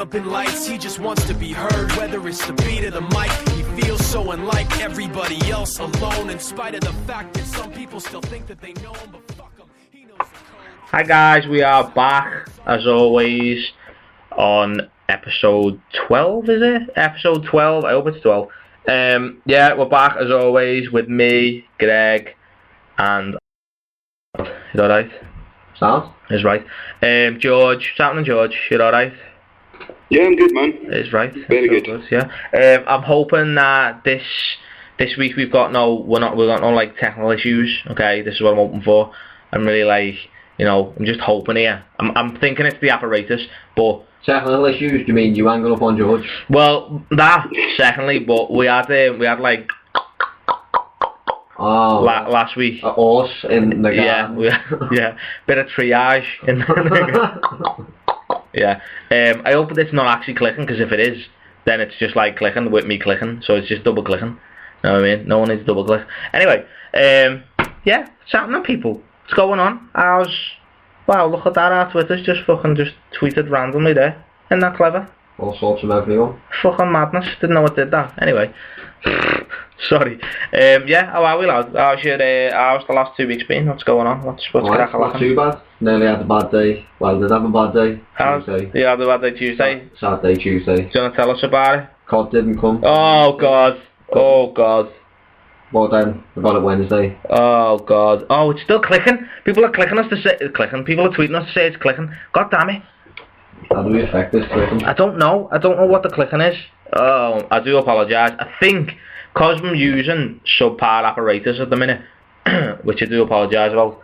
up in lights, he just wants to be heard. Whether it's the beat of the mic, he feels so unlike everybody else, alone, in spite of the fact that some people still think that they know him, but fuck him, he knows the code. Hi guys, we are back as always on episode 12, is it? Episode 12, I hope it's 12. Yeah, we're back as always with me, Greg, and... Is that right? Sounds? Is right. George, what's happening, George? You alright? Yeah, I'm good, man. Is right. Very good. Yeah. I'm hoping that this week we've got we've got no like technical issues. Okay, this is what I'm hoping for. I'm really I'm just hoping here. I'm thinking it's the apparatus, but technical issues? You mean you angle up on George? Well, that secondly, but we had like. Oh, last week. A horse in the garden. Yeah, bit of triage in the yeah. I hope that it's not actually clicking, because if it is, then it's just like clicking with me clicking, so it's just double clicking. Know what I mean? No one needs double click. Anyway, yeah, what's happening, people? What's going on? Wow, look at that, our Twitter's just tweeted randomly there. Isn't that clever? All sorts of everyone. Fucking madness, didn't know it did that. Anyway. Sorry. Yeah, how are we, lads? How's the last 2 weeks been? What's going on? What's cracking? Not too bad. Nearly had a bad day. Well, did have a bad day. Tuesday. You had a bad day Tuesday? Saturday, Tuesday. Do you want to tell us about it? COD didn't come. Oh, God. Oh, God. But then, we got it Wednesday. Oh, God. Oh, it's still clicking? People are clicking us to say it's clicking. People are tweeting us to say it's clicking. God damn it. How do we affect this clicking? I don't know. I don't know what the clicking is. Oh, I do apologise. I think, because I'm using subpar apparatus at the minute, which I do apologise about.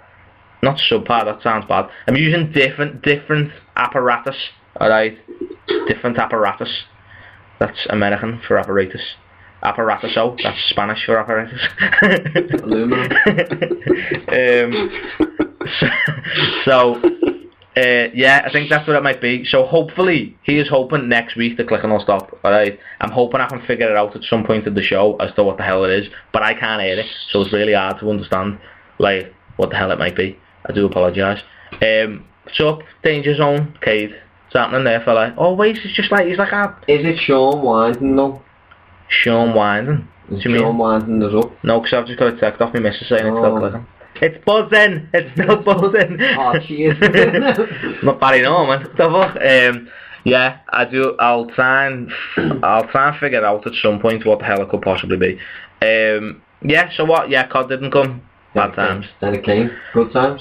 Not subpar, that sounds bad. I'm using different apparatus, alright? Different apparatus. That's American for apparatus. Apparatuso, that's Spanish for apparatus. Aluminum. Yeah, I think that's what it might be. So hopefully, he is hoping next week the clicking will stop, alright? I'm hoping I can figure it out at some point in the show as to what the hell it is, but I can't hear it, so it's really hard to understand, like, what the hell it might be. I do apologise. What's up, Danger Zone, Cade? What's happening there, fella? Always, it's just like, he's like a... Is it Sean Winding, though? Sean Winding? What do you mean? Sean Winding is up. No, because I've just got a text off my missus saying it's still clicking. It's buzzing! It's still buzzing! Oh, cheers. Not bad enough, man. What the fuck? Yeah, I'll try and figure out at some point what the hell it could possibly be. Yeah, so what? Yeah, COD didn't come. Bad times. Then it came. Good times.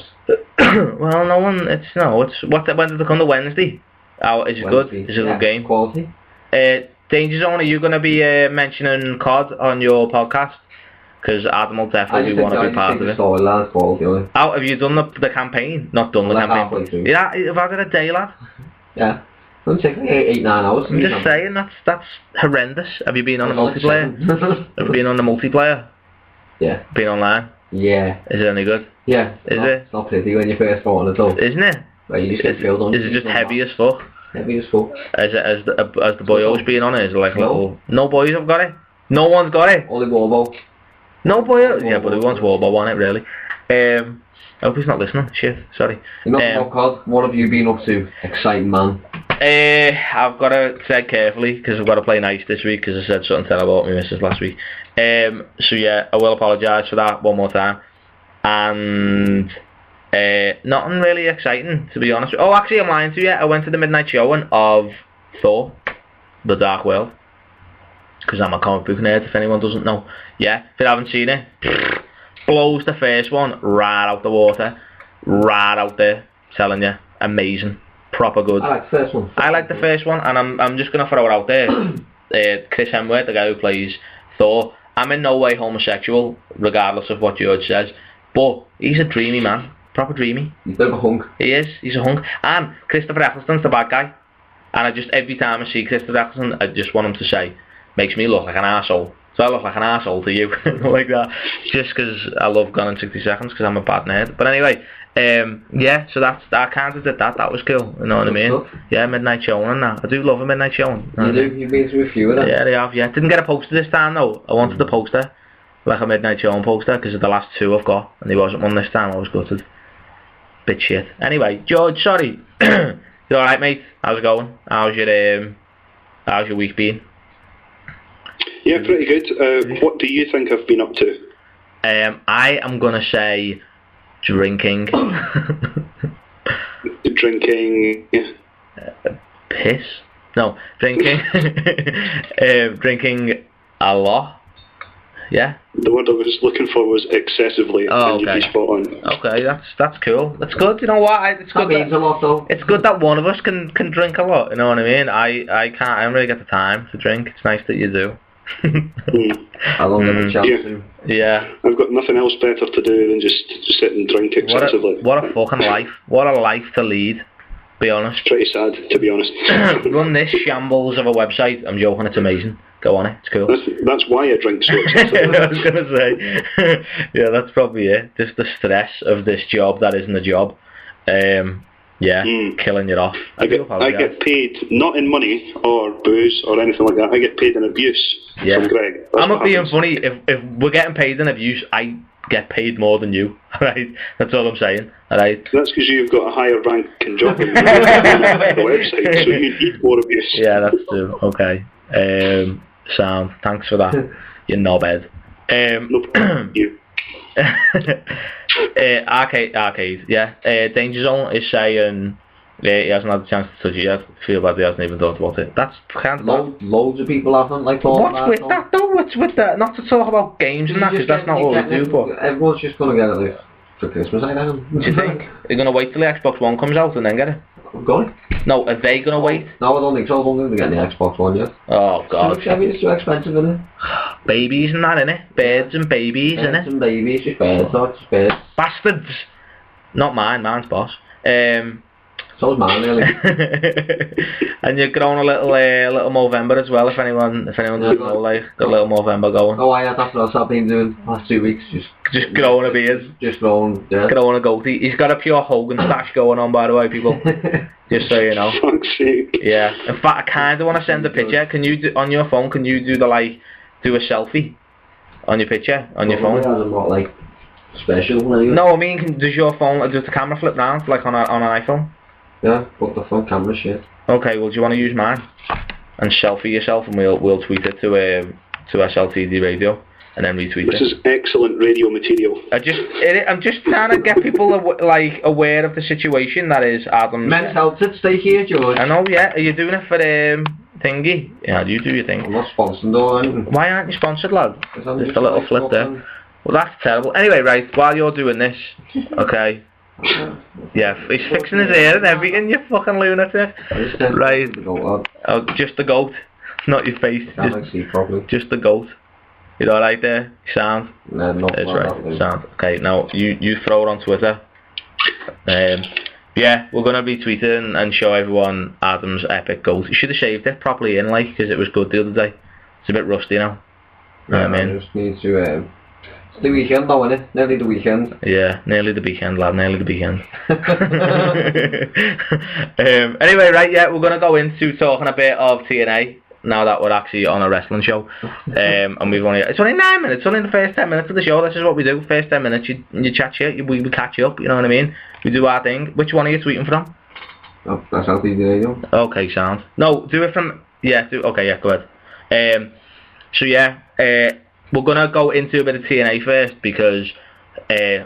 Well, when did it come to Wednesday? Oh, is it good? Is it a good game? Quality. Danger Zone, are you going to be mentioning COD on your podcast? Because Adam will definitely want to be part of it. How have you done the campaign? Not done the campaign. Yeah, have I got a day, lad? Yeah. It'll take me 8-9 hours. I'm just saying, that's horrendous. Have you been on the multiplayer? Have you been on the multiplayer? Yeah. Been online? Yeah. Is it any good? Yeah. Is it? It's not pretty when you first go on at all. Isn't it? Well, you just get filled on. Is it just heavy as fuck? Heavy as fuck. Has the boyos been on it? Is it like little... No boys have got it? No one's got it? Only Warbo. No boy... Yeah, but who wants Warbo on it, really? I hope he's not listening. Shit, sorry. You're not about COD. What have you been up to? Exciting, man. I've got to tread carefully, because I've got to play nice this week, because I said something terrible about my missus last week. So yeah, I will apologise for that one more time. And... nothing really exciting, to be honest. Oh, actually, I'm lying to you. I went to the midnight showing of Thor, The Dark World, because I'm a comic book nerd, if anyone doesn't know. Yeah, if you haven't seen it, blows the first one right out the water, right out there, telling you, amazing, proper good. I like the first one. I like the first one, and I'm just going to throw it out there. Chris Hemsworth, the guy who plays Thor, I'm in no way homosexual, regardless of what George says, but he's a dreamy man. Proper dreamy. He's a bit of a hunk. He is. He's a hunk. And Christopher Eccleston's the bad guy. And I just, every time I see Christopher Eccleston, I just want him to say, makes me look like an arsehole. So I look like an arsehole to you. Like that. Just because I love Gone in 60 Seconds, because I'm a bad nerd. But anyway, yeah, so I kind of did that. That was cool. You know what I mean? Stuff. Yeah, midnight showing and that. I do love a midnight showing. You do? You've been to a few of them? Yeah, they have, yeah. Didn't get a poster this time, though. I wanted the poster. Like a midnight showing poster, because of the last two I've got. And there wasn't one this time. I was gutted. Bit shit. Anyway, George, sorry. You alright, mate? How's it going? How's your week been? Yeah, pretty good. What do you think I've been up to? I am gonna say drinking. Drinking. Piss? No, drinking. Drinking a lot. Yeah. The word I was looking for was excessively. Oh, and okay. you'd be spot on. Okay, that's cool. That's good. You know what? It's good. That means a lot, though. It's good that one of us can drink a lot. You know what I mean? I can't. I don't really get the time to drink. It's nice that you do. I don't get a chance to. Yeah. I've got nothing else better to do than just sit and drink excessively. What a fucking life. What a life to lead. Be honest. Pretty sad, to be honest. Run this shambles of a website. I'm joking. It's amazing. Go on it. It's cool. That's why I drink so excessively. I was gonna say. Yeah, that's probably it. Just the stress of this job that isn't a job. Killing you off. I get paid not in money or booze or anything like that. I get paid in abuse from Greg. I'm not being funny. If we're getting paid in abuse, I get paid more than you. Right? That's all I'm saying. Alright. That's because you've got a higher ranking job on the website, so you need more abuse. Yeah, that's true. Okay. Sam, thanks for that. You knobhead. No problem. You. Arcade, yeah. Danger Zone is saying he hasn't had a chance to touch it yet. I feel bad he hasn't even thought about it. That's kind of bad. Loads of people haven't, like, thought What's with that though? What's with that? Not to talk about games and that, because that's not what we do, but... Everyone's just going to get it, like, for Christmas, I know. Do you think? They're going to wait till the Xbox One comes out and then get it? Going? No, are they going to wait? No, I don't think so. I don't think they're getting the Xbox One yet. Oh, God. It's too expensive, isn't it? Babies and that, innit? Birds and babies, innit? Birds and babies, just birds, not just birds. Bastards! Not mine, mine's boss. So's mine, really. And you're growing a little Movember as well, if anyone doesn't know, like, got a little Movember going. Oh, that's what I've been doing the last 2 weeks, just growing a beard. Just growing, yeah. Growing a goatee. He's got a pure Hogan stash going on, by the way, people. Just so you know. Fuck's sake. Yeah. In fact, I kind of want to send a picture. Can you do, on your phone, can you do do a selfie on your picture, on your phone? Not like special. No, I mean, does the camera flip round, like on an iPhone? Yeah, but the front camera shit. Okay, well, do you want to use mine and selfie yourself, and we'll tweet it to SLTD Radio, and then retweet This is excellent radio material. I'm just trying to get people aware of the situation that is Adam's. Men's health at stake here, George. I know, yeah. Are you doing it for thingy? Yeah, you do your thing. I'm not sponsored or anything. Why aren't you sponsored, lad? Just a little like flip there. Well, that's terrible. Anyway, right, while you're doing this, okay. Yeah, he's fixing his hair and everything, you fucking lunatic. Right. Oh, just the goat, not your face. Just the goat. You alright there? Sound? No, not right. Sound. Okay, now you throw it on Twitter. Yeah, we're gonna retweet it and show everyone Adam's epic goat. You should have shaved it properly in, like, because it was good the other day. It's a bit rusty now. Yeah, I just need to. It's the weekend though, isn't it? Nearly the weekend. Yeah, nearly the weekend, lad, nearly the weekend. Anyway, right, yeah, we're going to go into talking a bit of TNA, now that we're actually on a wrestling show. And it's only 9 minutes, it's only the first 10 minutes of the show. This is what we do. First 10 minutes, you chat shit, we catch you up, you know what I mean? We do our thing. Which one are you tweeting from? Oh, that's SLTD Radio. Okay, sound. No, do it from, okay, yeah, go ahead. So yeah, we're going to go into a bit of TNA first because, I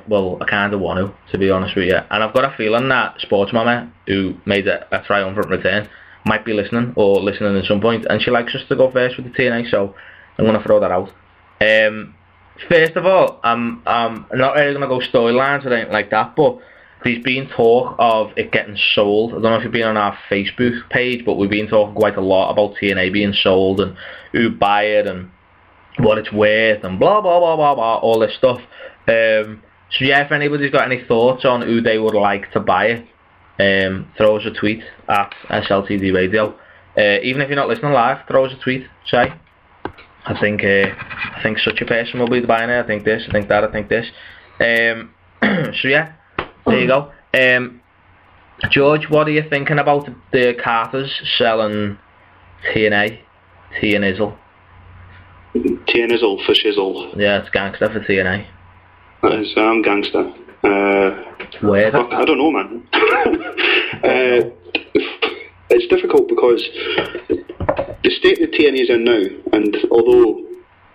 kind of want to be honest with you. And I've got a feeling that Sports Mama, who made a triumphant return, might be listening at some point. And she likes us to go first with the TNA, so I'm going to throw that out. First of all, I'm not really going to go storylines or anything like that, but there's been talk of it getting sold. I don't know if you've been on our Facebook page, but we've been talking quite a lot about TNA being sold and who buy it and what it's worth and blah blah blah blah blah, all this stuff. So yeah, if anybody's got any thoughts on who they would like to buy it, throw us a tweet at SLTD Radio. Even if you're not listening live, throw us a tweet. Say, I think such a person will be buying it. I think this. I think that. I think this. So yeah, there you go. George, what are you thinking about the Carters selling TNA, TNizzle? TNizzle for shizzle. Yeah, it's gangster for TNA. That is, gangster. Weird. I don't know, man. It's difficult because the state that TNA is in now, and although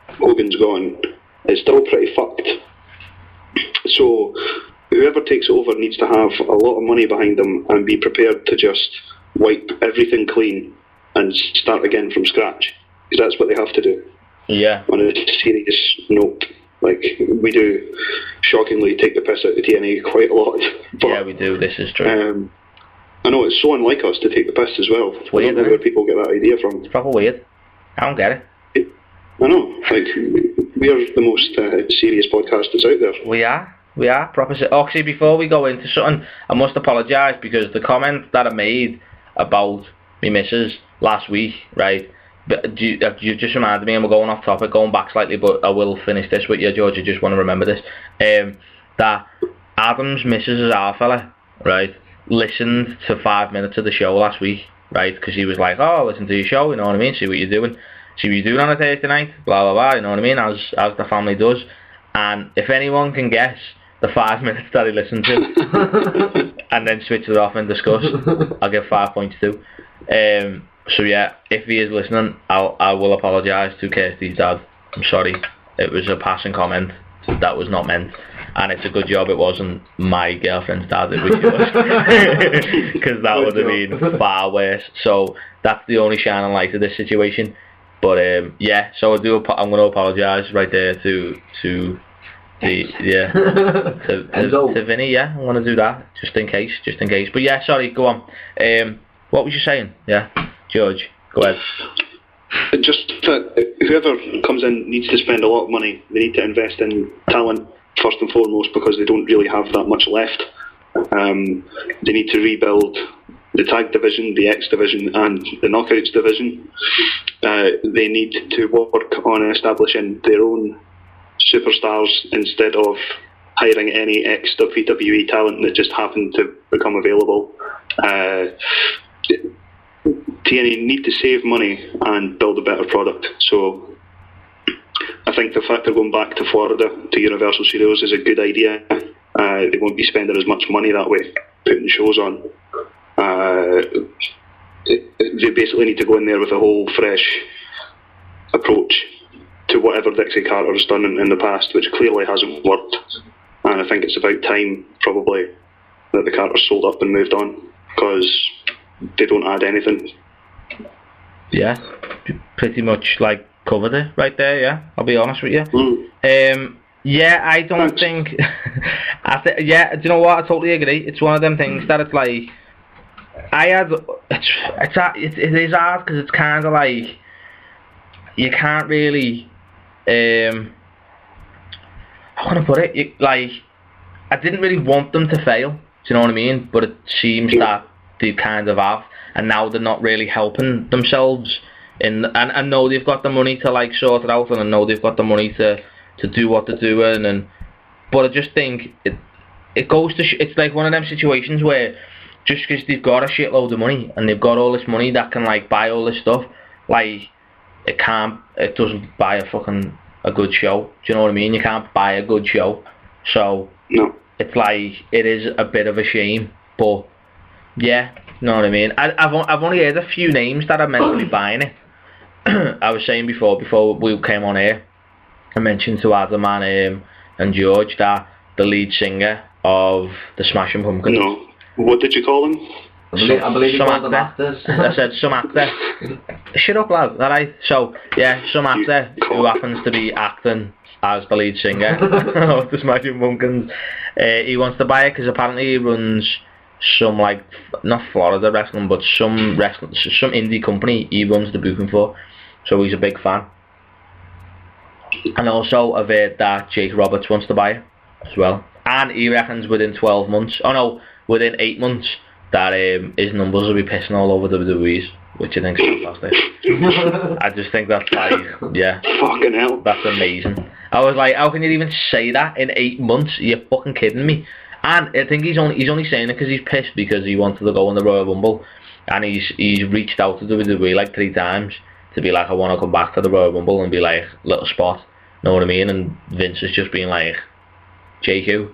Hogan's gone, it's still pretty fucked. So whoever takes it over needs to have a lot of money behind them and be prepared to just wipe everything clean and start again from scratch, because that's what they have to do. Yeah. On a serious note, like, we do shockingly take the piss out of TNA quite a lot. But, yeah, we do. This is true. I know it's so unlike us to take the piss as well. It's weird, I don't know where people get that idea from. It's proper weird. I don't get it. I know. Like, we are the most serious podcast that's out there. We are proper. Actually, before we go into something, I must apologise because the comment that I made about me missus last week, right? But you just reminded me, and we're going off topic, going back slightly, but I will finish this with you, George. I just want to remember this. That Adam's missus is our fella, right? Listened to 5 minutes of the show last week, right? Because he was like, "Oh, listen to your show, you know what I mean? See what you're doing. See what you're doing on a Thursday night, blah blah blah, you know what I mean?" As the family does. And if anyone can guess the 5 minutes that he listened to, and then switch it off and discuss, I'll give 5 points too. So yeah, if he is listening, I will apologise to Kirsty's dad. I'm sorry. It was a passing comment. That was not meant. And it's a good job it wasn't my girlfriend's dad, it was yours. Because that would have been far worse. So that's the only shining light of this situation. But yeah, so I'm going to apologise right there to Vinny. Yeah, I want to do that just in case. But yeah, sorry, go on. What was you saying? Yeah, George, go ahead. Just that whoever comes in needs to spend a lot of money. They need to invest in talent first and foremost, because they don't really have that much left. They need to rebuild the tag division, the X division, and the Knockouts division. They need to work on establishing their own superstars instead of hiring any ex-WWE talent that just happened to become available. TNA need to save money and build a better product. So I think the fact they're going back to Florida, to Universal Studios, is a good idea. They won't be spending as much money that way, putting shows on. They basically need to go in there with a whole fresh approach to whatever Dixie Carter has done in the past, which clearly hasn't worked. And I think it's about time, probably, that the Carters sold up and moved on, because they don't add anything. Yeah, pretty much like covered it right there, yeah, I'll be honest with you. Yeah, I don't think yeah, do you know what, I totally agree. It's one of them things that it's like it is hard, because it's kind of like you can't really how can I put it, I didn't really want them to fail, do you know what I mean, but it seems that they kind of have, and now they're not really helping themselves. And I know they've got the money to like sort it out, and I know they've got the money to do what they're doing, but I just think it goes to it's like one of them situations where just because they've got a shitload of money and they've got all this money that can like buy all this stuff, like it doesn't buy a good show. Do you know what I mean? You can't buy a good show, so no. It's like it is a bit of a shame, but yeah, you know what I mean. I've only heard a few names that are meant to be buying it. I was saying before we came on here, I mentioned to Adam and George that the lead singer of the Smashing Pumpkins. No. What did you call him? I believe you called them actors. I said some actor. Shut up, lad. Alright. So yeah, some actor who happens to be acting as the lead singer of the Smashing Pumpkins. He wants to buy it because apparently he runs some, like, not Florida wrestling, but some indie company he runs the booking for. So he's a big fan. And also I've heard that Jake Roberts wants to buy it as well. And he reckons within 12 months, within 8 months, that his numbers will be pissing all over WWE's, which I think is fantastic. I just think that's like, yeah. Fucking hell. That's amazing. I was like, how can you even say that in 8 months? Are you fucking kidding me? And I think he's only saying it because he's pissed because he wanted to go in the Royal Rumble, and he's reached out to WWE like 3 times to be like, I want to come back to the Royal Rumble and be like, little spot, know what I mean? And Vince has just been like, JQ.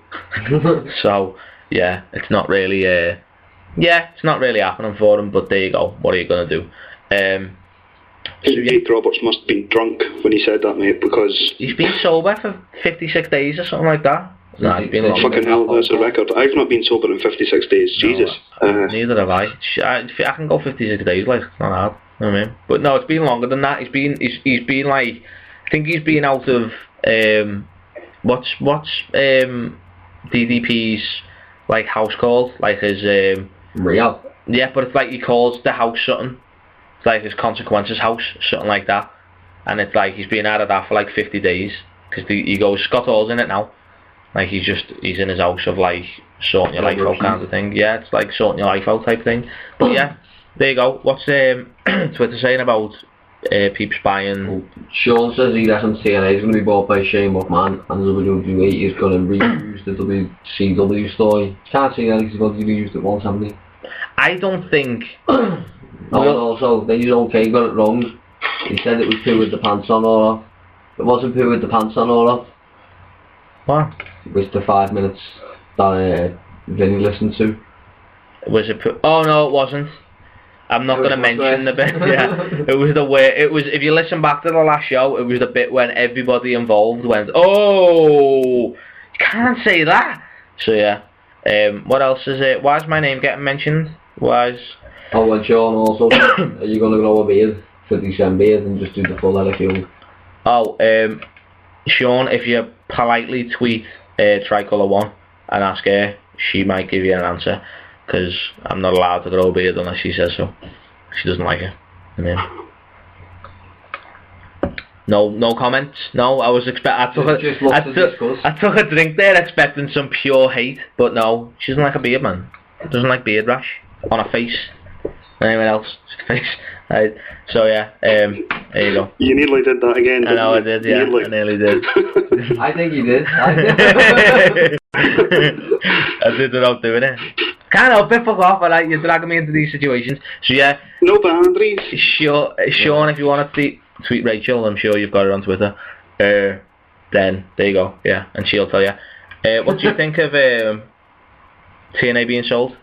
So yeah, it's not really yeah, it's not really happening for him, but there you go. What are you going to do? Jake Roberts must have been drunk when he said that, mate, because... He's been sober for 56 days or something like that. No, he's been longer. Fucking hell, that's a record. I've not been sober in 56 days, Jesus. Neither have I. I can go 56 days, like, it's not hard, you know what I mean? But no, it's been longer than that. He's been like, I think he's been out of, what's DDP's, like, house called? Like his, Real. Yeah, but it's like he calls the house something. It's like his consequences house, something like that. And it's like he's been out of that for like 50 days. Because he goes, Scott Hall's in it now. Like he's in his house of like sorting your life out kind of thing. Yeah, it's like sorting your life out type thing. But yeah, there you go. What's Twitter saying about peeps buying? Sean says he reckons TNA is going to be bought by Shane McMahon and WWE is going to reuse the WCW story. Can't see that he's going to use it once, haven't he? I don't think... Also, then he's okay, got it wrong. He said it was poo with the pants on or off. It wasn't poo with the pants on or off. What? It was the 5 minutes that Vinny listened to. Was it poo? Oh no, it wasn't. I'm not going to mention the bit. Yeah, it was the way. It was. If you listen back to the last show, it was the bit when everybody involved went, "Oh, you can't say that." So yeah. What else is it? Why is my name getting mentioned? Why is... Oh, and Sean also, are you going to grow a beard for December and just do the full head of fuel? Oh, Sean, if you politely tweet Tricolor 1 and ask her, she might give you an answer, because I'm not allowed to grow a beard unless she says so. She doesn't like it. No comments. No, I was I took a drink there expecting some pure hate, but no, she doesn't like a beard, man. Doesn't like beard rash on her face. Anyone else? Face. Right. So yeah, there you go. You nearly did that again. I know I did. Yeah, I nearly did. I think you did. I did without doing it. Can't help it. Fuck off! You're dragging me into these situations. So yeah. No boundaries. Sure, Sean, if you want to tweet Rachel, I'm sure you've got her on Twitter. Then there you go. Yeah, and she'll tell you. What do you think of TNA being sold?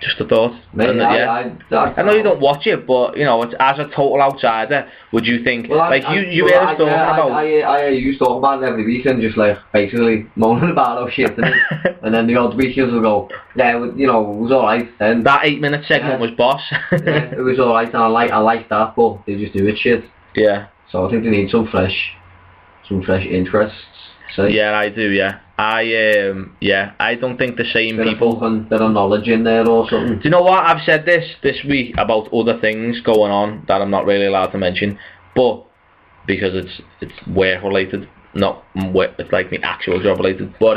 Just a thought. Mate, I know you don't watch it, but you know, as a total outsider, would you think you hear us talking about? I used to talk about it every week and just like basically moaning about how shit it is, and then the odd weekends will go, yeah, you know, it was alright. And that 8-minute segment was boss. Yeah, it was alright, and I like that, but they just do it shit. Yeah. So I think they need some fresh interests. So yeah, I do. Yeah, I don't think the same people. Bit of knowledge in there or something. Do you know what? I've said this week about other things going on that I'm not really allowed to mention, but because it's work related, not it's like my actual job related. But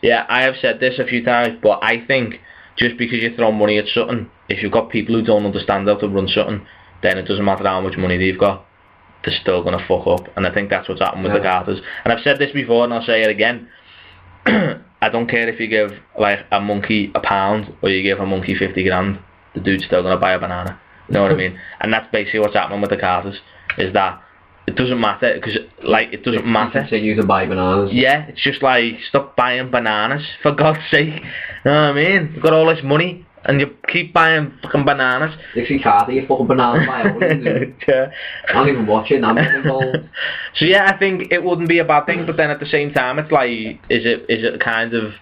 yeah, I have said this a few times. But I think just because you throw money at something, if you've got people who don't understand how to run something, then it doesn't matter how much money they've got. They're still going to fuck up, and I think that's what's happened with the Carters. And I've said this before, and I'll say it again. I don't care if you give like a monkey £1 or you give a monkey 50 grand. The dude's still going to buy a banana. You know what I mean? And that's basically what's happening with the Carters. Is that it doesn't matter because like it doesn't matter. Continue to buy bananas. Yeah, it's just like stop buying bananas for God's sake. You know what I mean? You've got all this money. And you keep buying fucking bananas. Dixie Carter, you fucking bananas by yeah. I don't even watch it, I'm involved. So yeah, I think it wouldn't be a bad thing, but then at the same time, it's like, is it kind of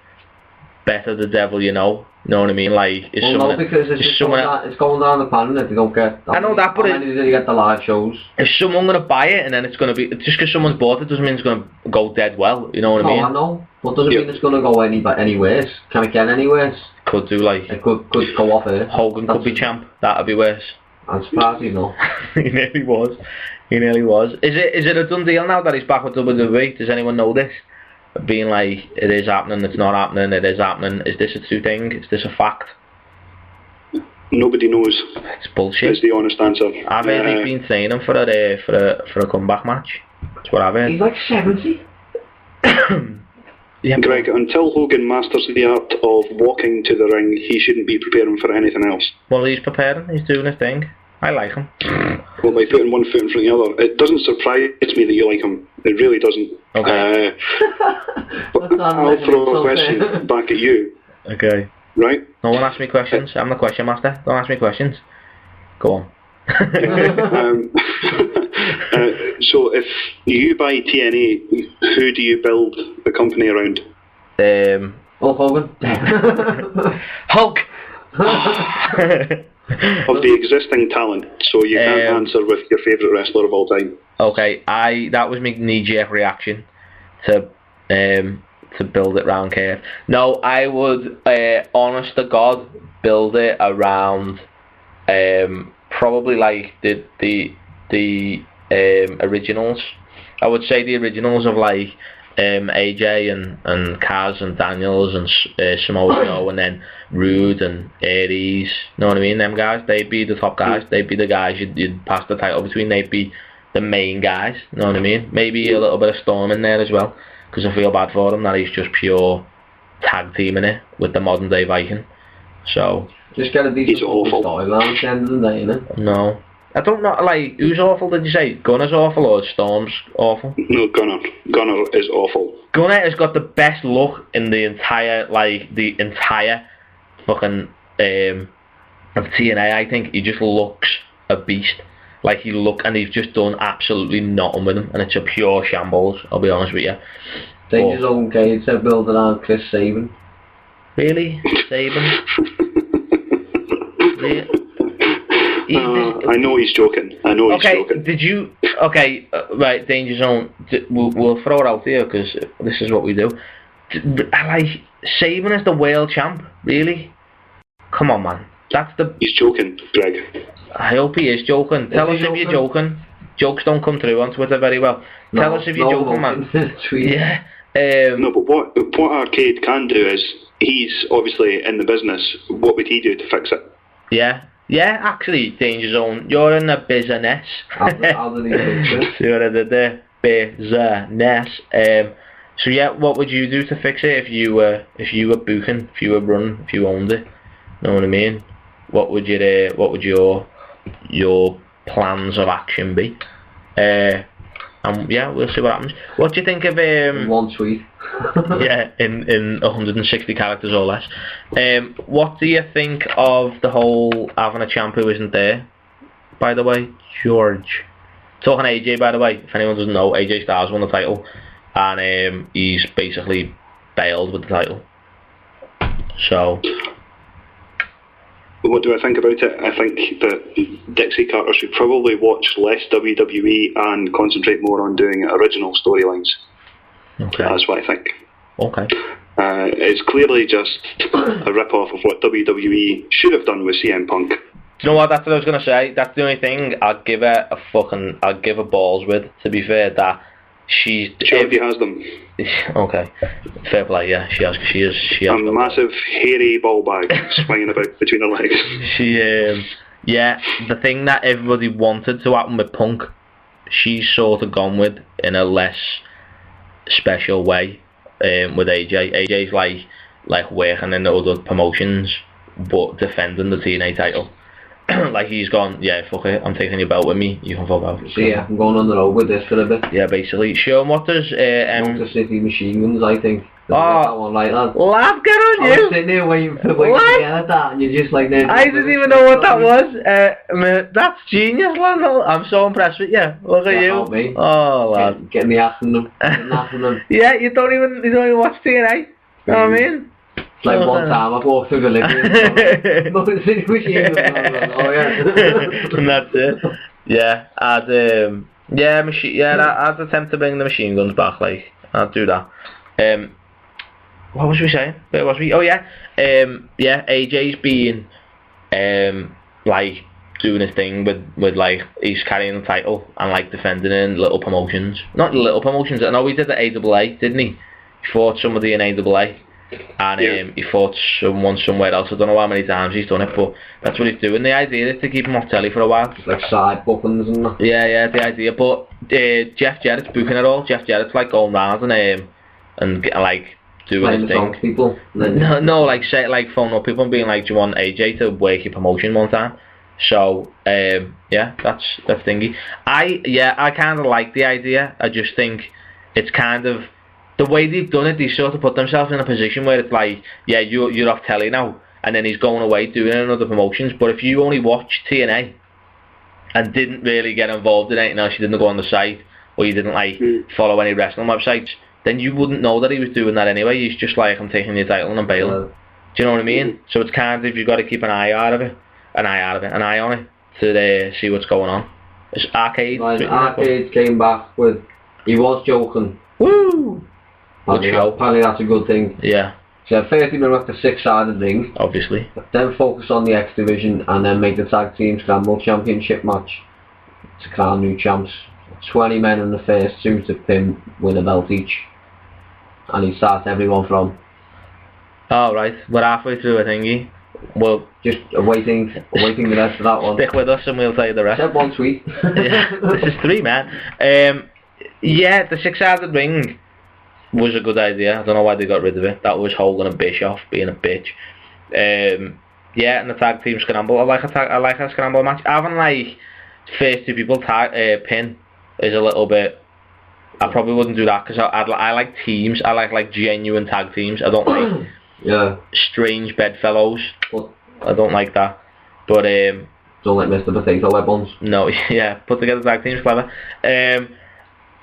better the devil you know? You know what I mean? Like, no, because it's going down the pan if you don't get... I know that, but you get the live shows. Is someone going to buy it and then it's going to be... Just because someone's bought it doesn't mean it's going to go dead well, you know what I mean? No, I know. But doesn't mean it's going to go any worse. Can it get any worse? Could do, like... It could go off here. Hogan could be champ. That'd be worse. I'm surprised he's not. He nearly was. Is it a done deal now that he's back with WWE? Does anyone know this? Being like, it is happening, it's not happening, it is happening. Is this a true thing? Is this a fact? Nobody knows. It's bullshit. It's the honest answer. I've heard he's been training for a comeback match. That's what I've heard. He's like 70. Yeah, Greg, until Hogan masters the art of walking to the ring, he shouldn't be preparing for anything else. Well, he's preparing. He's doing his thing. I like him. Well, by putting one foot in front of the other, it doesn't surprise me that you like him. It really doesn't. Okay. But I'll throw a question back at you. Okay. right? No one asks me questions. I'm the question master. Don't ask me questions. Go on. So if you buy TNA, who do you build the company around? Hulk Hogan. Hulk! Of the existing talent, so you can't answer with your favourite wrestler of all time. Okay, that was my knee-jerk reaction to build it round Kev. No, I would, honest to God, build it around probably like the originals. I would say the originals of like AJ and Kaz and Daniels and Samoa Joe, and then Rude and Aries. Know what I mean? Them guys, they'd be the top guys. They'd be the guys you'd pass the title between. They'd be the main guys. Know what I mean? Maybe a little bit of Storm in there as well, because I feel bad for him that he's just pure tag teaming it with the modern day Viking. So just get a decent storyline at the end of the day, innit? No. I don't know, like, who's awful, did you say? Gunner's awful or Storm's awful? No, Gunner. Gunner is awful. Gunner has got the best look in the entire fucking, of TNA, I think. He just looks a beast. Like, and he's just done absolutely nothing with him, and it's a pure shambles, I'll be honest with you. Danger's own Cage said build around Chris Sabin. Really? Sabin? Really? I know he's joking. He's joking. Did you... Okay, right, Danger Zone. We'll throw it out there, because this is what we do. Like, Sabin is the world champ, really? Come on, man. He's joking, Greg. I hope he is joking. Tell us if you're joking. Jokes don't come through on Twitter very well. Tell us if you're joking, man. Yeah. No, but what Arcade can do is, he's obviously in the business. What would he do to fix it? Yeah. Yeah, actually, Danger Zone, you're in the business. How did he fix it? See what I did there? Business. So yeah, what would you do to fix it if you were booking, if you were running, if you owned it? Know what I mean? What would your plans of action be? And yeah, we'll see what happens. What do you think of one tweet? Yeah, in 160 characters or less. What do you think of the whole having a champ who isn't there? By the way, George. Talking AJ, by the way, if anyone doesn't know, AJ Styles won the title, and he's basically bailed with the title. So, what do I think about it? I think that Dixie Carter should probably watch less WWE and concentrate more on doing original storylines. Okay. That's what I think. Okay. It's clearly just a rip-off of what WWE should have done with CM Punk. Do you know what? That's what I was going to say. That's the only thing I'd give her balls with, to be fair, that she already has them. Okay. Fair play, yeah. She has a massive, hairy ball bag swinging about between her legs. Yeah, the thing that everybody wanted to happen with Punk, she's sort of gone with in a less special way with AJ. AJ's like working in the other promotions but defending the TNA title. Like he's gone, yeah, fuck it, I'm taking your belt with me, you can fuck out. So yeah, I'm going on the road with this for a bit. Yeah, basically. Sean, what does Motor City Machine Guns, I think. That one like that. Laugh, get on you! I was sitting there waiting to get at that, and you're just like this. I didn't even know what that was. That's genius, lad. I'm so impressed with you. Look at you. Me. Oh, lad. Getting me after them. Them. Yeah, you don't even watch TNA. You know what I mean? Like one time I walked through the living room. Motor City Machine Guns. Oh yeah. And that's it. Yeah, I'd attempt to bring the machine guns back. Like I'd do that. What was we saying? Where was we? Oh yeah. AJ's been like doing his thing with like he's carrying the title and like defending it in little promotions. Not little promotions. I know he did the AAA, didn't he? He fought somebody in AAA. And he fought someone somewhere else. I don't know how many times he's done it, but that's what he's doing. The idea is to keep him off telly for a while. Like side bookings and that. Yeah, the idea. But Jeff Jarrett's booking it all. Jeff Jarrett's like going round and like doing his thing. People. No, like phone up people and being like, do you want AJ to work your promotion one time? So that's thingy. I kind of like the idea. I just think it's kind of the way they've done it. They sort of put themselves in a position where it's like, yeah, you're off telly now, and then he's going away doing it in other promotions. But if you only watch TNA and didn't really get involved in anything else, you didn't go on the site, or you didn't like follow any wrestling websites, then you wouldn't know that he was doing that anyway. He's just like, I'm taking your title and I'm bailing. Do you know what I mean? So it's kind of, you've got to keep an eye on it to see what's going on. It's Arcade. Arcade came back with, he was joking. Woo! Apparently that's a good thing. Yeah. So 30 minutes with a 6-sided ring. Obviously. Then focus on the X Division and then make the Tag Team Scramble Championship match to crown new champs. 20 men in the first two to win a belt each. And he starts everyone from. Oh, right. We're halfway through a thingy. Well, just awaiting the rest of that one. Stick with us and we'll tell you the rest. Said one tweet. Yeah, this is 3, man. Yeah, the 6-sided ring was a good idea. I don't know why they got rid of it. That was Hogan and Bischoff being a bitch. Yeah, and the tag team scramble. I like a scramble match. Having like first 2 people pin is a little bit. I probably wouldn't do that because I like teams. I like genuine tag teams. I don't like strange bedfellows. I don't like that. But don't like Mr. Potato Head ones. No, yeah, put together tag teams clever.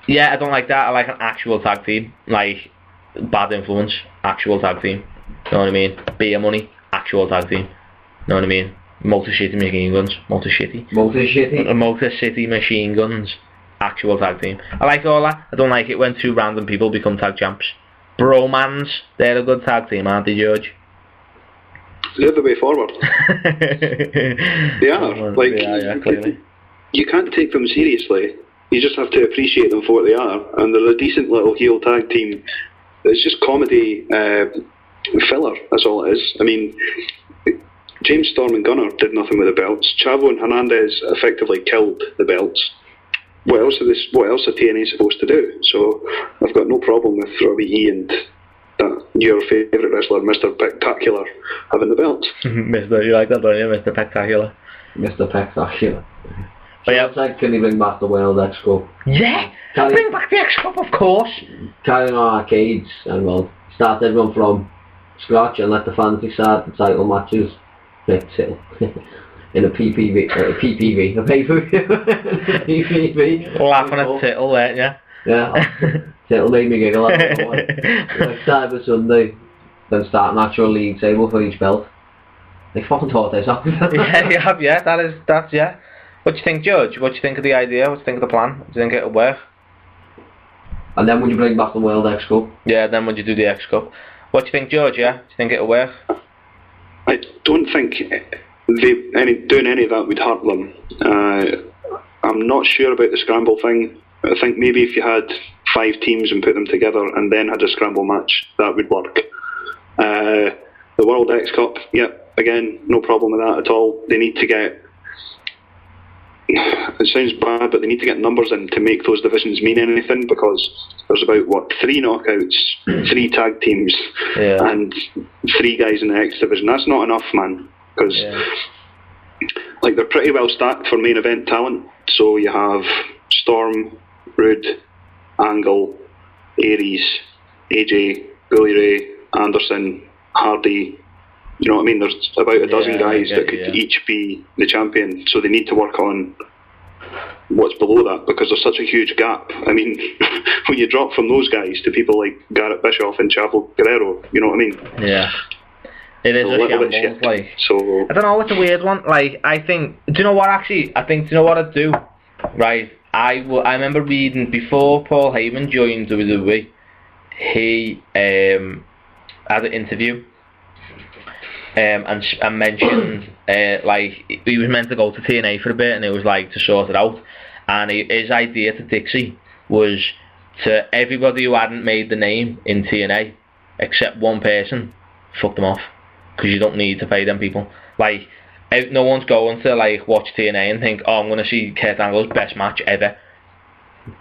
Yeah, I don't like that. I like an actual tag team, like Bad Influence, actual tag team. You know what I mean? Beer Money, actual tag team. You know what I mean? Motor City Machine Guns, Motor City Machine Guns, actual tag team. I like all that. I don't like it when 2 random people become tag champs. Bromans, they're a good tag team, aren't they, George? They're the way forward. They are. Like, yeah, clearly. You can't take them seriously. You just have to appreciate them for what they are, and they're a decent little heel tag team. It's just comedy filler, that's all it is. I mean, James Storm and Gunner did nothing with the belts. Chavo and Hernandez effectively killed the belts. What else are TNA supposed to do? So I've got no problem with Robbie E and your favourite wrestler, Mr. Spectacular, having the belts. Mr. You like that, don't you, Mr. Spectacular? Mr. Spectacular. But yeah. Like, can he bring back the World X Cup? Yeah! Bring back the X Cup, of course! Carrying on arcades, and well, start everyone from scratch and let the fans decide the title matches. In a PPV, a pay-per-view. PPV. Laughing at Tittle, weren't you? Yeah. Tittle made me giggle. Like Cyber Sunday, then start an actual league table for each belt. They fucking taught this up. Yeah, that's yeah. What do you think, Judge? What do you think of the idea? What do you think of the plan? Do you think it'll work? And then would you bring back the World X Cup? Yeah, then would you do the X Cup? What do you think, George? Yeah, do you think it'll work? I don't think doing any of that would hurt them. I'm not sure about the scramble thing. I think maybe if you had 5 teams and put them together and then had a scramble match, that would work. The World X Cup, yep, again, no problem with that at all. They need to get, it sounds bad, but they need to get numbers in to make those divisions mean anything, because there's about, 3 knockouts, 3 tag teams, and 3 guys in the X division. That's not enough, man, because like, they're pretty well stacked for main event talent. So you have Storm, Rude, Angle, Aries, AJ, Bully Ray, Anderson, Hardy. You know what I mean? There's about a dozen guys that could each be the champion. So they need to work on what's below that, because there's such a huge gap. I mean, when you drop from those guys to people like Garrett Bischoff and Chavo Guerrero, you know what I mean? Yeah. It is a shambles, like. So I don't know, it's a weird one. Like, I think, do you know what, actually? I think, do you know what I'd do? Right, I remember reading, before Paul Heyman joined WWE, he had an interview and mentioned, like, he was meant to go to TNA for a bit, and it was like to sort it out. And his idea to Dixie was to everybody who hadn't made the name in TNA, except one person, fuck them off. Because you don't need to pay them people. Like, no one's going to like watch TNA and think, oh, I'm going to see Kurt Angle's best match ever.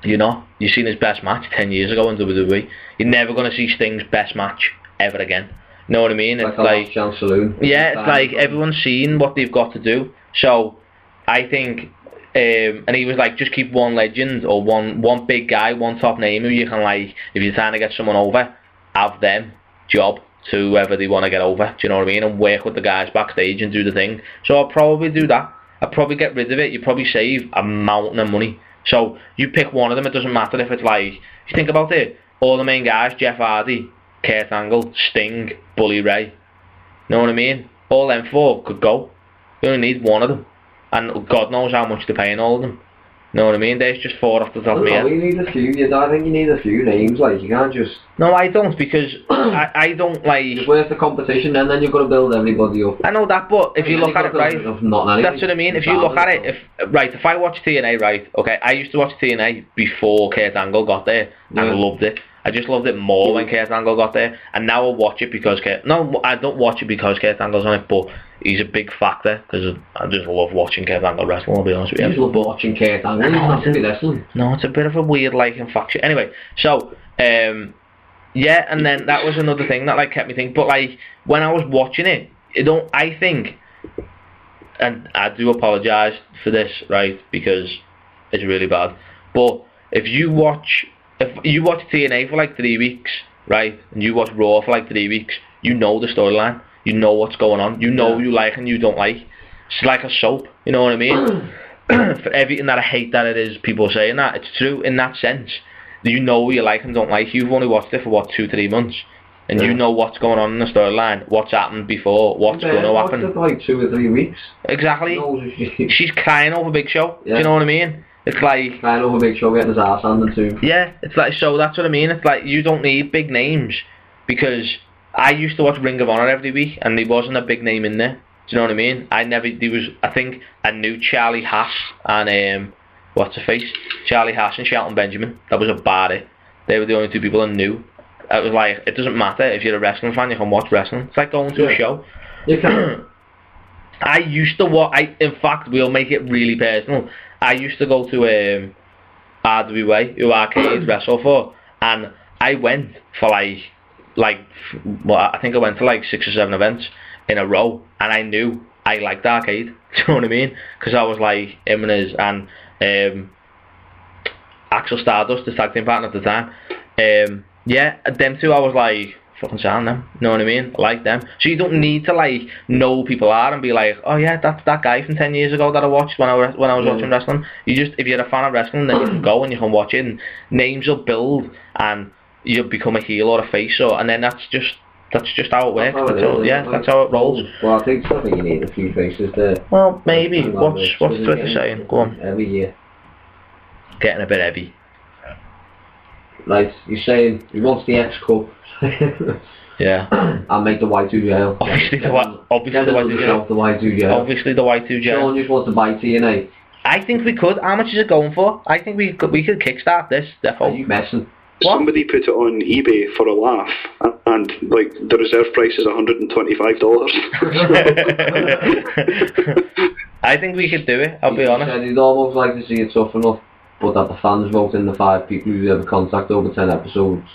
You know, you've seen his best match 10 years ago in WWE. You're never going to see Sting's best match ever again. You know what I mean? It's like yeah, it's like everyone's seen what they've got to do. So I think, and he was like, just keep one legend or one big guy, one top name who you can, like, if you're trying to get someone over, have them job. to whoever they want to get over, do you know what I mean, and work with the guys backstage and do the thing. So I'll probably do that. I'll probably get rid of it. You probably save a mountain of money. So you pick one of them, it doesn't matter if it's like, you think about it, all the main guys, Jeff Hardy, Kurt Angle, Sting, Bully Ray, you know what I mean? All them four could go. You only need one of them. And God knows how much they're paying all of them. You know what I mean? There's just four off the top of my head. You need a few. I think you need a few names. Like, you can't just... No, I don't, because I don't like... It's worth the competition, and then you've got to build everybody up. I know that, but if you look at it right... That's what I mean. If you look at it, if I watch TNA, right, okay, I used to watch TNA before Kurt Angle got there, and I loved it. I just loved it more when Kurt Angle got there, and now I watch it because No, I don't watch it because Kurt Angle's on it, but he's a big factor, because I just love watching Kurt Angle wrestle, I'll be honest with you. You just love watching Kurt Angle, No, it's a bit of a weird, like, infection. Anyway, so, yeah, and then that was another thing that, like, kept me thinking, but, like, when I was watching it, I think, and I do apologise for this, right, because it's really bad, but if you watch TNA for like 3 weeks, right, and you watch Raw for like 3 weeks, you know the storyline, you know what's going on, you know who you like and you don't like. It's like a soap, you know what I mean? For everything that I hate that it is, people saying that, it's true in that sense. You know who you like and don't like. You've only watched it for, 2-3 months, and you know what's going on in the storyline, what's happened before, what's going to happen. It's like 2 or 3 weeks. Exactly. She's crying over Big Show, do you know what I mean? It's like... Crying over Big Show, getting his ass handed to him. Yeah, it's like, so that's what I mean. It's like, you don't need big names, because I used to watch Ring of Honor every week, and there wasn't a big name in there. Do you know what I mean? I think I knew Charlie Haas and, what's her face? Charlie Haas and Shelton Benjamin. That was about it. They were the only two people I knew. It was like, it doesn't matter, if you're a wrestling fan, you can watch wrestling. It's like going to a show. You can. I used to watch, in fact, we'll make it really personal. I used to go to RWA, who Arcade wrestle for, and I went for I think I went to like 6 or 7 events in a row, and I knew I liked Arcade. Do you know what I mean? Because I was like him and Axel Stardust, the tag team partner at the time. Yeah, them two, I was like, fucking sound them, you know what I mean? I like them. So you don't need to like know who people are and be like, oh yeah, that's that guy from 10 years ago that I watched when I was watching wrestling. You just, if you're a fan of wrestling, then you can go and you can watch it, and names will build, and you'll become a heel or a face, and then that's just how it works. That's how it rolls. Well, I think you need a few faces there. Well, maybe. What's Twitter saying? Go on. Every year. Getting a bit heavy. Like, you're saying he wants the X Cup. Yeah. And make the Y2 Obviously the Y2 jail. Obviously the Y2 jail. Sean just wants to buy TNA. I think we could. How much is it going for? I think we could kickstart this, defo. Are you messing? What? Somebody put it on eBay for a laugh, and like the reserve price is $125. I think we could do it, I'll be honest. He'd almost like to see it tough enough, but that the fans vote in the 5 people who ever contact over 10 episodes.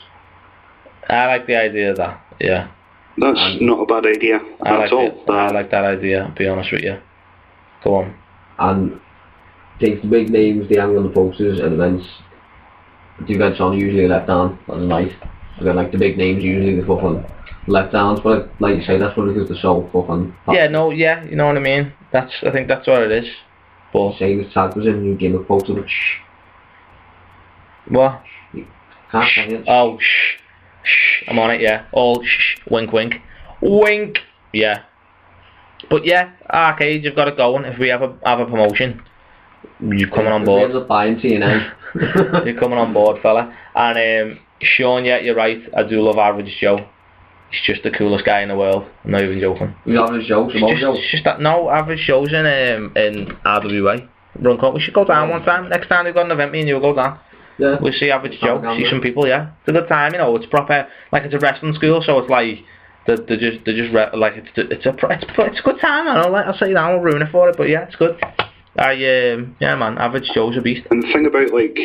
I like the idea of that, yeah. That's not a bad idea at all. I like that idea, I'll be honest with you. Go on. And take the big names, the angle on the posters and events. The events on usually left hand on the night. Again, like the big names usually the fucking left hands, but like you say, that's what it is, the soul fucking. Yeah, no, yeah, you know what I mean. I think that's what it is. But say the tag was in, new gimmick poster, but shh. What? Can't say it. Oh, shh. Shh. I'm on it, yeah. All shh. Wink, wink. Wink. Yeah. But yeah, Arcade, you've got it going. If we have a promotion, you're coming on board. We end up buying TNA. You're coming on board, fella. And Sean, yeah, you're right. I do love Average Joe. He's just the coolest guy in the world. I'm not even joking. Who's Average Joe? Just that. No, Average Joe's in RWA. We should go down one time. Next time we've got an event, me and you'll go down. Yeah. We'll see Average Joe. See some people. Yeah. It's a good time. You know, it's proper. Like it's a wrestling school, so it's like they're just like it's a good time. I don't like. I'll say that. I won't ruin it for it, but yeah, it's good. Yeah, man. Average Joe's a beast. And the thing about like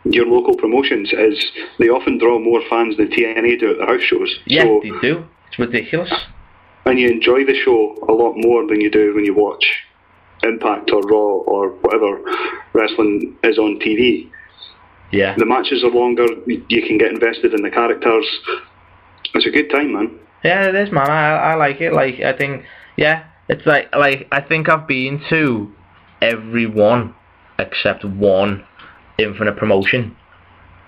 your local promotions is they often draw more fans than TNA do at their house shows. Yeah, so, they do. It's ridiculous. And you enjoy the show a lot more than you do when you watch Impact or Raw or whatever wrestling is on TV. Yeah. The matches are longer. You can get invested in the characters. It's a good time, man. Yeah, it is, man. I like it. Like, I think, yeah, it's like I think I've been to every one except one Infinite promotion,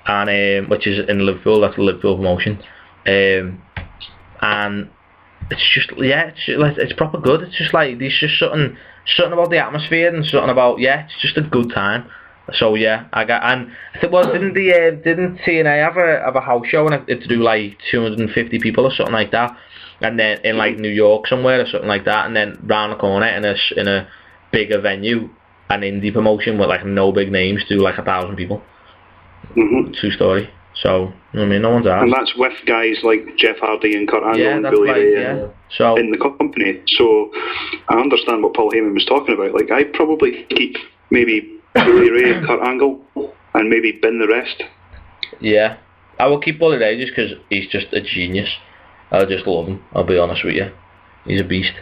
and which is in Liverpool. That's the Liverpool promotion, and it's just, yeah, it's proper good. It's just like, there's just something about the atmosphere and something about, yeah, it's just a good time. So yeah, didn't TNA have a house show and it to do like 250 people or something like that, and then in like New York somewhere or something like that, and then round the corner in a bigger venue, an indie promotion with like no big names do like 1,000 people. True story. So, I mean, no one's asked. And that's with guys like Jeff Hardy and Kurt Angle and Billy Ray so, in the company. So I understand what Paul Heyman was talking about. Like, I'd probably keep maybe Billy Ray and Kurt Angle and maybe bin the rest. Yeah. I will keep Billy Ray just because he's just a genius. I just love him, I'll be honest with you. He's a beast.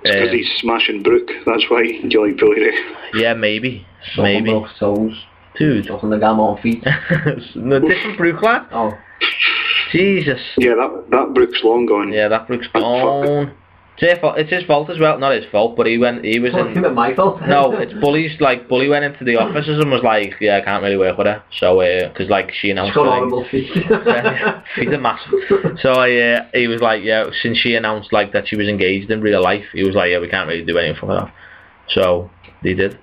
Because he's smashing Brooke, that's why you like Billy Ray. Yeah, maybe. Maybe. Toes. Dude. Sucking the gamma on feet. The different Brooke lad? Oh. Jesus. Yeah, that Brooke's long gone. Yeah, that Brooke's gone. It's his fault as well. Not his fault, but he was in... my fault? No, it's Bully's, like, Bully went into the offices and was like, yeah, I can't really work with her. So, because, like, she announced... She's got horrible feet. Feet are massive. So, he was like, yeah, since she announced, like, that she was engaged in real life, he was like, yeah, we can't really do anything for her. So, they did,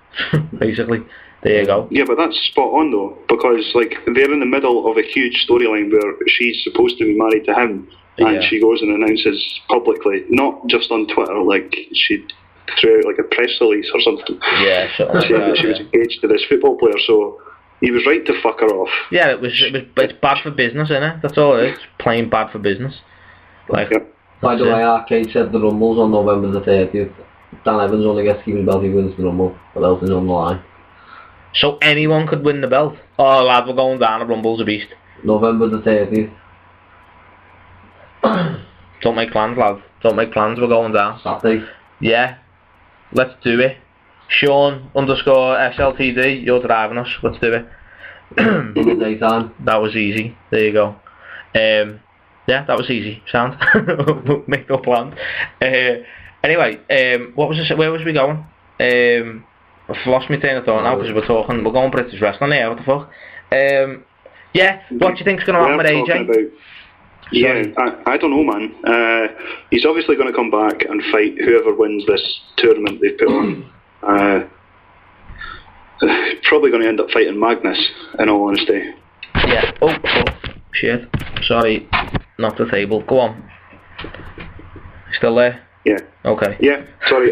basically. There you go. Yeah, but that's spot on though, because like they're in the middle of a huge storyline where she's supposed to be married to him, and she goes and announces publicly, not just on Twitter, like she threw out like a press release or something, saying that she was engaged to this football player. So he was right to fuck her off. Yeah, it's bad for business, isn't it? That's all it is. Plain bad for business. Like. By the way, Arcade said the Rumble's on November the 30th. Dan Evans only gets to keep his belt if he wins the Rumble. The belt is on the line. So anyone could win the belt? Oh, lad, we're going down. The Rumble's a beast. November the 30th. Don't make plans, lad. Don't make plans. We're going down. Saturday. Yeah. Let's do it. Sean _ SLTD. You're driving us. Let's do it. In the daytime. That was easy. There you go. Yeah, that was easy. Sound. Make no plans. Anyway, what was this? Where was we going? I've lost my train of thought now because we're going British wrestling here, what the fuck? Yeah, what do you think's going to happen with AJ? I don't know, man. He's obviously going to come back and fight whoever wins this tournament they've put on. Probably going to end up fighting Magnus, in all honesty. Yeah. Oh, shit. Sorry, knocked the table. Go on. Still there? Yeah. Okay. Yeah, sorry.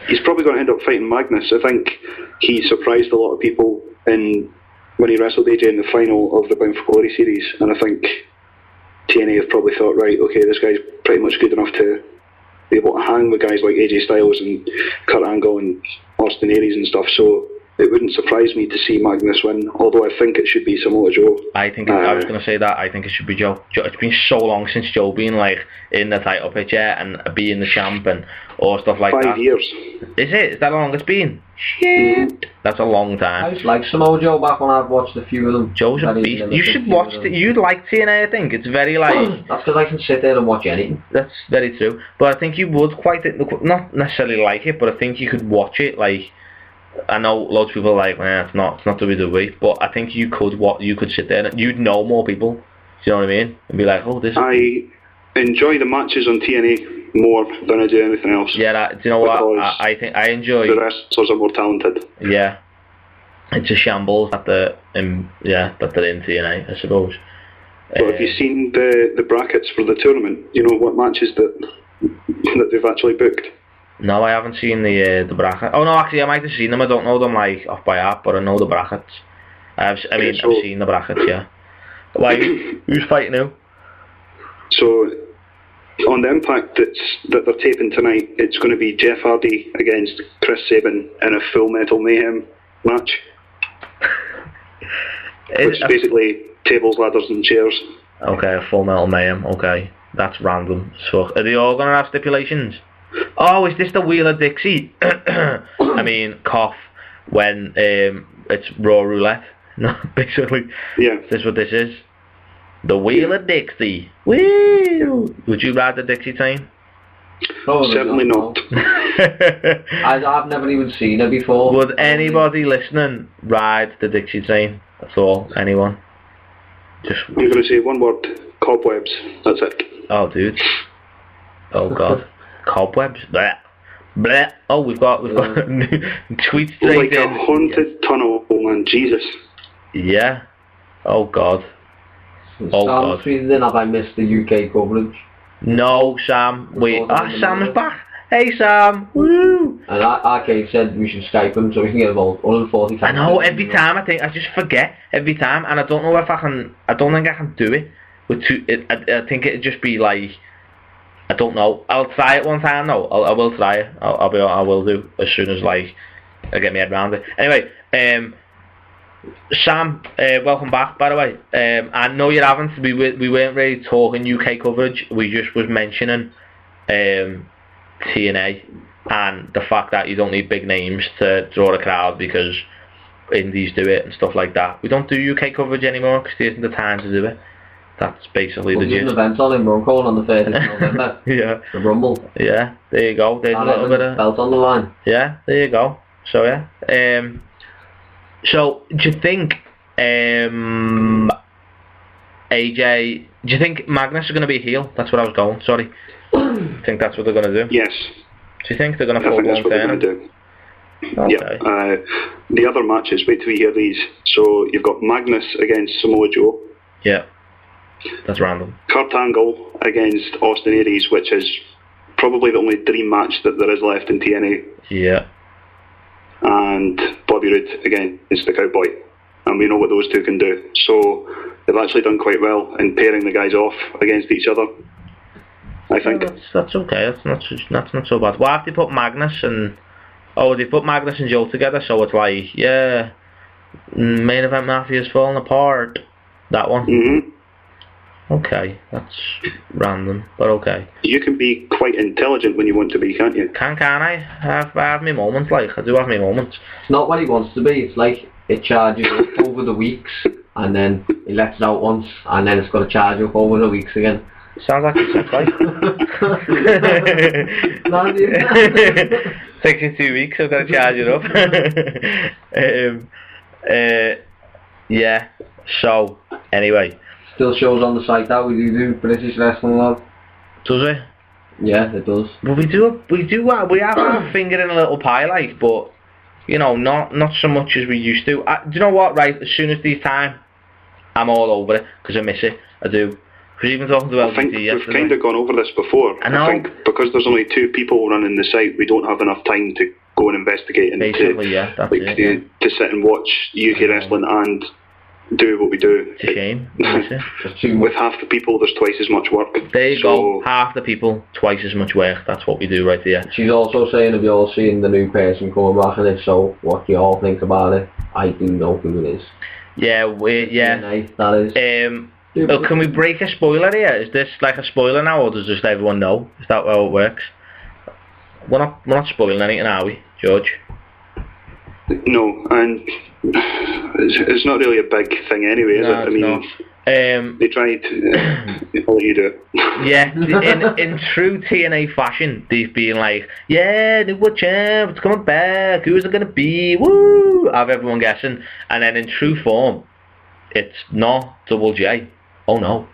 He's probably going to end up fighting Magnus. I think he surprised a lot of people when he wrestled AJ in the final of the Bound for Glory series, and I think TNA have probably thought, right, okay, this guy's pretty much good enough to be able to hang with guys like AJ Styles and Kurt Angle and Austin Aries and stuff, so it wouldn't surprise me to see Magnus win, although I think it should be Samoa Joe. I was going to say that. I think it should be Joe. It's been so long since Joe being like in the title picture and being the champ and all stuff like that. 5 years. Is it? Is that how long it's been? Shit. That's a long time. I used to like Samoa Joe back when I've watched a few of them. Joe's a beast. You should watch it. You'd like TNA, I think. It's very like... That's because I can sit there and watch anything. That's very true. But I think you would not necessarily like it, but I think you could watch it like... I know loads of people are like, it's not WWE, but I think you could sit there and you'd know more people. Do you know what I mean? And be like, this. I enjoy the matches on TNA more than I do anything else. Yeah, do you know what? I think I enjoy. The wrestlers are more talented. Yeah, it's a shambles that they're in TNA, I suppose. But have you seen the brackets for the tournament? You know what matches that they've actually booked? No, I haven't seen the bracket. Oh no, actually I might have seen them. I don't know them like off by heart, but I know the brackets. I've seen the brackets, yeah. Why? Who's fighting who? So on the Impact that they're taping tonight, it's going to be Jeff Hardy against Chris Sabin in a Full Metal Mayhem match. Which is basically tables, ladders and chairs. Okay, a Full Metal Mayhem, okay. That's random. So are they all going to have stipulations? Oh, is this the Wheeler Dixie? I mean, cough, when it's Raw Roulette. No, basically. Yeah. Is this what this is? The Wheel of Dixie. Woo! Would you ride the Dixie train? Probably Certainly not. I've never even seen it before. Would anybody listening ride the Dixie train? That's all. Anyone? Just. I'm going to say one word: cobwebs. That's it. Oh, dude. Oh God. Cobwebs. Bleh. Bleh. Oh, we've got tweets straight Like in. a haunted tunnel, man. Jesus. Yeah. Oh God. Oh God. Sam tweeted in, have I missed the UK coverage? No, Sam. Wait. Sam's back. Hey, Sam. Woo. And Arcade said we should Skype him so we can get about 140. I know. Every time I just forget every time, and I don't know if I can. I don't think I can do it. With two, I think it'd just be like. I don't know. I'll try it one time. No, I will try it. I will do as soon as like I get my head around it. Anyway, Sam, welcome back. By the way, I know you haven't. We weren't really talking UK coverage. We just was mentioning TNA and the fact that you don't need big names to draw a crowd because indies do it and stuff like that. We don't do UK coverage anymore because there isn't the time to do it. That's basically the gist. There's an event on in Runcorn on the 30th of November. Yeah. The Rumble. Yeah, there you go. There's a little bit of belt on the line. Yeah, there you go. So yeah. So do you think AJ? Do you think Magnus is going to be a heel? That's what I was going. Sorry. I think that's what they're going to do. Yes. Do you think they're going to I full think that's blown what they're turn? going to do. Okay. Yeah. The other matches, wait till we hear these. So you've got Magnus against Samoa Joe. Yeah. That's random. Kurt Angle against Austin Aries, which is probably the only dream match that there is left in TNA. Yeah. And Bobby Roode against the Cowboy. And we know what those two can do. So they've actually done quite well in pairing the guys off against each other, I think. Yeah, that's okay. That's not so bad. Why have they put Magnus and... Oh, they put Magnus and Joe together, so it's like, yeah, main event Mafia's falling apart. That one. Mm-hmm. Okay, that's random, but okay. You can be quite intelligent when you want to be, can't you? Can I? I have my moments, like, I do have my moments. It's not what he wants to be. It's like it charges up over the weeks and then he lets it out once and then it's got to charge up over the weeks again. Sounds like a sex life. 62 weeks, I've got to charge it up. Yeah, so, anyway. Still shows on the site that we do British Wrestling Lab. Does it? Yeah, it does. But we have our finger in a little pie, like, but, you know, not so much as we used to. Do you know what, right, as soon as these time, I'm all over it, because I miss it, I do. Because even talking to LBT I think yesterday. we've kind of gone over this before. I know. I think because there's only 2 people running the site, we don't have enough time to go and investigate and basically, yeah, that's like, it. Yeah. to sit and watch UK wrestling and do what we do. It's a shame. With half the people, there's twice as much work. There you go. Half the people, twice as much work. That's what we do right there. She's also saying, have you all seen the new person coming back? And if so, what do you all think about it? I do know who it is. Yeah, That is. Well, can we break a spoiler here? Is this like a spoiler now, or does just everyone know? Is that how it works? We're not spoiling anything, are we, George? No, and it's not really a big thing anyway, is it? I mean, they tried. I'll let you do it. Yeah, in true TNA fashion, they've been like, yeah, new world champ, it's coming back, who's it going to be, woo, have everyone guessing, and then in true form, it's not Double J. Oh no,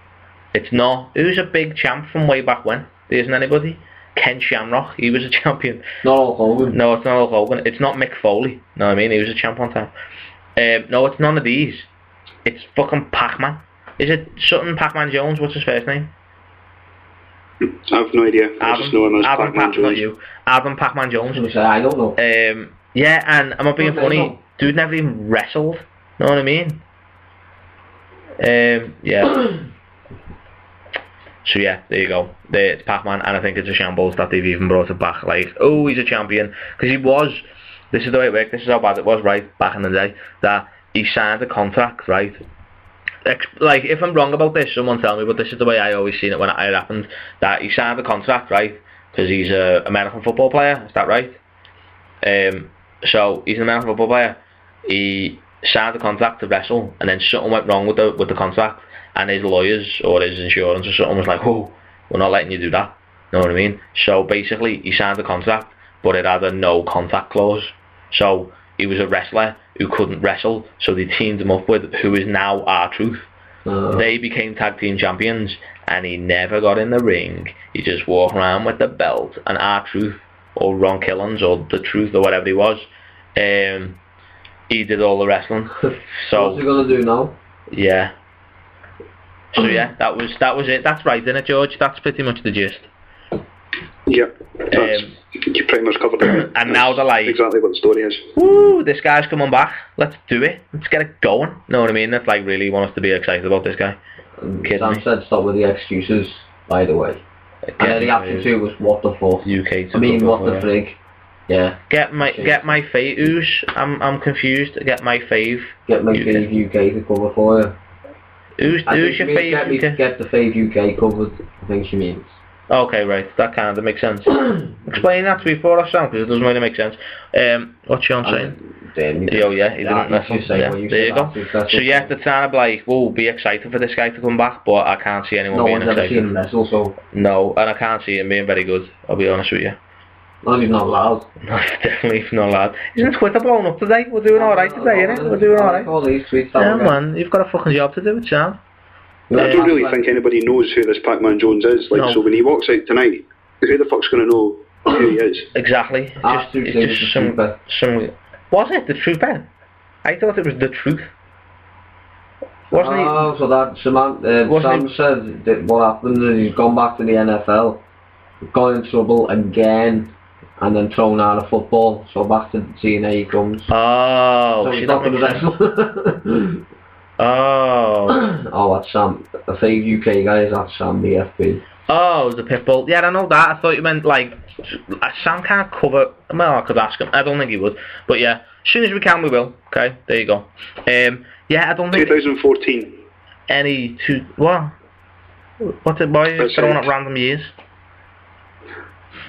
it's not. Who's a big champ from way back when? There isn't anybody. Ken Shamrock, he was a champion. Not Hulk Hogan. No, it's not Hulk Hogan. It's not Mick Foley. Know what I mean? He was a champ one time. No, it's none of these. It's fucking Pac-Man. Is it Sutton Pac-Man Jones? What's his first name? I have no idea. I just know him as Pac-Man Jones. Not you. Adam Pac-Man Jones. I don't know. Yeah, and I'm not being funny. Dude never even wrestled. Know what I mean? Yeah. So yeah, there you go. It's Pac-Man, and I think it's a shambles that they've even brought it back. Like, oh, he's a champion, because he was. This is the way it worked. This is how bad it was, right, back in the day. That he signed a contract, right. Like, if I'm wrong about this, someone tell me. But this is the way I always seen it when it happened. That he signed a contract, right, because he's a American football player. Is that right? So he's an American football player. He signed a contract to wrestle, and then something went wrong with the contract. and his lawyers or his insurance or something was like, oh, we're not letting you do that. Know what I mean? So basically, he signed a contract, but it had a no contact clause. So he was a wrestler who couldn't wrestle, so they teamed him up with who is now R-Truth. They became tag team champions, and he never got in the ring. He just walked around with the belt, and R-Truth, or Ron Killens, or The Truth, or whatever he was, he did all the wrestling. So what's he gonna do now? Yeah. So yeah, that was it. That's right, isn't it, George? That's pretty much the gist. Yeah, you pretty much covered it. And now they're like, exactly what the story is. Woo, this guy's coming back. Let's do it. Let's get it going. Know what I mean? That's like really want us to be excited about this guy. Sam said stop with the excuses, by the way. And then the after two was what the fuck. UK. I mean, what the frig. Yeah. Get my fave ooze. I'm confused. Get my fave. Get my fave UK to cover for you. Who's your fave UK? Get the fave UK covered. I think she means. Okay, right. That kind of makes sense. Explain that to me for us, Sam, because it doesn't really make sense. What's Sean saying? Oh yeah, he didn't wrestle. Yeah. There you go. So yeah, they're trying to be like, whoa, be excited for this guy to come back, but I can't see anyone being excited. No one's ever seen him wrestle, so... No, and I can't see him being very good, I'll be honest with you. No, he's not allowed. No, definitely not allowed. Isn't Twitter blown up today? We're doing alright today, innit? We're doing alright. All these tweets. Yeah, man, you've got a fucking job to do, Sam. I don't really think anybody knows who this Pac-Man Jones is. Like, so when he walks out tonight, who the fuck's going to know who he is? Exactly. It's just some. Was it the Trooper? I thought it was the Truth. Wasn't he? Oh, so that Sam said that what happened is he's gone back to the NFL, got in trouble again, and then thrown out of football. So back to TNA he comes. Oh, so he's not going to wrestle. Oh, that's Sam. The fave UK guy is that Sam BFB. Oh, the Pitbull. Yeah, I know that. I thought you meant like Sam can't cover. Well, I could ask him. I don't think he would. But yeah, as soon as we can, we will. Okay, there you go. Yeah, I don't think 2014. Any two. What? What's it? Why is it throwing up random years?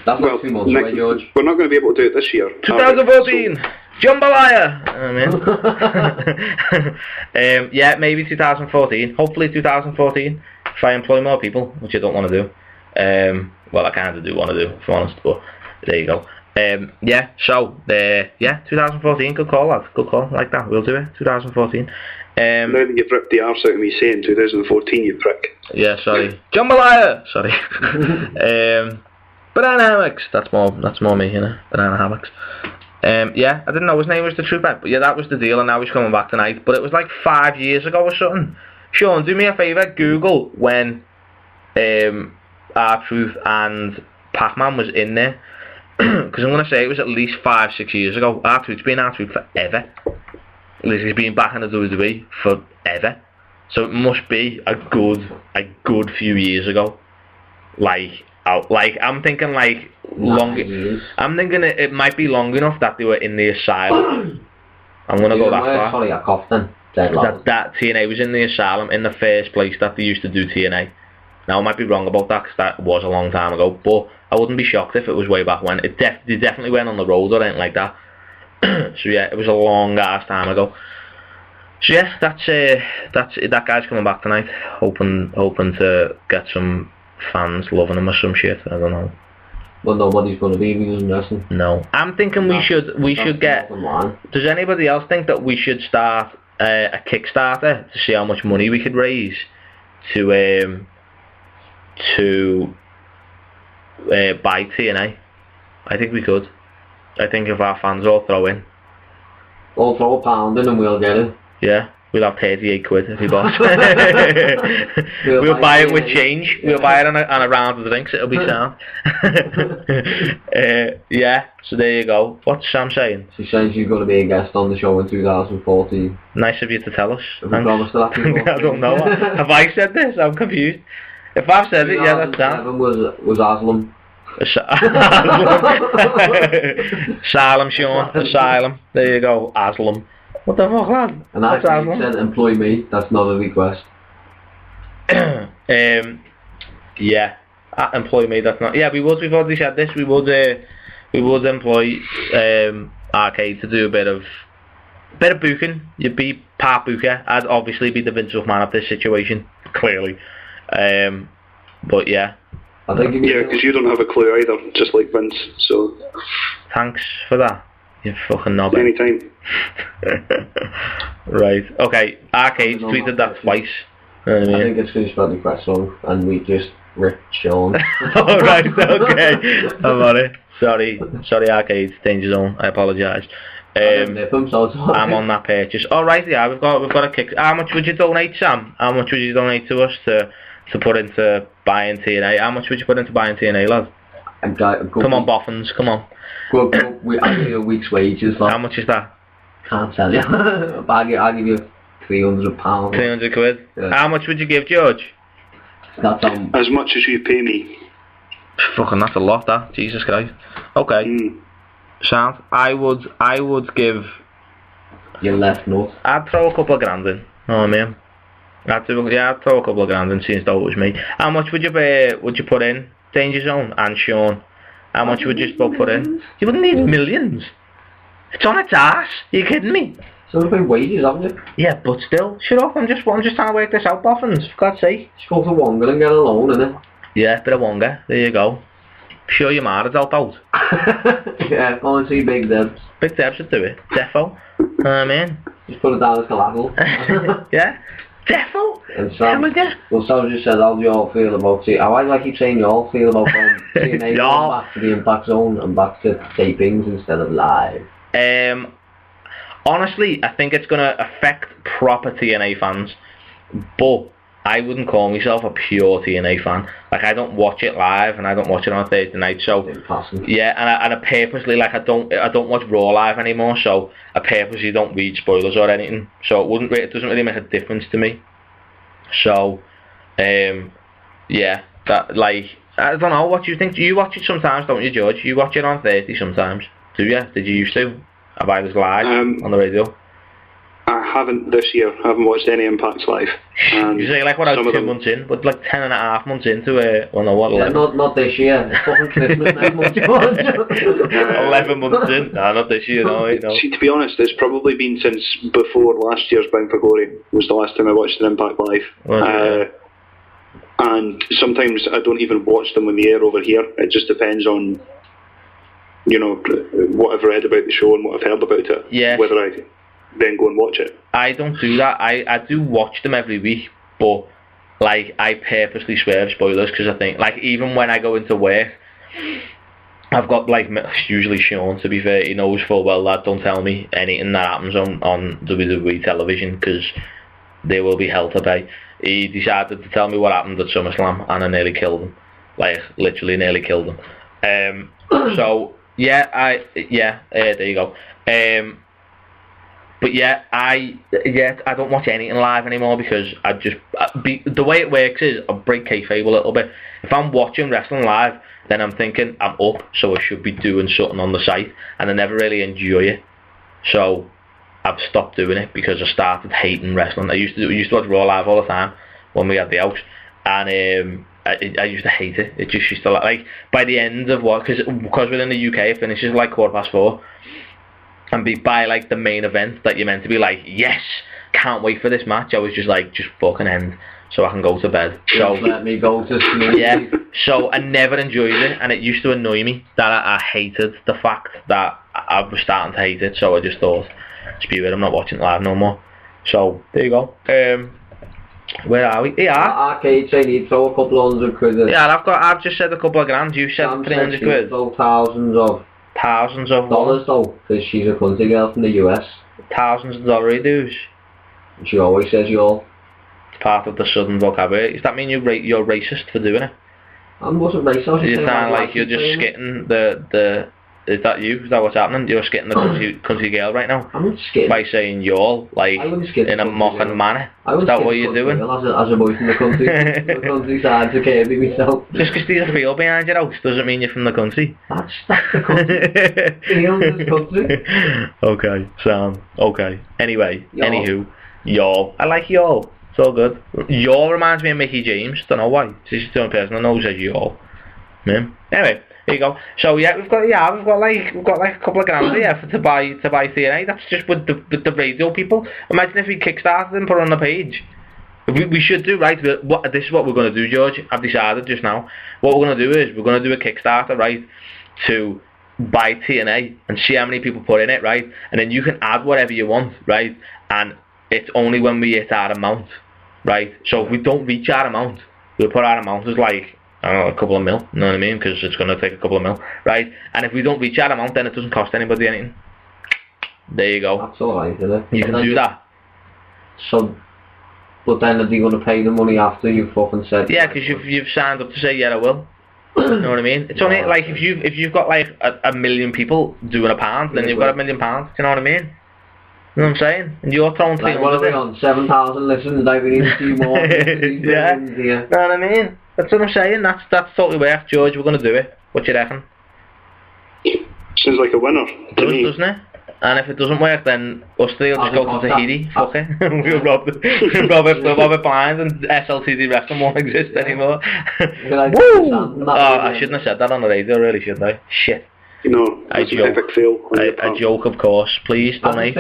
That's not 2 months away, George. We're not going to be able to do it this year. 2014. Jambalaya! Yeah, maybe 2014. Hopefully 2014. If I employ more people, which I don't want to do. Well, I kind of do want to do, if I'm honest, but there you go. Yeah, so, yeah, 2014, good call, lad. Good call, like that, we'll do it, 2014. Now that you've ripped the arse out of me saying 2014, you prick. Yeah, sorry. Jambalaya! Sorry. Banana hammocks. That's more me, you know. Banana hammocks. Yeah, I didn't know his name was the Trooper, but yeah, that was the deal, and now he's coming back tonight. But it was like 5 years ago or something. Sean, do me a favour, Google when R-Truth and Pac-Man was in there, because I'm going to say it was at least 5-6 years ago. R-Truth's been R-Truth forever. He's been back in the WWE forever, so it must be a good few years ago. I'm thinking like long. I'm thinking it might be long enough that they were in the asylum. I'm gonna go that far. Sorry, I coughed then. That TNA was in the asylum in the first place that they used to do TNA. Now I might be wrong about that because that was a long time ago, but I wouldn't be shocked if it was way back when. They definitely went on the road or anything like that. So yeah, it was a long ass time ago. So yeah, that's that guy's coming back tonight. Hoping to get some fans loving him or some shit. I don't know. Well, nobody's going to be because of wrestling. No, I'm thinking we should get. Does anybody else think that we should start a Kickstarter to see how much money we could raise to buy TNA? I think we could. I think if our fans all throw in. All throw a pound in and we'll get it. Yeah. We'll have 38 quid if we bought. We'll buy it with change. We'll buy it on a round of drinks. It'll be sound. Yeah, so there you go. What's Sam saying? She says you're going to be a guest on the show in 2014. Nice of you to tell us. Have you promised that before? I don't know. Have I said this? I'm confused. If I've said it, yeah, that's that. Was Asylum. Asylum, Sean. Asylum. There you go. Asylum. What the fuck, lad? And I said employ me. That's not a request. Yeah. Employ me. That's not. Yeah, we would. We've already said this. We would employ Arcade to do a bit of booking. You'd be Pat Booker, I'd obviously be the Vince McMahon of this situation, clearly. But yeah. I think because you don't have a clue either, just like Vince, so... Thanks for that, you fucking knob. Anytime. Right, okay, Arcade tweeted that twice. You know what I mean? I think it's because he's probably press on, and we just ripped Sean. Alright, okay. I'm on it. Sorry, Arcade, Danger Zone, I apologise. I'm on that purchase. Alright, yeah, we've got a kick. How much would you donate, Sam? How much would you donate to us to put into buying TNA? How much would you put into buying TNA, lad? Come on, boffins, come on. I'll give you a week's wages, lad. How much is that? Can't tell you. I'll give you £300. 300 quid? Yeah. How much would you give, George? That's as much as you pay me. Fucking, that's a lot, that. Jesus Christ. Okay. Sound. I would give... Your left nut. I'd throw a couple of grand in. Know what I mean? I'd throw a couple of grand in, since though it was me. How much would you put in, Danger Zone and Sean? How much would you both put in? You wouldn't need millions. It's on its ass. Are you kidding me? So we've been wages, haven't you? Yeah, but still, shut up. I'm just trying to work this out, boffins, for God's sake. Just go to Wonga and get a loan, innit? Yeah, bit of Wonga. There you go. Sure your ma would help out. Yeah, go and see Big Debs. Big Debs would do it. Defo. Man. Just put it down as collateral. Yeah. Defo. And Sam just said, how do you all feel about it? Why do I keep saying you all feel about TNA going back to the Impact Zone and back to tapings instead of live? Honestly, I think it's going to affect proper TNA fans, but I wouldn't call myself a pure TNA fan. Like, I don't watch it live and I don't watch it on Thursday night, so yeah, and I purposely, like, I don't watch Raw live anymore, so I purposely don't read spoilers or anything, so it doesn't really make a difference to me. So yeah, that, like, I don't know, what do you think? You watch it sometimes, don't you, George? You watch it on Thursday sometimes, do you? Did you used to? Have I was live on the radio? I haven't this year. I haven't watched any Impacts live. You say like what? 2 months in, but like 10.5 months into it. Well, no, what? 11? Yeah, not this year. It's fucking Christmas next month. 11 months in. No, not this year. No, wait, no. See, to be honest, it's probably been since before last year's Bound for Glory was the last time I watched an Impact live. And sometimes I don't even watch them when they air over here. It just depends on, you know, what I've read about the show and what I've heard about it. Yeah. Whether I then go and watch it. I don't do that. I do watch them every week, but like I purposely swerve spoilers because I think, like, even when I go into work, I've got, like, usually Sean, to be fair, he knows full well that don't tell me anything that happens on WWE television because there will be hell to pay. He decided to tell me what happened at SummerSlam and I nearly killed him. Like, literally nearly killed him. So yeah, there you go. But yeah, I don't watch anything live anymore because the way it works is I break kayfabe a little bit. If I'm watching wrestling live, then I'm thinking I'm up, so I should be doing something on the site, and I never really enjoy it. So I've stopped doing it because I started hating wrestling. I used to watch Raw live all the time when we had the house, and I used to hate it. It just used to, like, by the end of what, because we're in the UK, it finishes like 4:15. And by like the main event that you're meant to be like, yes, can't wait for this match, I was just like, just fucking end so I can go to bed. So let me go to sleep. Yeah, so I never enjoyed it, and it used to annoy me that I hated the fact that I was starting to hate it, so I just thought, screw it, I'm not watching it live no more. So there you go. Where are we? Yeah. Arcade saying he'd throw a couple of £100. Yeah, I've just said a couple of grand, you said 300 quid. Throw thousands of dollars though, because she's a country girl from the US. Thousands of dollar dues. She always says y'all. It's part of the southern vocabulary. Does that mean you're racist for doing it? I wasn't racist. You sound like you're just skitting the. Is that you? Is that what's happening? You're skitting the country girl right now? I'm not skitting. By saying y'all, like, in a mocking manner. Is that what you're doing? As a boy from the country. The countryside to Kirby myself. Just because there's a field behind your house doesn't mean you're from the country. That's the country. Field is the country. Okay, Sam. Okay. Anyway, y'all. Anywho, y'all. I like y'all. It's all good. Y'all reminds me of Mickey James. Don't know why. She's the only person I know who says y'all. Yeah. Anyway. There you go. So yeah, we've got like a couple of grand here to buy TNA. That's just with the radio people. Imagine if we kickstarted and put it on the page. We should do, right. This is what we're going to do, George. I've decided just now. What we're going to do is we're going to do a Kickstarter, right, to buy TNA and see how many people put in it, right, and then you can add whatever you want, right, and it's only when we hit our amount, right. So if we don't reach our amount, we'll put our amount as like, I don't know, a couple of mil, you know what I mean, because it's going to take a couple of mil, right, and if we don't reach our amount, then it doesn't cost anybody anything. There you go. That's alright, isn't it? You can do that. So, but then are they going to pay the money after you've fucking said? Yeah, because you've signed up to say, yeah, I will. You know what I mean? It's only like if you've got like a million people doing £1, then you've got £1 million. Do you know what I mean? You know what I'm saying? And you're throwing like, what are we on? 7,000 listens. Like we need to do more. Yeah. You know what I mean? That's what I'm saying. That's totally worth, George. We're gonna do it. What do you reckon? Sounds like a winner to me. Doesn't it? And if it doesn't work, then us three will just go to Tahiti. Fuck it. We'll rob it blind and SLTD Wrestling won't exist anymore. Woo! Oh, I shouldn't have said that on the radio, really, shouldn't I? Shit. You know, it's an epic fail. I joke, of course. Please, donate.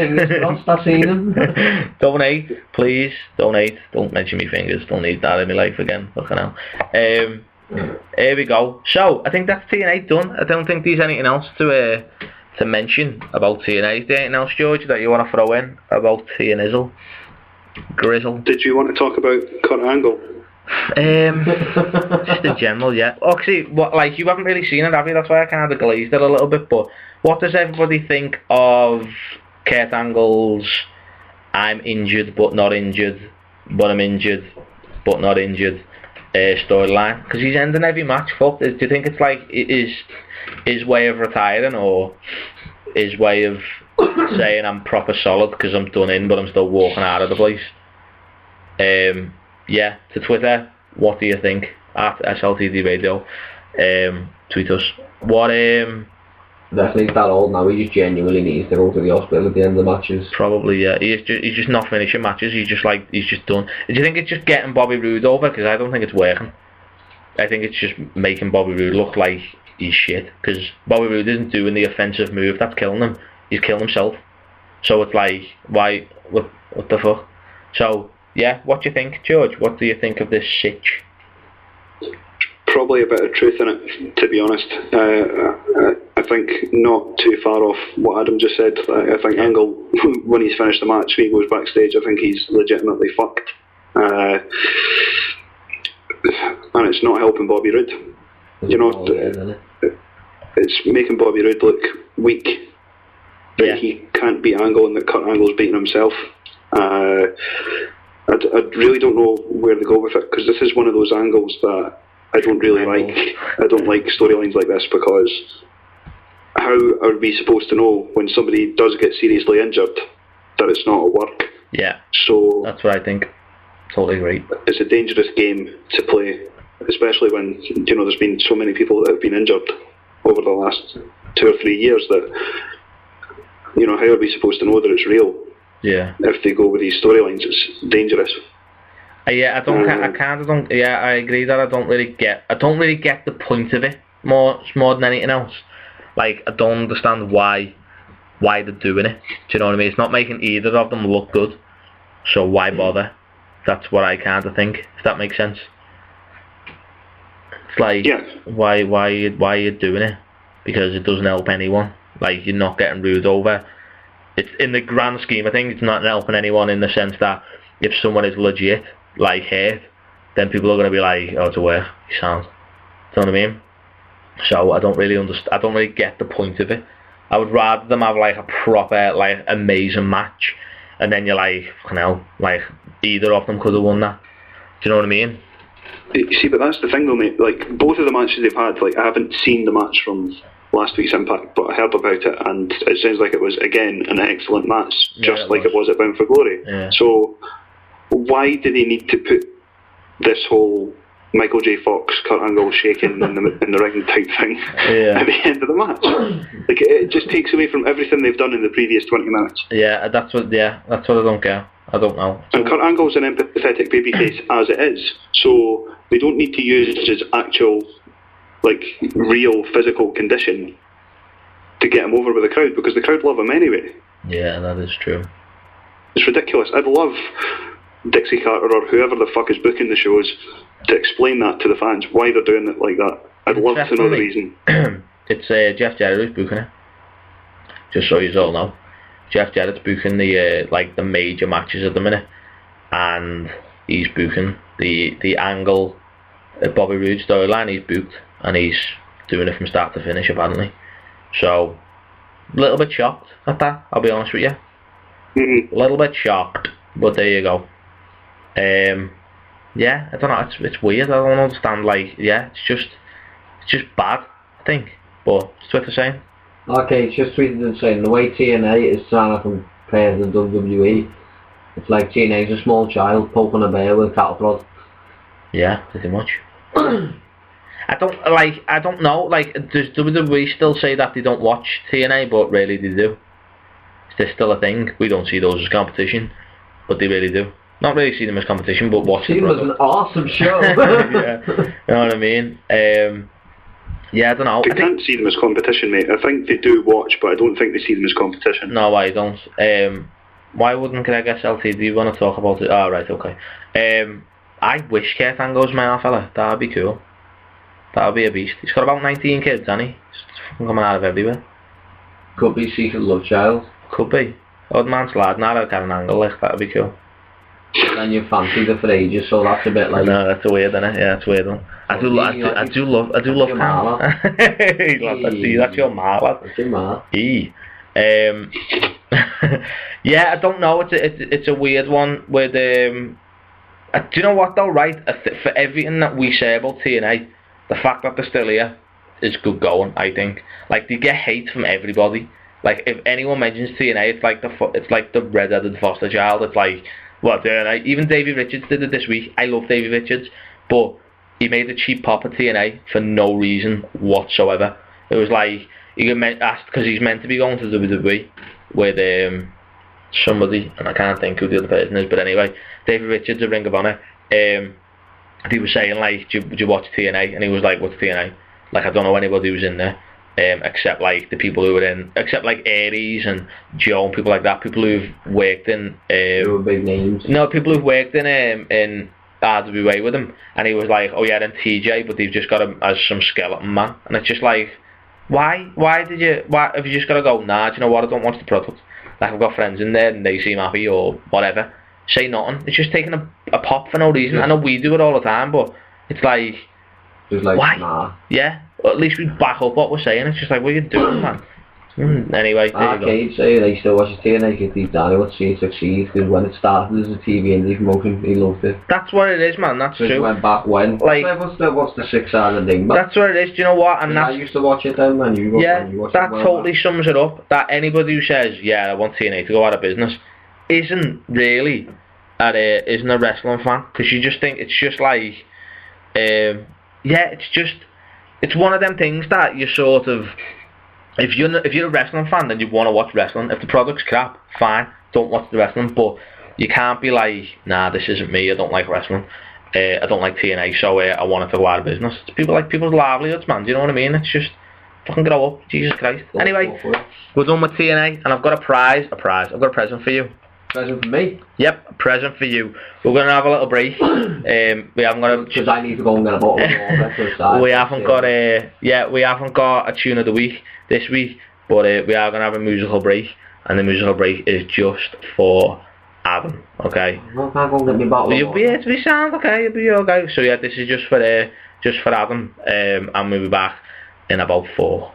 Donate, please, donate. Don't mention me fingers. Don't need that in my life again. Fucking hell. Here we go. So, I think that's TNA done. I don't think there's anything else to mention about TNA. Is there anything else, George, that you want to throw in about TNA? Grizzle? Did you want to talk about Kurt Angle? Just in general, yeah. Actually, you haven't really seen it, have you? That's why I kind of glazed it a little bit. But what does everybody think of Kurt Angle's "I'm injured but not injured, but I'm injured but not injured" storyline? Because he's ending every match. Fuck. Do you think it's like his way of retiring, or his way of saying I'm proper solid because I'm done in, but I'm still walking out of the place? Yeah, to Twitter, what do you think? At SLTD Radio, tweet us. What Definitely he's that old now. He just genuinely needs to go to the hospital at the end of the matches. Probably, yeah. He's just not finishing matches. He's just done. Do you think it's just getting Bobby Roode over? Because I don't think it's working. I think it's just making Bobby Roode look like he's shit. Because Bobby Roode isn't doing the offensive move that's killing him. He's killing himself. So it's like, why? What the fuck? So. Yeah, what do you think, George? What do you think of this sitch? Probably a bit of truth in it, to be honest. I think not too far off what Adam just said. I think Angle, when he's finished the match, when he goes backstage, I think he's legitimately fucked. And it's not helping Bobby Roode. You know, it's making Bobby Roode look weak. That he can't beat Angle and that Kurt Angle's beating himself. I really don't know where to go with it, because this is one of those angles that I don't really like. I don't like storylines like this, because how are we supposed to know when somebody does get seriously injured that it's not at work? Yeah, so that's what I think. Totally agree. It's a dangerous game to play, especially when there's been so many people that have been injured over the last 2 or 3 years that how are we supposed to know that it's real? Yeah. If they go with these storylines, it's dangerous. Yeah, I agree that I don't really get the point of it more than anything else. Like, I don't understand why they're doing it. Do you know what I mean? It's not making either of them look good. So why bother? That's what I kind of think. If that makes sense. It's like, why are you doing it? Because it doesn't help anyone. Like, you're not getting Roode over. It's in the grand scheme of things, it's not helping anyone in the sense that if someone is legit, like hurt, then people are going to be like, oh, it's a work, he sounds. Do you know what I mean? So I don't really understand. I don't really get the point of it. I would rather them have like a proper, like, amazing match, and then you're like, fucking hell, like either of them could have won that. Do you know what I mean? You see, but that's the thing though, mate. Like, both of the matches they've had, like, I haven't seen the match from last week's Impact, but I heard about it, and it sounds like it was, again, an excellent match, just like it was at Bound for Glory. Yeah. So why do they need to put this whole Michael J. Fox, Kurt Angle shaking in the ring type thing at the end of the match? Like, it just takes away from everything they've done in the previous 20 minutes. Yeah, that's what I don't get. I don't know. And Kurt Angle's an empathetic babyface as it is, so they don't need to use his actual like real physical condition to get him over with the crowd, because the crowd love him anyway. Yeah, that is true. It's ridiculous. I'd love Dixie Carter or whoever the fuck is booking the shows to explain that to the fans, why they're doing it like that. I'd love to know the reason. It's Jeff Jarrett who's booking it. Just so you all know, Jeff Jarrett's booking the major matches at the minute, and he's booking the Angle Bobby Roode storyline. He's booked, and he's doing it from start to finish apparently. So, a little bit shocked at that, I'll be honest with you. A little bit shocked, but there you go. Yeah, I don't know, it's weird, I don't understand, it's just bad, I think, but it's Twitter saying. Okay, it's just tweeted and saying, the way TNA is trying to compare to WWE, it's like TNA's a small child poking a bear with a cattle prod. Yeah, pretty much. I don't know, does WWE still say that they don't watch TNA, but really they do? Is this still a thing? We don't see those as competition, but they really do. Not really see them as competition, but watch them. It was an awesome show. Yeah, you know what I mean? Yeah, I don't know. They can't see them as competition, mate. I think they do watch, but I don't think they see them as competition. No, I don't. Why wouldn't Greg SLTD want to talk about it? Oh, right, okay. I wish Kurt Angle was my half fella. That'd be cool. That'd be a beast. He's got about 19 kids, hasn't he? He's coming out of everywhere. Could be secret love child. Could be. Old man sliding out of an Angle, that'd be cool. And you fancied it for ages, so that's a bit like... No, that's weird, isn't it? Yeah, that's weird. I do love Cam. That's your mark. That's your mark. Yeah, I don't know. It's a weird one with do you know what though? Right, for everything that we say about TNA, the fact that they're still here is good going. I think they get hate from everybody. If anyone mentions TNA, it's like the red-headed foster child. It's like, what? Even Davey Richards did it this week. I love Davey Richards, but he made a cheap pop at TNA for no reason whatsoever. It was like he got asked because he's meant to be going to WWE with somebody, and I can't think who the other person is, but anyway, Davey Richards of Ring of Honor. He was saying do you watch TNA? And he was like, what's TNA? I don't know anybody who's in there, except the people who were in, except Aries and Joe and people like that, people who've worked in big names. No, people who've worked in RWA with him. And he was like, oh yeah, and TJ, but they've just got him as some skeleton man. And it's just like, why have you just got to go, nah, do you know what, I don't watch the product. I've got friends in there and they seem happy or whatever. Say nothing. It's just taking a pop for no reason. I know we do it all the time, but it's like, why? Nah. Yeah, well, at least we back up what we're saying. It's just like, what are you doing, man? Anyway, Arcade say they still watch TNA because deep down they want to see it succeed, because when it started as a TV indie promotion, he loved it. That's what it is, man. That's true. It went back when. What's the 6-sided thing? That's what it is. Do you know what? And I used to watch it then, man. That totally sums it up. That anybody who says, yeah, I want TNA to go out of business, isn't really isn't a wrestling fan, because you just think it's just like, it's one of them things that you sort of. If you're a wrestling fan, then you want to watch wrestling. If the product's crap, fine, don't watch the wrestling. But you can't be like, nah, this isn't me. I don't like wrestling. I don't like TNA, so I want it to go out of business. It's people's livelihoods, man. Do you know what I mean? It's just fucking grow up, Jesus Christ. Anyway, we're done with TNA, and I've got a prize. I've got a present for you. Present for me? Yep, a present for you. We're going to have a little break. We haven't got because I need to go and get a bottle of water. We haven't got a tune of the week this week, but we are going to have a musical break, and the musical break is just for Adam, okay? I can't go and get me a bottle of water. You'll be sound, okay? You'll be okay. So yeah, this is just for Adam, and we'll be back in about 4.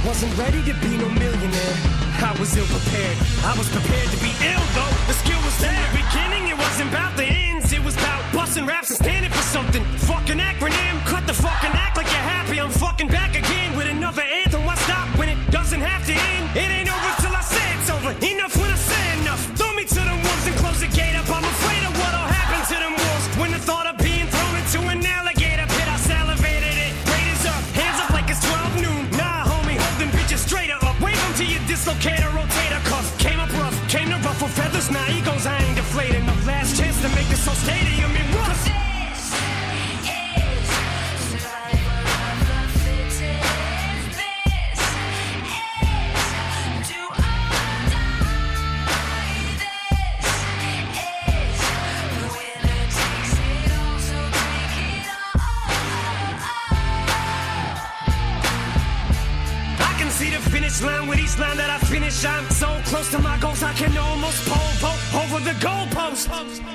Wasn't ready to be no millionaire. I was ill prepared. I was prepared to be ill though. The skill was there. In the beginning, it wasn't about the ends. It was about busting raps and standing for something. Fucking acronym. Cut the fucking act like you're happy. I'm fucking back again with another anthem. finish line with each line that I finish. I'm so close to my goals I can almost pole vault over the goalpost.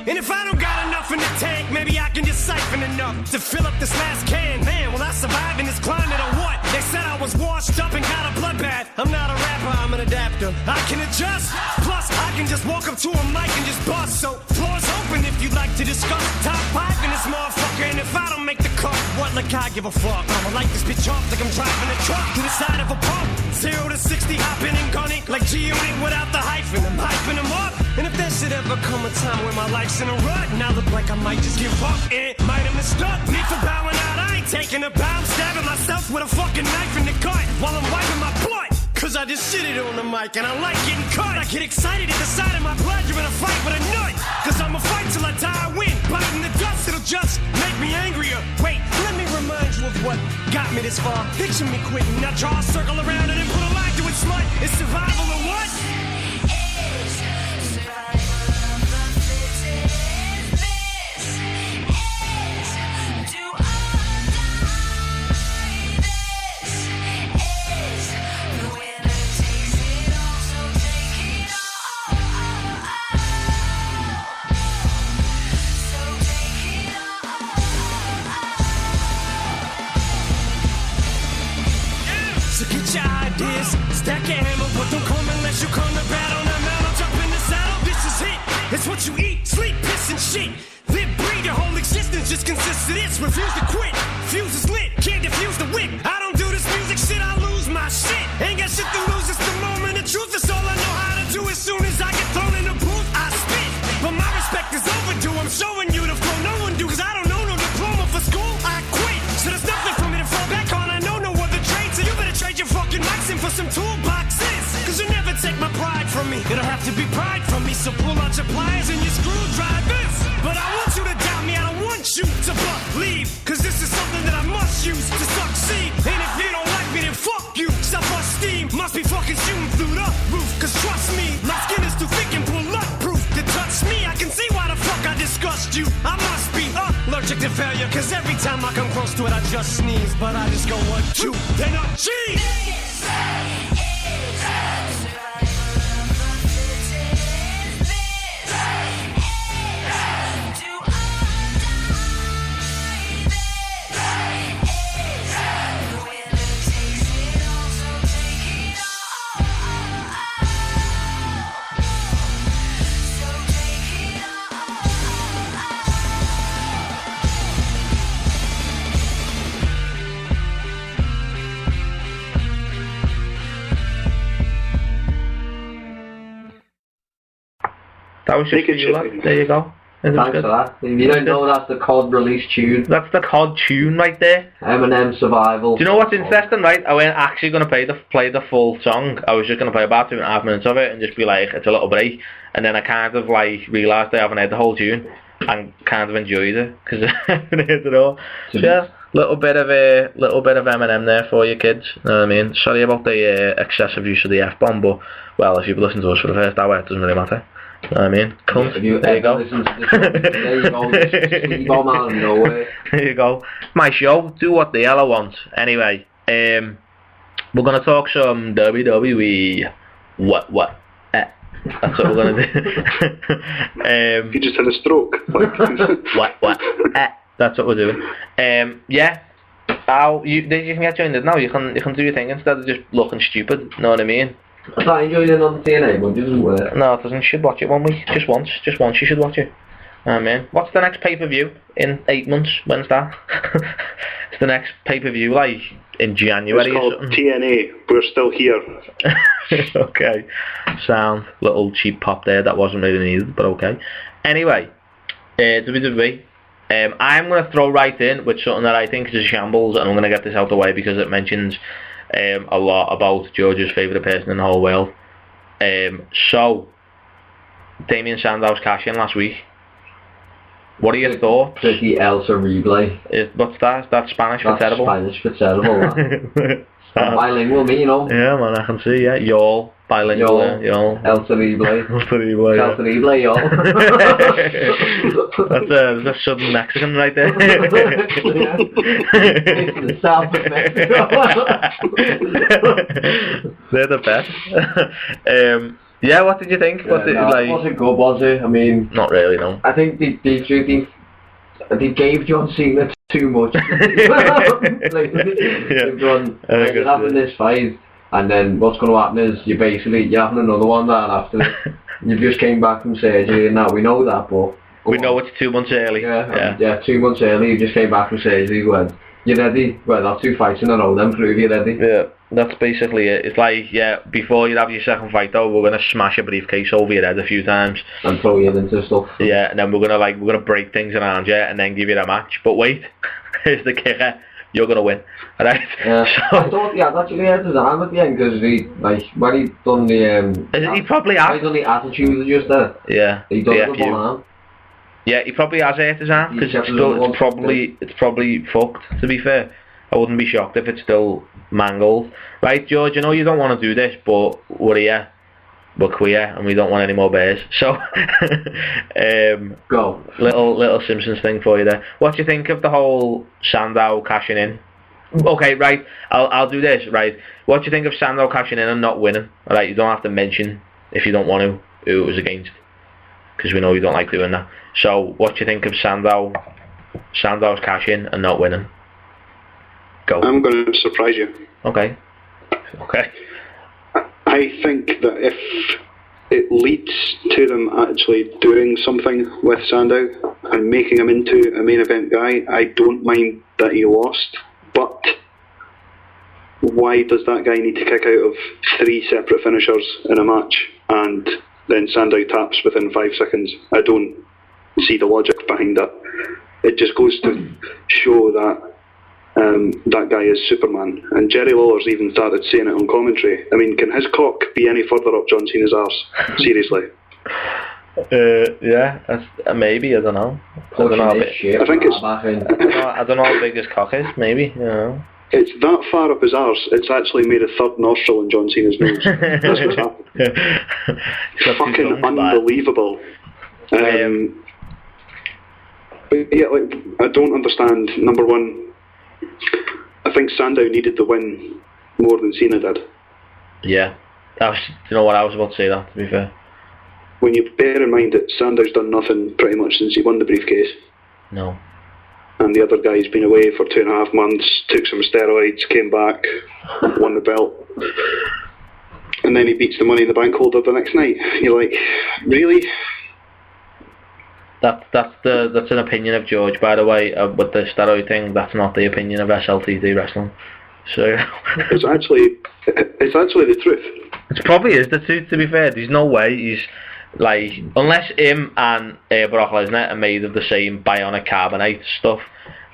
And if I don't got enough in the tank, maybe I can just siphon enough to fill up this last can. Man, will I survive in this climate or what? They said I was washed up and got a bloodbath. I'm not a rapper, I'm an adapter. I can adjust, plus I can just walk up to a mic and just bust. So floor's open if you'd like to discuss. Top 5 in this motherfucker, and if I don't make the cut, what like I give a fuck? I'ma light this bitch off like I'm driving a truck to the side of a pump. 0 to 60 hopping and gunning like G-Unit without the hyphen. I'm hyping them up, and if there should ever come a time where my life's in a rut, and I look like I might just give up, and might have mistook me for bowing out. I ain't taking a bow, I'm stabbing myself with a fucking knife in the gut while I'm wiping my blood. Cause I just shitted on the mic and I like getting cut. I get excited at the sight of my blood. You're in a fight with a nut. Cause I'ma fight till I die, I win. Biting the dust, it'll just make me angrier. Wait, let me remind you of what got me this far. Picture me quitting, now draw a circle around it and put a line to it, smut. It's survival or what? Stack your hammer, but don't come unless you come to battle. Now I'll jump in the saddle, this is it. It's what you eat, sleep, piss, and shit. Live, breathe, your whole existence just consists of this. Refuse to quit, fuse is lit, can't defuse the wick. I don't do this music shit, I lose my shit. Ain't got shit to lose, it's the moment of truth. It's all I know how to do. As soon as I get thrown in the booth, I spit. But my respect is overdue, I'm showing you the flow no one do. Cause I don't know no diploma for school, I quit. So there's nothing for me to fall back on, I know no other trade. So you better trade your fucking mics in for some toolboxes. Cause you never take my pride from me. It'll have to be pride from me. So pull out your pliers and your screwdrivers. But I want you to doubt me, I don't want you to believe. Cause this is something that I must use to succeed. And if you don't like me, then fuck you. Self-esteem must be fucking shooting through the roof. Cause trust me, my skin is too thick and bulletproof to touch me. I can see why the fuck I disgust you. I must be allergic to failure. Cause every time I come close to it, I just sneeze. But I just go 1, 2, then a G. That was just for you, lad. There you go. Thanks for that. If you don't know, that's the COD release tune. That's the COD tune right there. Eminem Survival. Do you know what's interesting, right? I wasn't actually going to play the full song. I was just going to play about 2.5 minutes of it and just be like, it's a little break. And then I kind of like realised I haven't heard the whole tune and kind of enjoyed it because I haven't heard it all. So yeah, little bit of Eminem there for you kids. You know what I mean? Sorry about the excessive use of the F-bomb, but well, if you've listened to us for the first hour, it doesn't really matter. You know what I mean? Cool. There you go. There you go. Steve-O man, no way. There you go. My show. Do what the hell I want. Anyway, we're gonna talk some WWE. What? That's what we're gonna do. You just had a stroke. What? That's what we're doing. Yeah. You can get joined in now. You can do your thing instead of just looking stupid. You know what I mean? I thought you enjoyed it on the TNA, but it doesn't work. No, it doesn't. You should watch it 1 week. Just once you should watch it. Man. What's the next pay-per-view in 8 months? When's that? It's the next pay-per-view, like, in January or something. It's called TNA. We're still here. Okay. Sound. Little cheap pop there. That wasn't really needed, but okay. Anyway, WWE. I'm going to throw right in with something that I think is a shambles, and I'm going to get this out of the way because it mentions a lot about George's favourite person in the whole world. So, Damien Sandow's cash in last week. What are your thoughts? Pretty El Terrible. What's that? That's Spanish for terrible? Spanish for terrible, that. Bilingual, me, you know. Yeah, man, I can see, yeah. Y'all. bilingual, you know. SLTD. SLTD, yeah. SLTD, yo. That's a southern Mexican right there. It's the south of Mexico. They're the best. Yeah, what did you think? Was it good, was it? I mean... Not really, no. I think they gave John Cena too much. They've done, you're having this fight, and then what's going to happen is you're having another one right after. You just came back from surgery, and now we know that, but... We know it's 2 months early. Yeah, 2 months early, you just came back from surgery when you're ready. Well, that's 2 fights in a row, then prove you're ready. Yeah, that's basically it. It's like, before you have your second fight though, we're going to smash a briefcase over your head a few times. And throw you into stuff. Yeah, and then we're going to break things around you and then give you a match. But wait, here's the kicker. You're going to win. Alright? Yeah. So, I thought he had actually had his arm at the end, because when he done the... he probably has. When he done the attitude just there. Yeah. He done it with one arm. Yeah, he probably has hurt his arm, because it's probably fucked, to be fair. I wouldn't be shocked if it's still mangled. Right, George, I know you don't want to do this, but we're here. We're queer, and we don't want any more bears. So, go. Little Simpsons thing for you there. What do you think of the whole Sandow cashing in? Okay, right, I'll do this, right. What do you think of Sandow cashing in and not winning? Alright, you don't have to mention, if you don't want to, who it was against. Because we know you don't like doing that. So, what do you think of Sandow's cash in and not winning? Go. I'm going to surprise you. Okay. I think that if it leads to them actually doing something with Sandow and making him into a main event guy, I don't mind that he lost. But why does that guy need to kick out of 3 separate finishers in a match and then Sandow taps within 5 seconds? I don't see the logic behind that. It just goes to show that that guy is Superman. And Jerry Lawler's even started saying it on commentary. I mean, can his cock be any further up John Cena's arse? Seriously. Yeah, maybe, I don't know. I don't know how big his cock is, maybe, you know. It's that far up his arse, it's actually made a third nostril in John Cena's nose. That's what's happened. Fucking unbelievable. But yeah, I don't understand. Number one, I think Sandow needed the win more than Cena did. Yeah. You know what, I was about to say that, to be fair. When you bear in mind that Sandow's done nothing pretty much since he won the briefcase. No. And the other guy's been away for 2.5 months, took some steroids, came back, won the belt. And then he beats the Money in the Bank holder the next night. You're like, really? That's an opinion of George, by the way, with the steroid thing. That's not the opinion of SLTD Wrestling. So it's actually the truth. It probably is the truth, to be fair. There's no way he's like, unless him and Brock Lesnar are made of the same bionic carbonate stuff.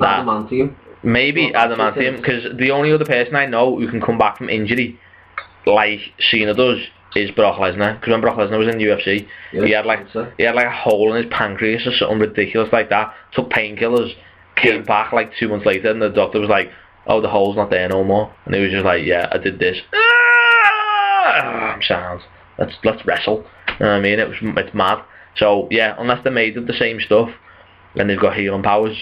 Adamantium. Maybe adamantium, because the only other person I know who can come back from injury like Cena does is Brock Lesnar. Because when Brock Lesnar was in the UFC, he had like a hole in his pancreas or something ridiculous like that. Took painkillers, came back like 2 months later, and the doctor was like, "Oh, the hole's not there no more." And he was just like, "Yeah, I did this." I'm sound. Let's wrestle. You know what I mean? It's mad. So yeah, unless they're made of the same stuff and they've got healing powers,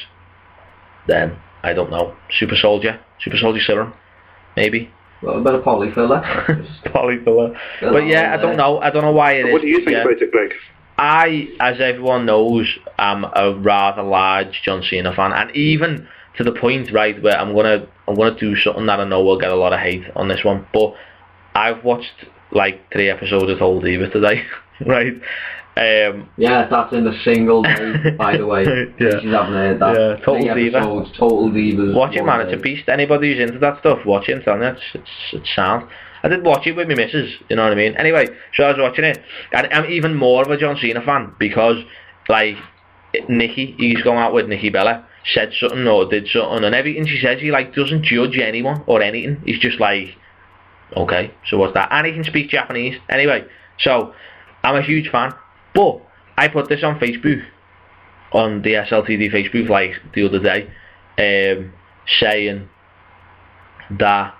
then I don't know. Super Soldier Serum, maybe. Well, a bit of polyfiller. Polyfiller. But yeah, I don't know why it is. What do you think about it, Greg? I, as everyone knows, am a rather large John Cena fan, and even to the point, right, where I'm gonna do something that I know will get a lot of hate on this one. But I've watched like 3 episodes of Total Divas today, right? Yeah, that's in a single day, by the way. Yeah. She's having heard that. Yeah, Total Divas. Watch it, man. It's a beast. Anybody who's into that stuff, watch it. It's sound. I did watch it with my missus, you know what I mean? Anyway, so I was watching it, and I'm even more of a John Cena fan because, like, he's going out with Nikki Bella, said something or did something, and everything she says, he like doesn't judge anyone or anything. He's just like, okay, so what's that? And he can speak Japanese. Anyway, so I'm a huge fan, but I put this on Facebook, on the SLTD Facebook, like the other day, saying that,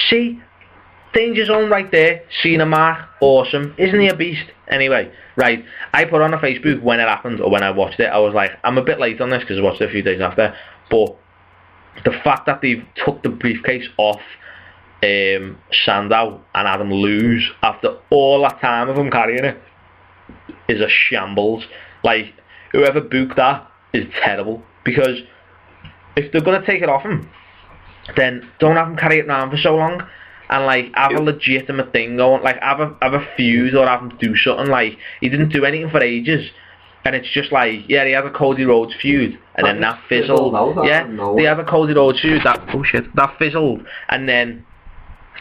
see, Danger Zone right there. Cena Mark, awesome. Isn't he a beast? Anyway, right. I put on a Facebook when it happened, or when I watched it. I was like, I'm a bit late on this because I watched it a few days after. But the fact that they took the briefcase off Sandow and had him lose after all that time of him carrying it is a shambles. Like, whoever booked that is terrible, because if they're going to take it off him, then don't have him carry it around for so long, and like have a legitimate thing going, like have a feud, or have him do something. Like, he didn't do anything for ages, and it's just like, yeah, he had a Cody Rhodes feud, and then that fizzled. Yeah, they had a Cody Rhodes feud that fizzled, and then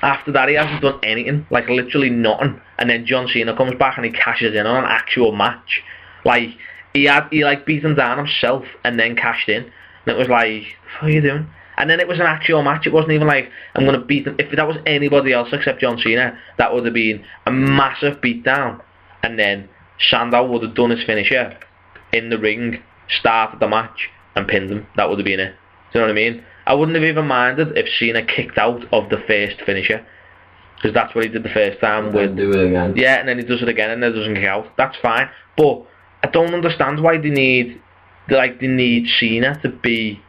after that he hasn't done anything, like literally nothing. And then John Cena comes back and he cashes in on an actual match. Like, he like beat him down himself and then cashed in, and it was like, what are you doing? And then it was an actual match. It wasn't even like, I'm going to beat them. If that was anybody else except John Cena, that would have been a massive beatdown. And then Sandow would have done his finisher in the ring, started the match, and pinned him. That would have been it. Do you know what I mean? I wouldn't have even minded if Cena kicked out of the first finisher, because that's what he did the first time. And do it again. Yeah, and then he does it again and then doesn't kick out. That's fine. But I don't understand why they need Cena to be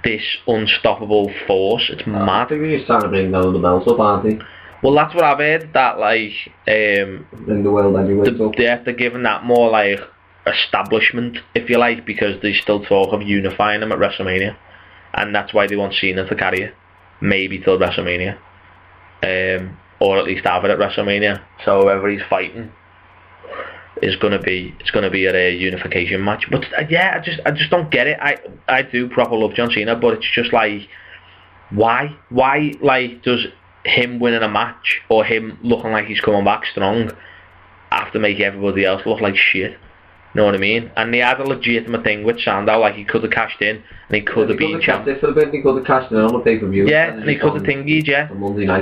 this unstoppable force. It's mad. I think he's trying to bring down the belts up, aren't they? Well, that's what I've heard, that like bring the world heavyweight up. Yeah, they're giving that more like establishment, if you like, because they still talk of unifying them at WrestleMania, and that's why they want Cena to carry it, maybe till WrestleMania, or at least have it at WrestleMania. So whoever he's fighting is gonna be at a unification match. But yeah, I just don't get it. I do proper love John Cena, but it's just like, why like does him winning a match or him looking like he's coming back strong have to make everybody else look like shit? You know what I mean? And they had a legitimate thing with Sandow, like he could have cashed in and he could have been champ. He could have cashed in on a pay-per-view. Yeah, and he could have thingied, yeah. He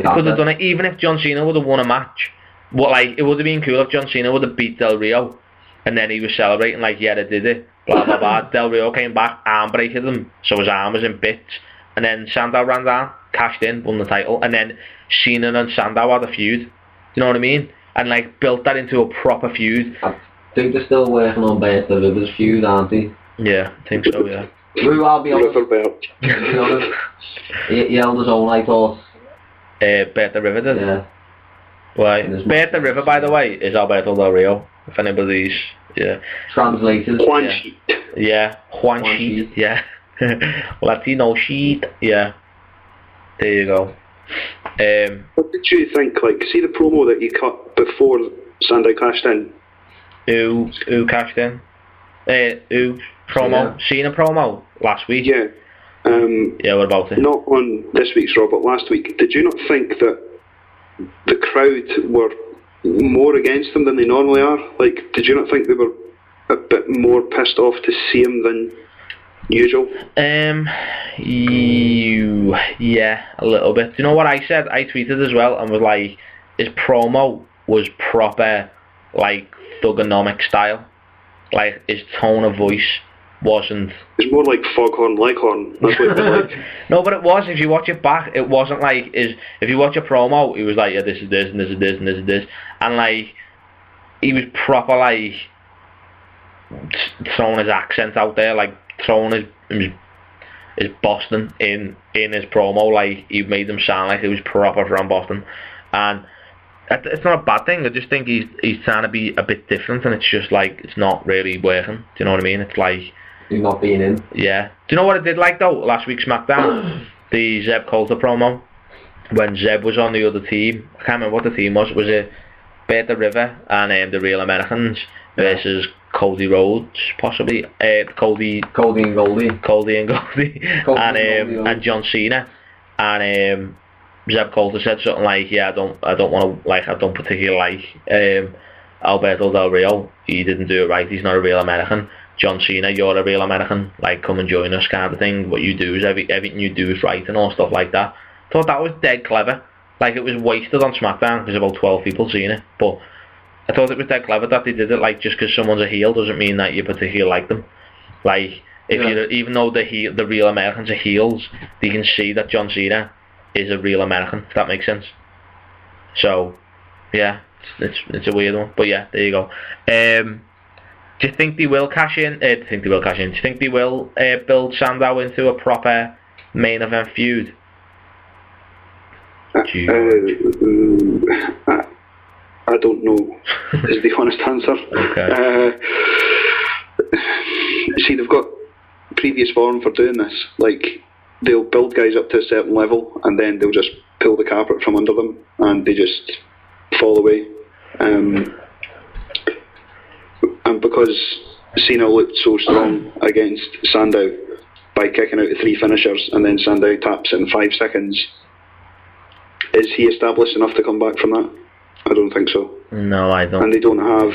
could have done it, even if John Cena would have won a match. Well, like, it would have been cool if John Cena would have beat Del Rio, and then he was celebrating like, yeah, I did it, blah blah blah. Del Rio came back, arm breaked him, so his arm was in bits, and then Sandow ran down, cashed in, won the title, and then Cena and Sandow had a feud. You know what I mean? And like built that into a proper feud. I think they're still working on Bertha Rivers' feud, aren't they? Yeah, I think so. Yeah. I'll be honest. Riverbelt. He held his own, I thought. Bertha River did. Yeah. Why? Bertha River, by the way, is Alberto Del Rio. If anybody's translated. Juan yeah. Sheet. Yeah, Juan Sheet. Yeah. Latino Sheet. Yeah. There you go. What did you think? Like, see the promo that you cut before Sandow cashed in? Who cashed in? Who promo? Cena promo last week. Yeah. Yeah. What about it? Not on this week's Raw, but last week. Did you not think that the crowd were more against him than they normally are? Like, did you not think they were a bit more pissed off to see him than usual? Yeah, a little bit. Do you know what I said? I tweeted as well and was like, his promo was proper, like, thugonomic style. Like, his tone of voice wasn't... It's more like Foghorn Leghorn. That's what it was like. No, but it was. If you watch it back, it wasn't like... If you watch a promo, he was like, yeah, this is this, and this is this, and this is this. And, like, he was proper, like, throwing his accent out there, like, throwing his Boston in his promo. Like, he made him sound like he was proper from Boston. And it's not a bad thing. I just think he's trying to be a bit different, and it's just, like, it's not really working. Do you know what I mean? It's like... He's not being in. Yeah. Do you know what I did like, though, last week's SmackDown? The Zeb Coulter promo. When Zeb was on the other team. I can't remember what the team was. Was it Bertha River and the Real Americans versus Cody Rhodes, possibly? Cody and Goldie. And John Cena. And Zeb Coulter said something like, yeah, I don't want to, like, I don't particularly like Alberto Del Rio. He didn't do it right. He's not a real American. John Cena, you're a real American. Like, come and join us, kind of thing. What you do is everything you do is right, and all stuff like that. Thought that was dead clever. Like, it was wasted on SmackDown because about 12 people seen it. But I thought it was dead clever that they did it. Like, just because someone's a heel doesn't mean that you particularly like them. Like, even though the real Americans are heels, they can see that John Cena is a real American. If that makes sense. So, yeah, it's a weird one. But yeah, there you go. Do you think they will cash in? Do you think they will build Sandow into a proper main event feud? I don't know, is the honest answer. Okay. See, they've got previous form for doing this. Like, they'll build guys up to a certain level, and then they'll just pull the carpet from under them, and they just fall away. And because Cena looked so strong against Sandow by kicking out the 3 finishers, and then Sandow taps in 5 seconds, is he established enough to come back from that? I don't think so. No, I don't. And they don't have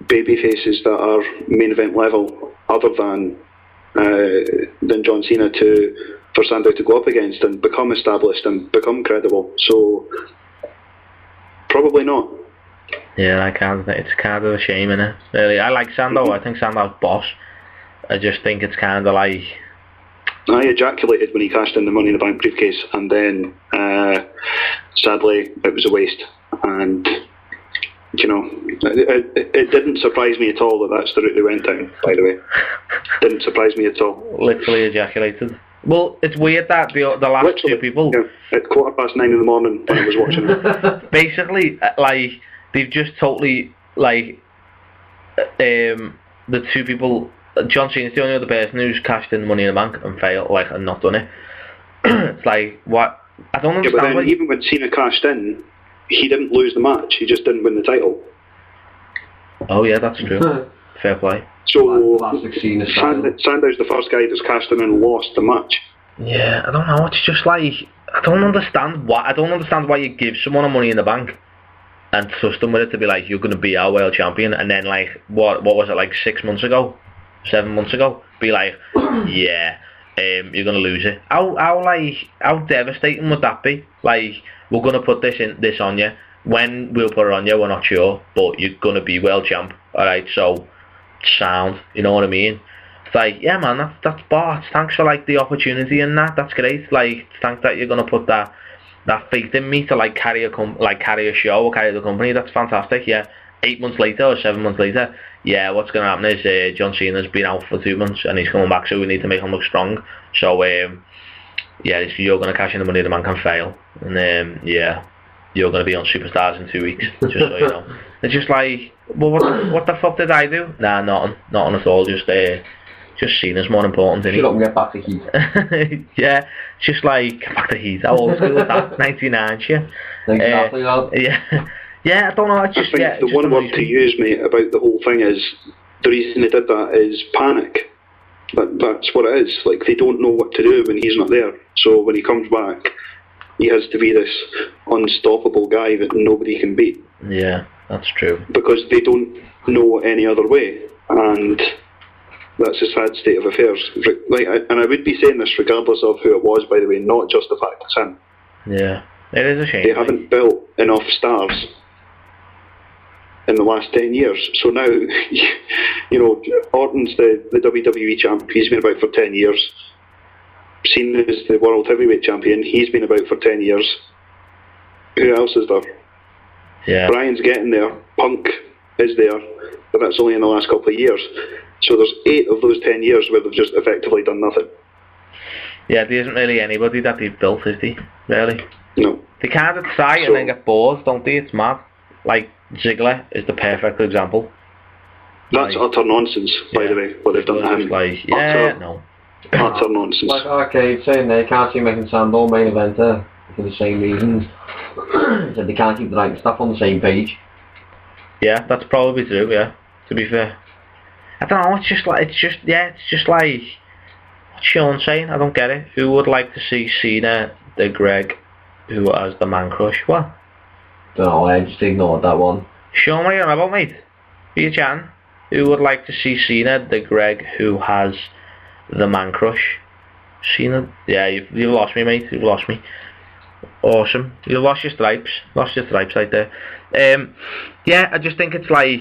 baby faces that are main event level other than John Cena for Sandow to go up against and become established and become credible. So probably not. Yeah, it's kind of a shame, innit? Really, I like Sandow. I think Sandow's boss. I just think it's kind of like... I ejaculated when he cashed in the Money in the Bank briefcase, and then sadly it was a waste. And it didn't surprise me at all that that's the route they went down. By the way, didn't surprise me at all. Literally ejaculated. Well, it's weird that the last Literally, 2 people... Yeah, at 9:15 in the morning when I was watching it. Basically, like, they've just totally, like, the 2 people... John Cena's the only other person who's cashed in Money in the Bank and failed, like, and not done it. It's like, what? I don't understand. Yeah, but then even when Cena cashed in, he didn't lose the match. He just didn't win the title. Oh yeah, that's true. Fair play. So Sandow's the first guy that's cashed in and lost the match. Yeah, I don't know. It's just like, I don't understand why you give someone a Money in the Bank and trust them with it to be like, you're going to be our world champion, and then like, what was it, like 7 months ago, be like, yeah, you're gonna lose it. How devastating would that be? Like, we're gonna put this on you. When we'll put it on you, we're not sure, but you're gonna be world champ. All right, so sound. You know what I mean? It's like, yeah, man, that's boss. Thanks for like the opportunity and that. That's great. Like, thanks that you're gonna put that faith in me to like carry a show or carry the company. That's fantastic. Yeah. 8 months later or 7 months later, yeah, what's going to happen is John Cena's been out for 2 months and he's coming back, so we need to make him look strong. So, yeah, you're going to cash in the Money in the Bank and fail. And, yeah, you're going to be on Superstars in 2 weeks, just so you know. It's just like, well, what the fuck did I do? Nah, nothing at all. Just Cena's more important, isn't he? Shut up and get back to heat. Yeah, just like, get back to heat. How old school is that? 99, shit. Exactly, yeah. Yeah, I don't know. I think the one word to use, mate, about the whole thing is the reason they did that is panic. That's what it is. Like, they don't know what to do when he's not there. So when he comes back, he has to be this unstoppable guy that nobody can beat. Yeah, that's true. Because they don't know any other way, and that's a sad state of affairs. Like, and I would be saying this regardless of who it was, by the way, not just the fact it's him. Yeah, it is a shame. They haven't built enough stars in the last 10 years. So now, Orton's the WWE champ. He's been about for 10 years. Cena's the World Heavyweight Champion. He's been about for 10 years. Who else is there? Yeah. Bryan's getting there. Punk is there. But that's only in the last couple of years. So there's 8 of those 10 years where they've just effectively done nothing. Yeah, there isn't really anybody that they've built, is there? Really? No. They kind of try and then get bored, don't they? It's mad. Like, Ziggler is the perfect example. That's utter nonsense, by the way, what they've done to him. Like, yeah, no. Utter nonsense. Like Arcade saying they can't see making Sandow main eventer for the same reasons. Said they can't keep the right stuff on the same page. Yeah, that's probably true, yeah, to be fair. I don't know, it's just like what's Sean saying? I don't get it. Who would like to see Cena, the Greg, who has the man crush? What? Don't know, I just ignored that one. Sean, what are you on about, mate? Who you chatting? Who would like to see Cena, the Greg, who has the man crush? Cena? Yeah, you've lost me, mate. You've lost me. Awesome. You lost your stripes. Right there. Yeah, I just think it's like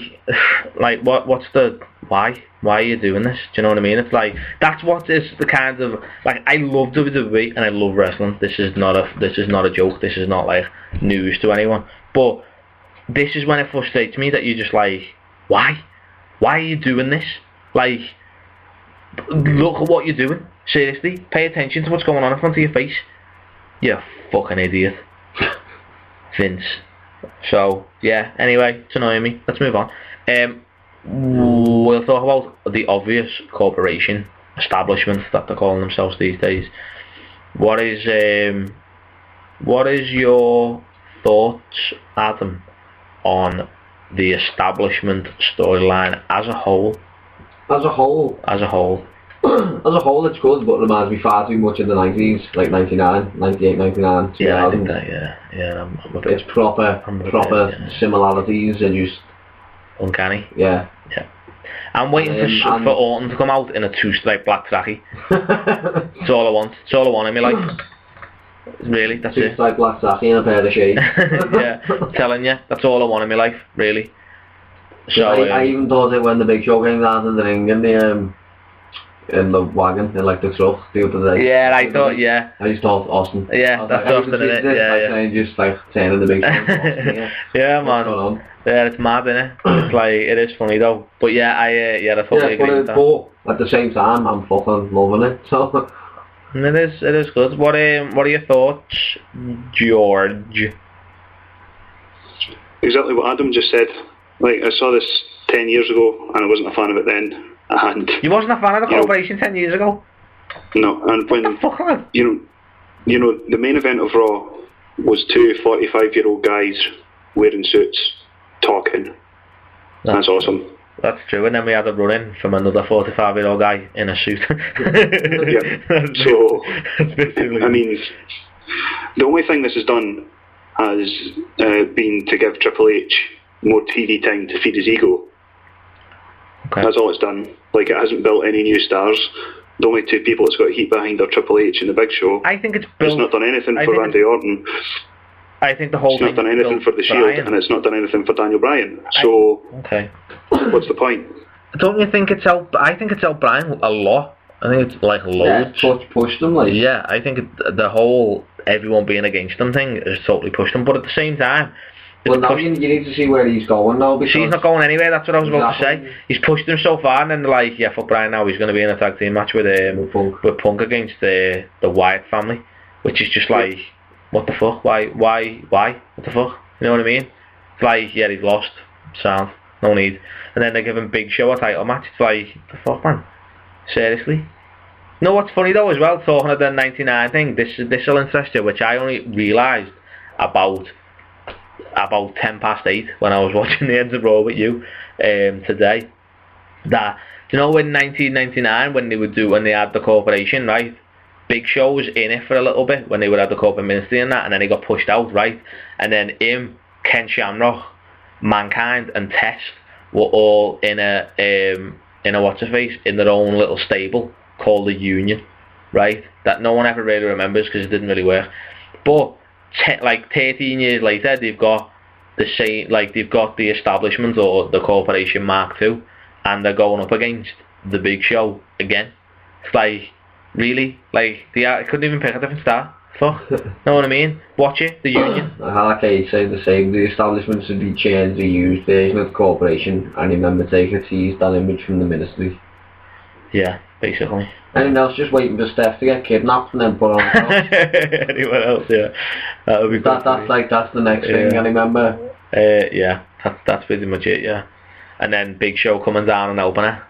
what's the why? Why are you doing this? Do you know what I mean? It's like that's what is the kind of like I love WWE and I love wrestling. This is not a joke. This is not like news to anyone. But this is when it frustrates me that you're just like, why? Why are you doing this? Like, look at what you're doing. Seriously, pay attention to what's going on in front of your face. You fucking idiot. Vince. So, yeah, anyway, it's annoying me. Let's move on. We'll talk about the obvious corporation establishment that they're calling themselves these days. What is your thoughts, Adam, on the establishment storyline as a whole? As a whole, it's good, but it reminds me far too much of the 90s, like 99, 98, 99, 2000. Yeah, I think that, yeah. I'm a bit, it's proper similarities and just... uncanny. Yeah. I'm waiting for Orton to come out in a 2-stripe black trackie. That's all I want. It's all I want in my life. Really, that's it. 2-stripe black trackie and a pair of shades. Yeah, I'm telling you, that's all I want in my life, really. So I even thought it when the Big Show came down to the ring in the wagon, in like the truck the other day. Yeah, I thought, yeah. I just thought Austin. Yeah, that's like, Austin, isn't it? Yeah. Just like turning the Big Show into Austin, yeah. Yeah, man. Yeah, it's mad, innit? It's like, it is funny though. But yeah, I totally agree with that. But at the same time, I'm fucking loving it, so... It is good. What are your thoughts, George? Exactly what Adam just said. Like, I saw this 10 years ago, and I wasn't a fan of it then. And you wasn't a fan of the corporation 10 years ago? No, and when you know, the main event of Raw was 2 45-year-old guys wearing suits, talking. That's awesome. That's true, and then we had a run-in from another 45-year-old guy in a suit. Yeah. So, I mean, the only thing this has done has been to give Triple H more TV time to feed his ego. Okay. That's all it's done. Like, it hasn't built any new stars. The only 2 people it's got heat behind are Triple H and the Big Show. I think it's built... It's not done anything for Randy Orton. I think the whole It's not done anything for The Shield, and it's not done anything for Daniel Bryan. So, okay. What's the point? Don't you think it's helped? I think it's helped Bryan a lot. I think it's like loads. Yeah, pushed them, like. Yeah, I think the whole everyone being against him thing has totally pushed him. But at the same time, well, now you need to see where he's going now. Because he's not going anywhere. That's what I was about to say. He's pushed him so far, and then they're like, yeah, fuck Bryan now. He's going to be in a tag team match with Punk against the Wyatt family, which is just like, what the fuck? Why? What the fuck? You know what I mean? It's like, yeah, he's lost. Sound. No need. And then they give him Big Show a title match. It's like, the fuck, man? Seriously? You know what's funny though as well, talking of the 99 thing, this will interest you, which I only realised about 8:10 when I was watching the Ends of Raw with you today. That, you know, in 1999 when they had the corporation, right? Big Show was in it for a little bit when they would have the corporate ministry and that, and then he got pushed out, right? And then him, Ken Shamrock, Mankind and Test were all in a what's-her-face, in their own little stable called the Union, right? That no one ever really remembers because it didn't really work. But like 13 years later, they've got the same, like they've got the establishment or the corporation Mark II, and they're going up against the Big Show again. It's like, really? Like, I couldn't even pick a different star. Fuck. Know what I mean? Watch it, the Union. Like I say the same, the establishment should be changed, the used version of the corporation, and remember take it to use that image from the ministry. Yeah, basically. Anyone else just waiting for Steph to get kidnapped and then put on the cross? Anyone else, yeah. That would be good. That's the next thing, I remember. Yeah, that's pretty much it, yeah. And then Big Show coming down and helping her.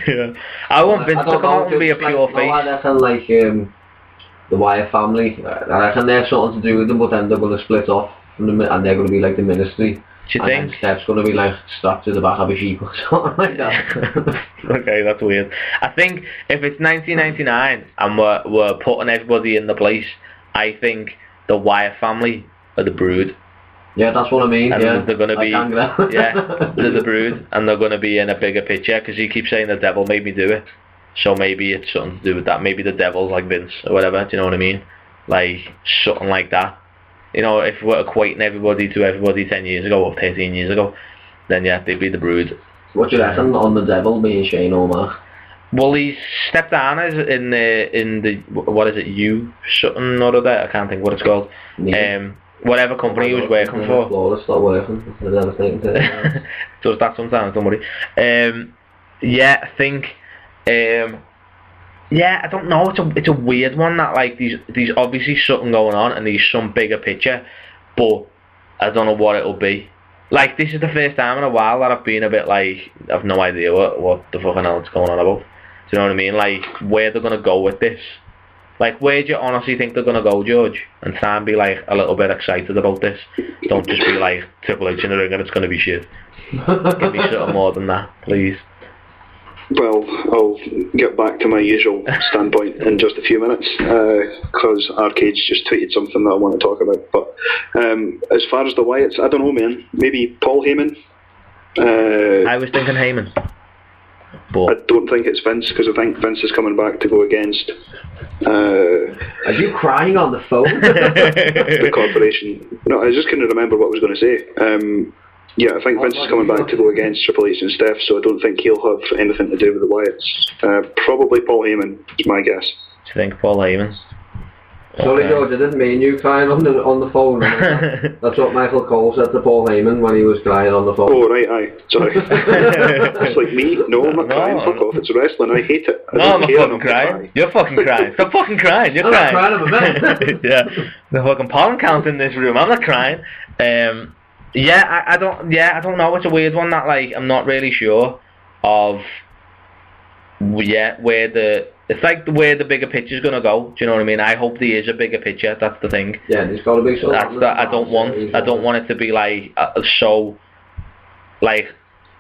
Yeah. I want Vince to come out and be a pure face. I reckon like the Wyatt family, I reckon they have something to do with them, but then they're going to split off from them and they're going to be like the ministry. Do you think? And Steph's going to be like strapped to the back of a sheep or something like that. Okay, that's weird. I think if it's 1999 and we're putting everybody in the place, I think the Wyatt family are the Brood. Yeah, that's what I mean. And yeah, they're going to be, they're the Brood, and they're going to be in a bigger picture because he keeps saying the devil made me do it. So maybe it's something to do with that. Maybe the devil's like Vince or whatever. Do you know what I mean? like something like that. You know, if we're equating everybody to everybody 10 years ago or 13 years ago, then yeah, they'd be the Brood. What do you reckon on the Devil being Shane O'Mac? Well, he's stepped down as in the what is it, U something or other, I can't think what it's called. Yeah. Whatever company he was working for. Flawless, not working. Does that sometimes, don't worry. Yeah, I think. Yeah, I don't know. It's a weird one that like there's obviously something going on and there's some bigger picture, but I don't know what it'll be. Like, this is the first time in a while that I've been a bit like, I've no idea what the fucking hell it's going on about. Do you know what I mean? Like, where they're gonna go with this. Like, where do you honestly think they're gonna go, George? And try and be like a little bit excited about this. Don't just be like Triple H in the ring and it's gonna be shit. Give me something more than that, please. Well, I'll get back to my usual standpoint in just a few minutes, because Arcade's just tweeted something that I want to talk about. But as far as the Wyatts, I don't know, man. Maybe Paul Heyman? I was thinking Heyman. But I don't think it's Vince, because I think Vince is coming back to go against... Are you crying on the phone? the corporation. No, I just couldn't remember what I was going to say. Yeah, I think Vince is coming back to go against Triple H and Steph, so I don't think he'll have anything to do with the Wyatts. Probably Paul Heyman is my guess. Do you think Paul Heyman? Sorry, George, I didn't mean you crying on the phone. That's what Michael Cole said to Paul Heyman when he was crying on the phone. Oh, right, aye. Sorry. That's like me. No, I'm not crying. Fuck off. It's wrestling. I hate it. I'm not fucking crying. You're fucking crying. Stop fucking crying. You're crying. I'm not crying, I'm a man. Yeah. The fucking pollen count in this room. I'm not crying. Yeah, I don't know. It's a weird one that, like, I'm not really sure of. Yeah, where the bigger picture's gonna go. Do you know what I mean? I hope there is a bigger picture. That's the thing. Yeah, there's gotta be something. That's that. I don't want it to be like so. Like,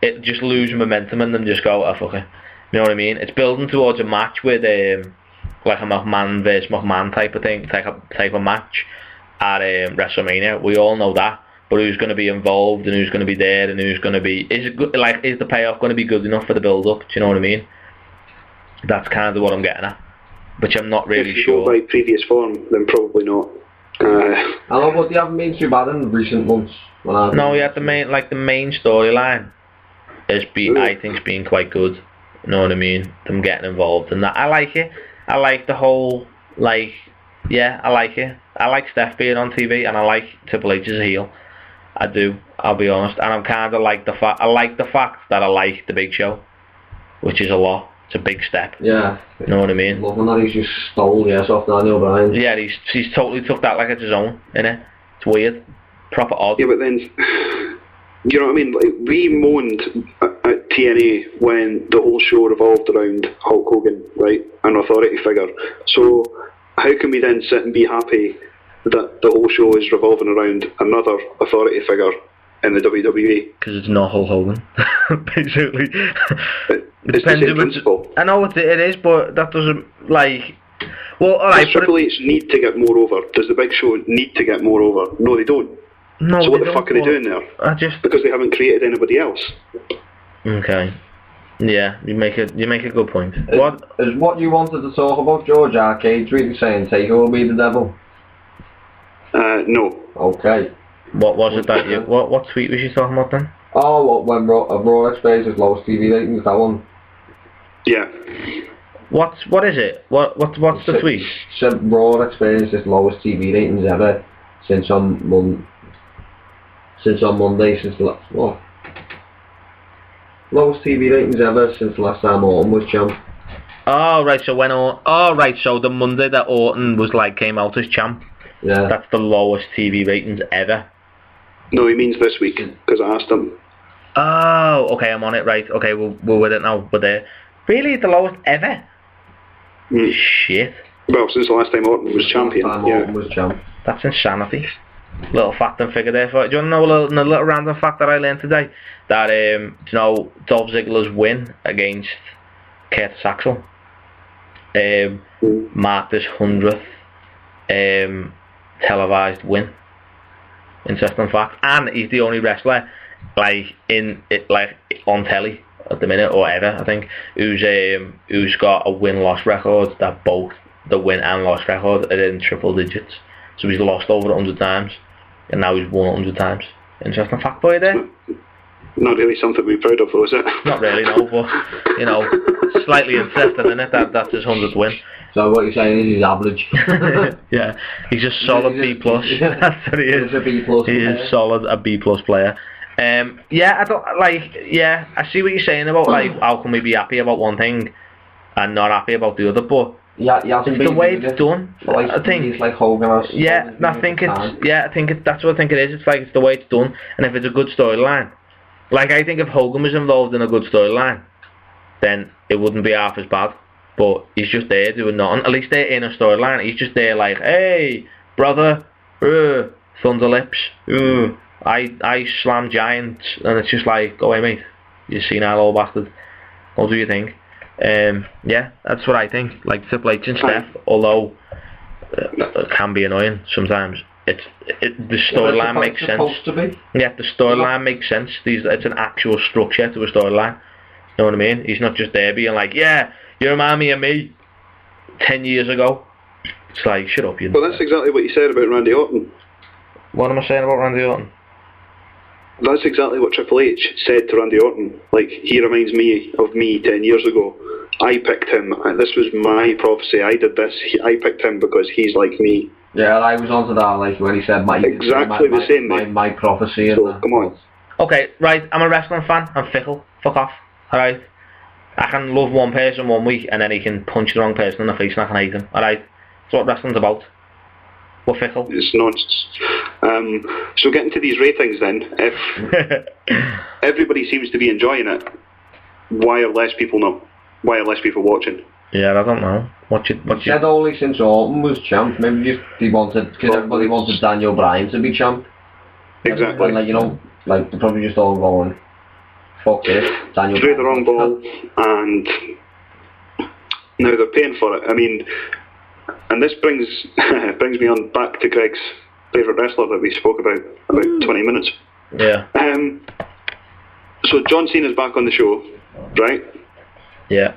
it just lose momentum and then just go, oh fuck it. You know what I mean? It's building towards a match with like a McMahon versus McMahon type of thing, type of match at WrestleMania. We all know that. But who's going to be involved and who's going to be there and who's going to be... Is the payoff going to be good enough for the build-up? Do you know what I mean? That's kind of what I'm getting at. Which I'm not really sure. If you go by previous form, then probably not. I know, but they haven't been too bad in recent months. No, yeah, the main storyline has been, I think, has been quite good. You know what I mean? Them getting involved in that. I like it. I like the whole, like... Yeah, I like it. I like Steph being on TV and I like Triple H as a heel. I do, I'll be honest, and I'm kind of like the fact that I like the Big Show, which is a lot. It's a big step. Yeah. You know what I mean? Loving that he's just stole the ass off Daniel Bryan. Yeah, he's totally took that like it's his own, innit? It's weird, proper odd. Yeah, but then, you know what I mean? Like, we moaned at TNA when the whole show revolved around Hulk Hogan, right, an authority figure. So how can we then sit and be happy that the whole show is revolving around another authority figure in the WWE? Because it's not Hulk Hogan, basically. It's the same principle. I know it is, but that doesn't, like... Well, alright, does Triple H need to get more over? Does the Big Show need to get more over? No, they don't. No, so what the fuck are they doing there? Because they haven't created anybody else. Okay. Yeah, you make a good point. Is what you wanted to talk about, George? Arcade really saying Taker will be the Devil? No. Okay. What was it that you... What tweet was you talking about then? Oh, when Raw explains his lowest TV ratings, that one. Yeah. What is it? What's the tweet? Said Raw experienced its lowest TV ratings ever since on Monday, since the last... What? Lowest TV ratings ever since the last time Orton was champ. Oh, right, so so the Monday that Orton was came out as champ. Yeah. That's the lowest TV ratings ever. No, he means this week, because I asked him. Oh, okay, I'm on it, right. Okay, we're with it now. We're there. Really? The lowest ever? Mm. Shit. Well, since the last time Orton was champion. Orton was champ. That's insanity. Little fact and figure there for it. Do you want to know a little random fact that I learned today? That, do you know Dolph Ziggler's win against Curtis Axel marked his 100th televised win. Interesting fact. And he's the only wrestler on telly at the minute or ever, I think, who's got a win-loss record that both the win and loss record are in triple digits. So he's lost over 100 times, and now he's won 100 times. Interesting fact for you there. Not really something to be proud of, though, is it? Not really, no, but, you know, slightly interesting, isn't it? That's his 100th win. So what you're saying is he's average. Yeah, he's a solid B+. That's what he is. He's a B+. He is solid, a B+ player. Yeah, I don't, like, yeah, I see what you're saying about, like, how can we be happy about one thing and not happy about the other, but the way it's done, like, I think. He's like Hogan. Yeah, I think it's. That's what I think it is. It's like it's the way it's done, and if it's a good storyline, like I think if Hogan was involved in a good storyline, then it wouldn't be half as bad. But he's just there doing nothing. At least they're in a storyline. He's just there like, hey, brother, Thunder Lips, I slam giants, and it's just like, go away, mate. You senile old bastard. Go do your thing. Yeah, that's what I think. Like Triple H and Steph, although it can be annoying sometimes. The storyline makes sense. Yeah, the storyline makes sense. It's an actual structure to a storyline. You know what I mean? He's not just there being like, yeah, you remind me of me 10 years ago. It's like, shut up, you. Well, that's exactly what you said about Randy Orton. What am I saying about Randy Orton? That's exactly what Triple H said to Randy Orton. Like, he reminds me of me 10 years ago. I picked him, and this was my prophecy. I did this. I picked him because he's like me. Yeah, I was onto that, like when he said my prophecy. So, come on. Okay, right, I'm a wrestling fan. I'm fickle. Fuck off. Alright? I can love one person one week, and then he can punch the wrong person in the face and I can hate him. Alright? That's what wrestling's about. We're fickle. It's nonsense. So getting to these ratings then, if everybody seems to be enjoying it, why are less people watching? Yeah, I don't know. He said only since Orton was champ. Maybe just because everybody wanted Daniel Bryan to be champ. Exactly. And, like, you know, like they're probably just all going, fuck this, Daniel threw the wrong ball, and now they're paying for it. I mean, and this brings me on back to Greg's favourite wrestler that we spoke about 20 minutes. Yeah. So John Cena's back on the show, right? Yeah.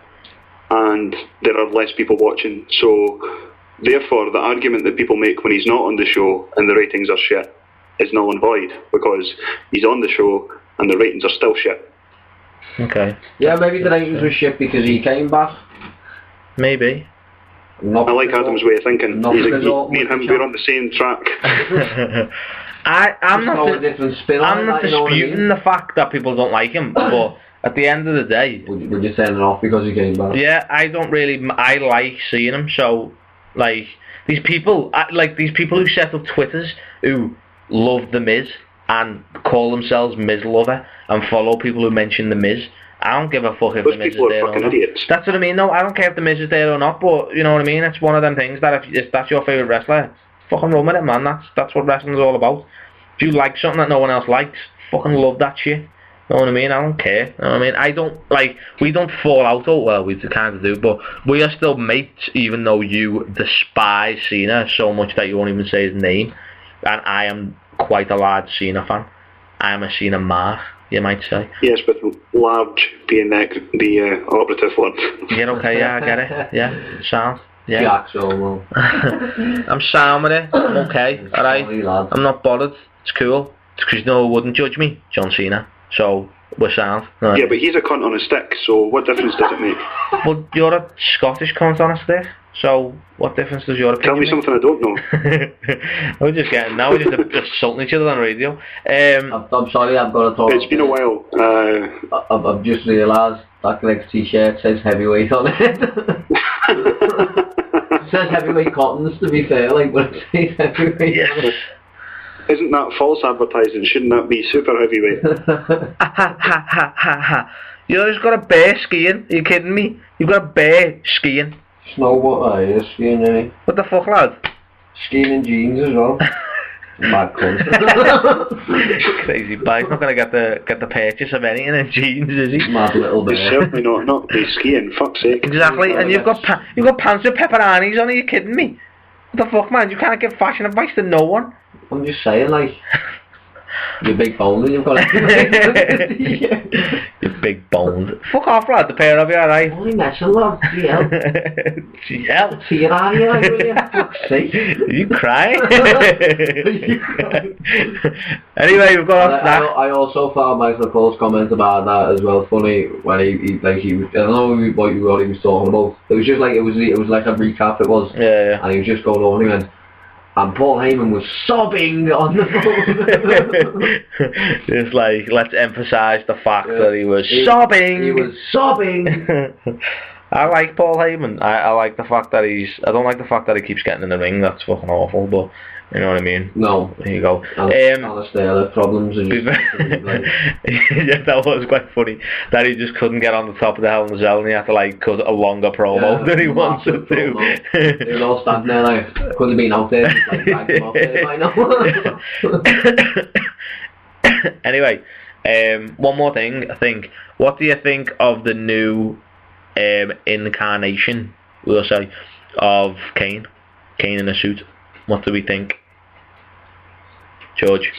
And there are less people watching, so therefore the argument that people make when he's not on the show and the ratings are shit is null and void, because he's on the show and the ratings are still shit. Okay. Yeah, maybe the ratings were shit because he came back. Maybe. I like Adam's way of thinking. Me and him, we're on the same track. I'm not disputing the fact that people don't like him, but at the end of the day, would you send it off because he came back? Yeah, I like seeing him. So, like, these people who set up Twitters who love The Miz and call themselves Miz lover and follow people who mention The Miz. I don't give a fuck if The Miz is there or not. Idiots. That's what I mean. No, I don't care if The Miz is there or not, but you know what I mean? It's one of them things that if that's your favourite wrestler, fucking run with it, man. That's what wrestling's all about. If you like something that no one else likes, fucking love that shit. You know what I mean? I don't care. You know what I mean? We don't fall out, we kind of do, but we are still mates, even though you despise Cena so much that you won't even say his name. And I am quite a large Cena fan. I am a Cena mark, you might say. Yes, but large being the operative word. Yeah, okay, yeah, I get it. Yeah, sound. Yeah. Jack, so I'm sound with it. I'm okay, alright? I'm not bothered. It's cool. It's because no one wouldn't judge me, John Cena. So, we're sound. Right. Yeah, but he's a cunt on a stick, so what difference does it make? Well, you're a Scottish cunt on a stick, so what difference does your opinion make? Tell me something I don't know. We're just insulting each other on radio. I'm sorry, I've got to talk. It's been a while. I've just realised that Greg's t-shirt says heavyweight on it. It says heavyweight cottons, to be fair, like, but it says heavyweight on it. Isn't that false advertising? Shouldn't that be super heavyweight? You just got a bear skiing? Are you kidding me? You've got a bear skiing. Snowboard, skiing, innit? What the fuck, lad? Skiing in jeans as well. Mad cunt. Crazy bike. Not gonna get the purchase of anything in jeans, is he? Mad little bear. He's certainly not be skiing. Fuck's sake. Exactly. And you've got pants with pepperonis on. Are you kidding me? What the fuck, man? You can't give fashion advice to no one. I'm just saying, like, You're big boned and you've got You're big boned. Fuck off, lad, the pair of you, alright? Only messing, lad. GL. GL? See you out of here, like, will you? Fuck's sake. Are you crying? Anyway, we've got off that. I also found Michael Cole's comment about that as well funny when he I don't know what he was talking about. It was just like it was like a recap. It was. Yeah. And he was just going on again. And Paul Heyman was sobbing on the phone. It's like, let's emphasise the fact that he was sobbing. He was sobbing. I like Paul Heyman. I like the fact that I don't like the fact that he keeps getting in the ring. That's fucking awful, but you know what I mean? No. There you go. Alistair, problems are just yeah, that was quite funny. That he just couldn't get on the top of the Hell in a Cell and he had to like cut a longer promo than he wanted to do. They were all standing there like, could have been out there, just like dragged him off there by now. Anyway, one more thing, I think. What do you think of the new incarnation, we'll say, of Kane? Kane in a suit. What do we think? George?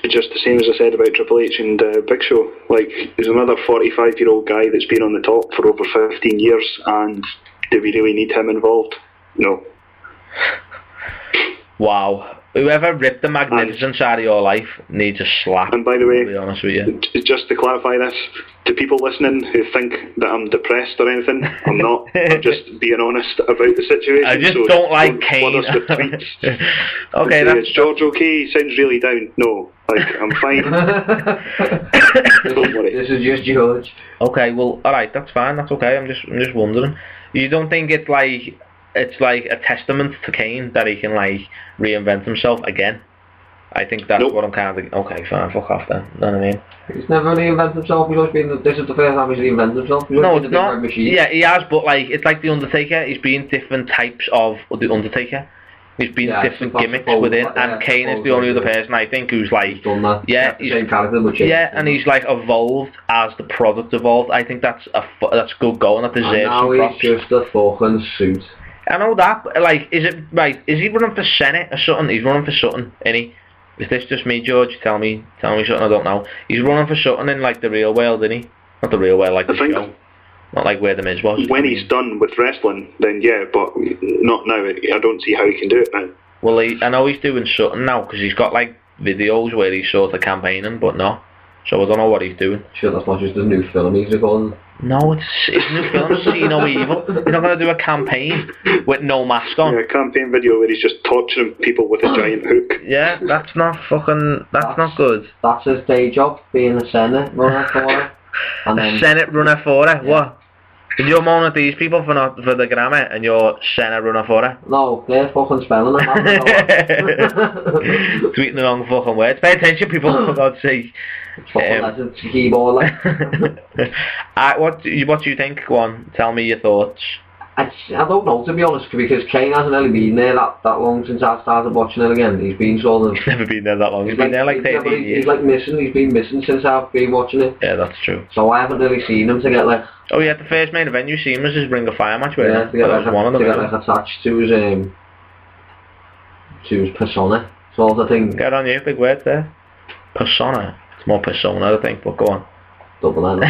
Just the same as I said about Triple H and Big Show. Like, there's another 45-year-old guy that's been on the top for over 15 years, and do we really need him involved? No. Wow. Whoever ripped the magnificence out of your life needs a slap. And by the way, to be honest with you, just to clarify this, to people listening who think that I'm depressed or anything, I'm not. I'm just being honest about the situation. I just don't like Kane. Okay, is George okay? He sounds really down. No, like, I'm fine. Don't worry. This is just George. Okay, well, alright, that's fine, that's okay. I'm just wondering. You don't think it's like a testament to Kane that he can like reinvent himself again? I think that's what I'm kind of. Okay, fine, fuck off then. You know what I mean? He's never reinvented himself. This is the first time he's reinvented himself. No, it's not. Yeah, he has, but like it's like the Undertaker. He's been different types of the Undertaker. He's been different gimmicks within, and Kane is the only other person I think who's like done that. Yeah, he's the same character, but and he's like evolved as the product evolved. I think that's good going. That deserves some props. He's just a fucking suit. I know that, like, is it right? Is he running for Senate or something? He's running for something, isn't he? Is this just me, George? Tell me something I don't know. He's running for something in like the real world, isn't he? Not the real world, like the show. Not like where the Miz was. When he's done with wrestling, then yeah, but not now. I don't see how he can do it now. Well, I know he's doing something now because he's got like videos where he's sort of campaigning, but no. So I don't know what he's doing. Sure, that's not just a new film he's recording. No, it's new film. See no evil. He's not going to do a campaign with no mask on. Yeah, a campaign video where he's just torturing people with a giant hook. Yeah, that's not good. That's his day job, being a Senate runner for it. And then Senate runner for it. Yeah. What? Did you moan at these people for the grammar and you're Senate runner for it? No, they're fucking spelling it. Tweeting the wrong fucking words. Pay attention, people, for God's sake. It's keyboard, like. What do you think? Go on, tell me your thoughts. I don't know, to be honest, because Kane hasn't really been there that long since I started watching it again. He's been sort of... He's never been there that long. He's been there like 13 years. He's like missing. He's been missing since I've been watching it. Yeah, that's true. So I haven't really seen him to get like... Oh yeah, the first main event you seen was his Ring of Fire match, where to get attached to his persona. So I think... Get on you, big word there. Persona. It's more persona, I think, but go on. Double N.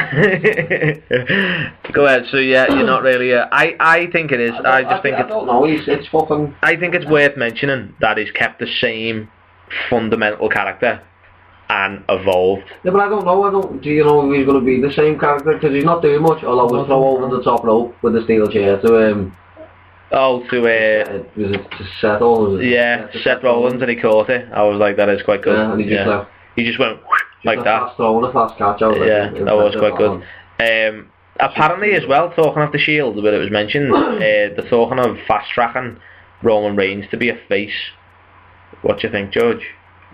Go ahead. So yeah, you're not really. I think it is. I don't know. It's fucking. I think it's worth mentioning that he's kept the same fundamental character and evolved. Yeah, but I don't know. Do you know if he's going to be the same character? Because he's not doing much. Although we'll throw over the top rope with the steel chair to was it to Seth or yeah, Seth Rollins, and he caught it. I was like, that is quite good. Yeah, and he just went like that. A fast catch out. Yeah, that was quite good. Apparently as well, talking of the Shield, where it was mentioned, they're talking of fast tracking Roman Reigns to be a face. What do you think, George?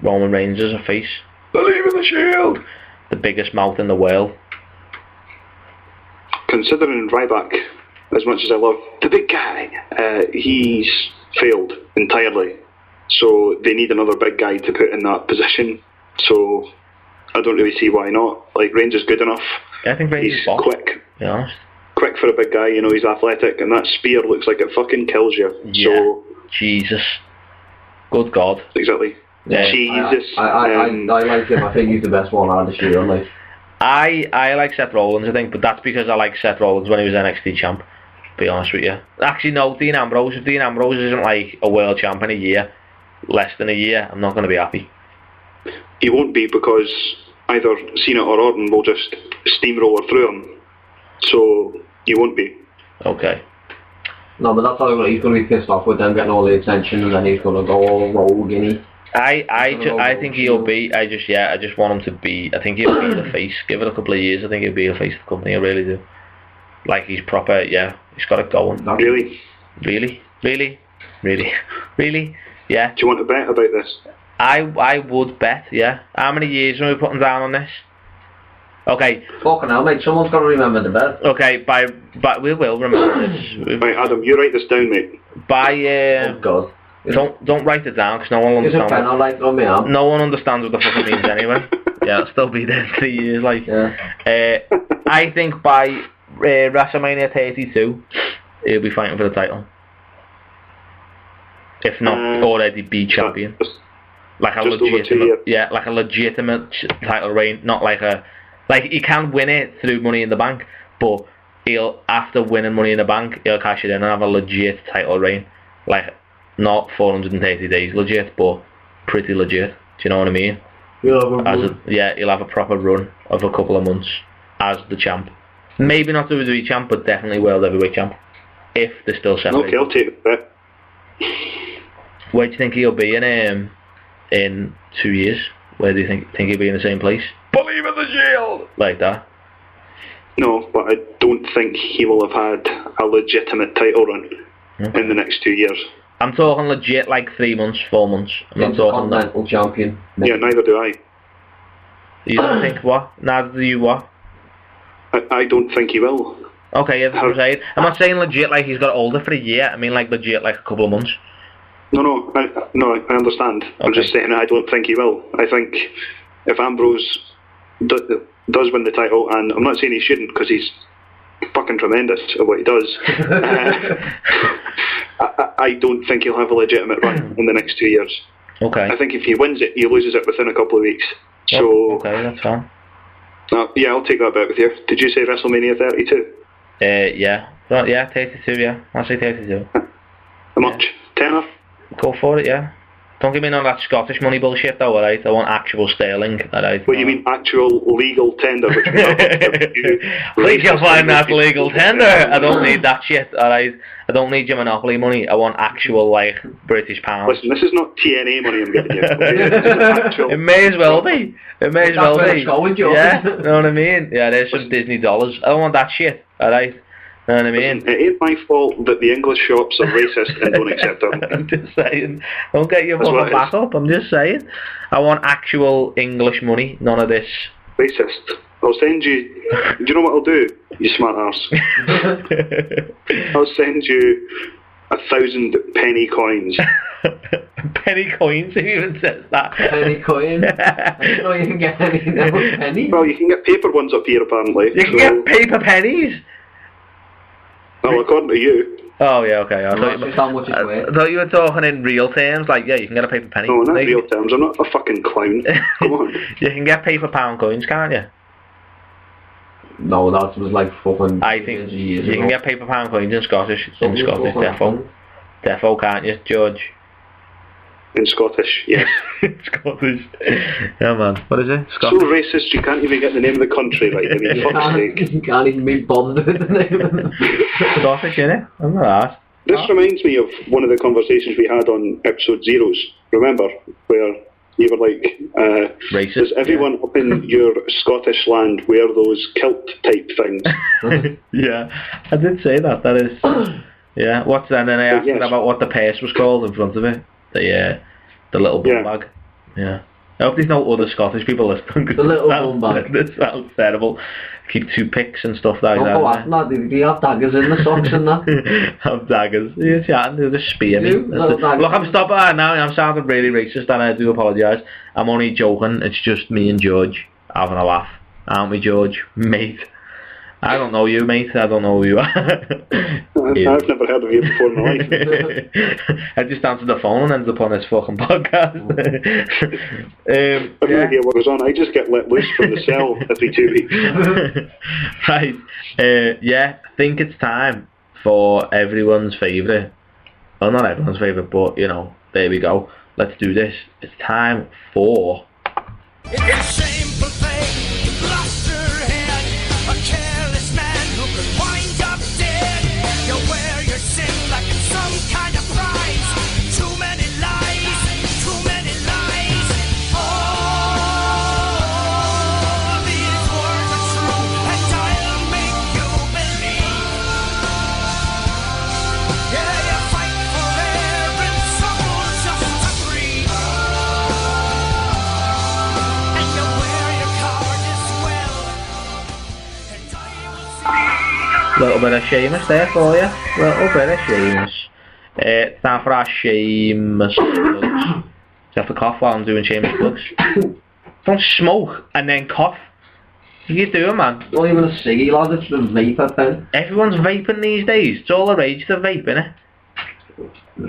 Roman Reigns is a face. Believe in the Shield. The biggest mouth in the world. Considering Ryback, as much as I love the big guy, he's failed entirely. So they need another big guy to put in that position. So I don't really see why not. Like, Reigns is good enough. Yeah, I think Reigns is quick. To be honest. Quick for a big guy, you know, he's athletic, and that spear looks like it fucking kills you. Yeah. So, Jesus. Good God. Exactly. Jesus. I like him. I think he's the best one out of the year. Like, I like Seth Rollins, I think, but that's because I like Seth Rollins when he was NXT champ. To be honest with you. Actually, no, Dean Ambrose. If Dean Ambrose isn't like a world champ in a year, less than a year, I'm not going to be happy. He won't be because either Cena or Orton will just steamroller through him. So he won't be. Okay. No, but that's how he's going to be pissed off with them getting all the attention, and then he's going to go all rogue, and he. I think he'll be. I just want him to be. I think he'll be the face. Give it a couple of years. I think he'll be the face of the company. I really do. Like he's proper. Yeah, he's got it going. Really. Yeah. Do you want to bet about this? I would bet. Yeah. How many years are we putting down on this? Okay. Fucking hell, mate. Someone's got to remember the bet. Okay. But we will remember this. Right, Adam, you write this down, mate. Oh God. Don't write it down because no one understands. Pen, like on me arm. No one understands what the fuck it means anyway. Yeah, it'll still be there in 3 years. Like, yeah. I think by WrestleMania 32, he'll be fighting for the title. If not already be champion. Like a legitimate title reign, not like a he can win it through Money in the Bank, but he'll after winning Money in the Bank, he'll cash it in and have a legit title reign, like not 430 days legit, but pretty legit. Do you know what I mean? He'll have a proper run of a couple of months as the champ. Maybe not WWE champ, but definitely World Heavyweight champ. If they're still separated. Okay, I'll take that. Where do you think he'll be in 2 years? Where do you think he'll be in the same place? Believe in the Shield! Like that. No, but I don't think he will have had a legitimate title run in the next 2 years. I'm talking legit like 3 months, 4 months. I'm not talking Continental champion. Yeah, neither do I. You don't think what? Neither do you what? I don't think he will. Okay, yeah, that's what I'm saying. I'm not saying legit like he's got older for a year. I mean like legit like a couple of months. No, I understand. Okay. I'm just saying I don't think he will. I think if Ambrose does win the title, and I'm not saying he shouldn't because he's fucking tremendous at what he does, I don't think he'll have a legitimate run in the next 2 years. Okay. I think if he wins it, he loses it within a couple of weeks. So okay, that's fine. Yeah, I'll take that bet with you. Did you say WrestleMania 32? Yeah. Well, yeah, 32, yeah. I'll say 32. How much? Tenner? Go for it, yeah. Don't give me none of that Scottish money bullshit though, alright? I want actual sterling, alright? What, you mean actual legal tender? Which Please you'll find that legal tender! I don't need that shit, alright? I don't need your Monopoly money. I want actual, like, British pounds. Listen, this is not TNA money I'm getting you. Okay? It may as well be. It may as well be. Yeah, you know what I mean? Yeah, there's some Disney dollars. I don't want that shit, alright? You know what I mean? It ain't my fault that the English shops are racist and don't accept them. I'm just saying. Don't get your fucking back up. I'm just saying. I want actual English money. None of this. Racist. I'll send you... Do you know what I'll do, you smart arse? I'll send you 1,000 penny coins. Penny coins? Who even says that? Penny coin? I don't know you can get any penny. Well, you can get paper ones up here apparently. You can get paper pennies? Well, according to you. Oh yeah, okay. I thought you were talking in real terms, like yeah, you can get a paper penny. No, not in real terms. I'm not a fucking clown. Come on. You can get paper pound coins, can't you? No, that was like fucking. I think you can get paper pound coins in Scottish. Defo, can't you, George? In Scottish, yes. Scottish. Yeah, man. What is it? Scottish. So racist, you can't even get the name of the country right. I mean, fuck's sake. You can't even be bothered with the name. Scottish, innit? I'm not asked. This reminds me of one of the conversations we had on episode 0s. Remember? Where you were like, racist, does everyone up in your Scottish land wear those kilt type things? Yeah, I did say that. That is... Yeah, what's that? And then I asked about what the purse was called in front of it. The little bum bag. Yeah. I hope there's no other Scottish people listening. The little bum bag. That sounds terrible. Keep toothpicks and stuff like that. Do you have daggers in the socks and that? Have daggers. You're chatting, they'll just spear me. Look, I'm stopping now. I'm sounding really racist and I do apologise. I'm only joking. It's just me and George having a laugh. Aren't we, George? Mate. I don't know you, mate. I don't know who you are. I've never heard of you before in my life. I just answered the phone and ended up on this fucking podcast. I've no idea what goes on. I just get let loose from the cell every 2 weeks. Right. I think it's time for everyone's favourite. Well, not everyone's favourite, but, there we go. Let's do this. It's time for... It's a shameful thing, you lost your head. A careless man who could wind up dead. You wear your sin like it's some kind of prize. Too many lies, too many lies. Oh, these words are true, and I'll make you believe. Yeah, you fight for air and trouble just to breathe. And you wear your cowardice well, and I will see. Little bit of Seamus there for you. Little bit of Seamus. It's time for our Seamus plugs. Do you have to cough while I'm doing Seamus plugs? Don't smoke and then cough. What are you doing, man? Not even a ciggy, lad, it's the vapor pen. Everyone's vaping these days. It's all the rage to vape, innit?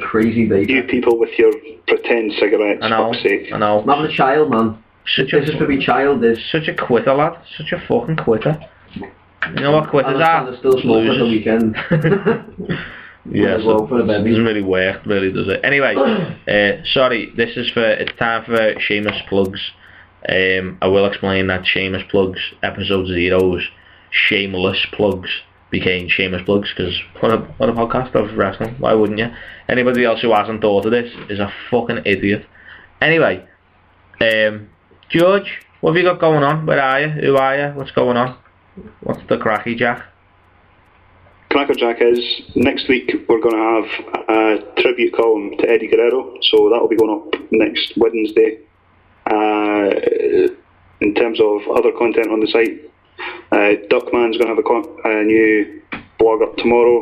Crazy vapor. You people with your pretend cigarettes, I know, fuck's sake. I know. I'm having a child, man. Such This is for me child, this. Such a quitter, lad. Such a fucking quitter. You know what quitters And are? I'm still smoking for the weekend. Yeah, As well for the it baby. doesn't really work, really, does it? Anyway, sorry, it's time for Seamus plugs. I will explain that Seamus plugs, episode 0's shameless plugs became Seamus plugs, because what a podcast of wrestling, why wouldn't you? Anybody else who hasn't thought of this is a fucking idiot. Anyway, George, what have you got going on? Where are you? Who are you? What's going on? What's the cracky jack? Cracker Jack is, next week we're going to have a tribute column to Eddie Guerrero, so that will be going up next Wednesday. In terms of other content on the site, Duckman's going to have a new blog up tomorrow,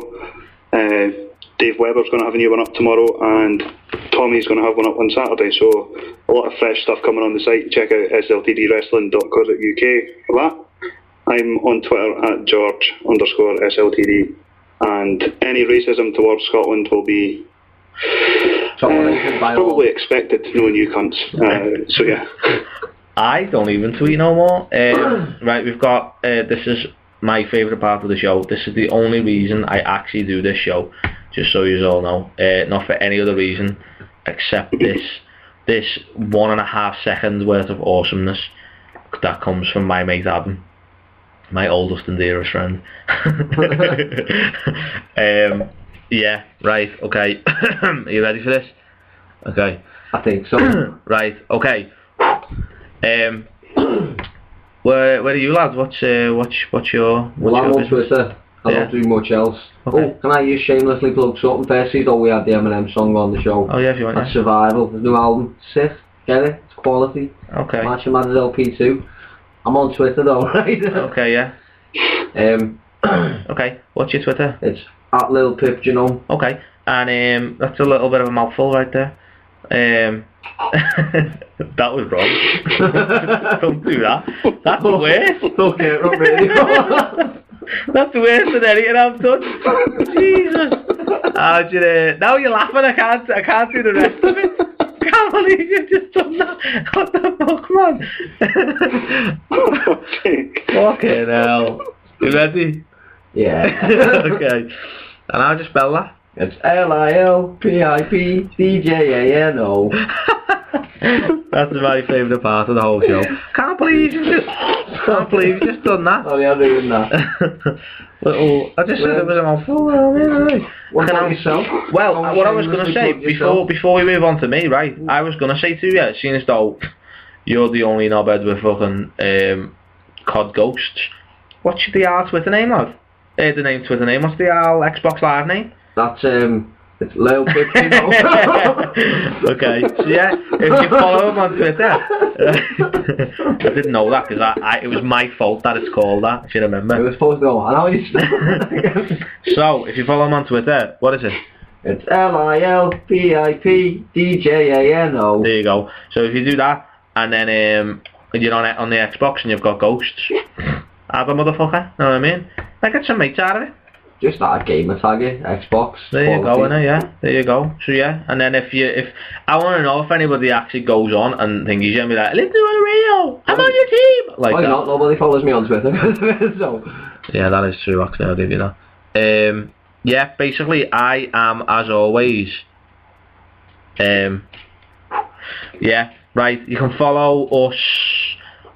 Dave Webber's going to have a new one up tomorrow, and Tommy's going to have one up on Saturday, so a lot of fresh stuff coming on the site. Check out sltdwrestling.co.uk for that. I'm on Twitter at George_SLTD, and any racism towards Scotland will be probably expected, knowing you cunts. So yeah. I don't even tweet no more. Right, we've got, this is my favourite part of the show. This is the only reason I actually do this show, just so you all know. Not for any other reason except this 1.5 seconds worth of awesomeness that comes from my mate Adam. My oldest and dearest friend. Yeah, right, okay. Are you ready for this? Okay. I think so. Right, okay. Where are you lads? What's your Well, I'm on business? Twitter. I don't do much else. Okay. Oh, can I just shamelessly plug something first? You know, we had the Eminem song on the show. Oh yeah, if you want. That's Survival, the new album. Sick. Get it? It's quality. Okay. Matching Matters LP2. I'm on Twitter though, right? Okay, yeah. Okay, what's your Twitter? It's at Lil Pip Genome. Okay, and that's a little bit of a mouthful right there. That was wrong. Don't do that. That's the worst. Okay, not really. That's the worst than anything I've done. Jesus. Now you're laughing. I can't do the rest of it. I can't believe you've just done that. What the fuck, man? Fucking hell. You ready? Yeah. Okay. And I'll just spell that. It's LILPIPDJANO. That's my favourite part of the whole show. Can't believe you just done that. Oh yeah, I'm doing that. I just said it was a mouthful. What about yourself? Well, what I was going to say, before we move on to me, right, I was going to say to you, seeing as though you're the only knobhead with fucking COD Ghosts, what's the Twitter name, lad? The name Twitter name, what's the Xbox Live name? That's, it's Lil Pip Genome. Okay, so yeah, if you follow him on Twitter, I didn't know that because it was my fault that it's called that, if you remember. It was supposed to go, I know you still. So, if you follow him on Twitter, what is it? It's LILPIPDJANO. There you go. So if you do that, and then you're on the Xbox and you've got Ghosts, Add a motherfucker, know what I mean? Like, get some mates out of it. Just start a gamer tag it, Xbox. There you go, innit, yeah. There you go. So yeah, and then if I want to know if anybody actually goes on and thinks he's gonna be like, listen to on the radio, I'm on your team. Like why that. not? Nobody follows me on Twitter. So. Yeah, that is true. Actually, I'll give you that. Yeah, basically, I am as always. Yeah, right. You can follow us.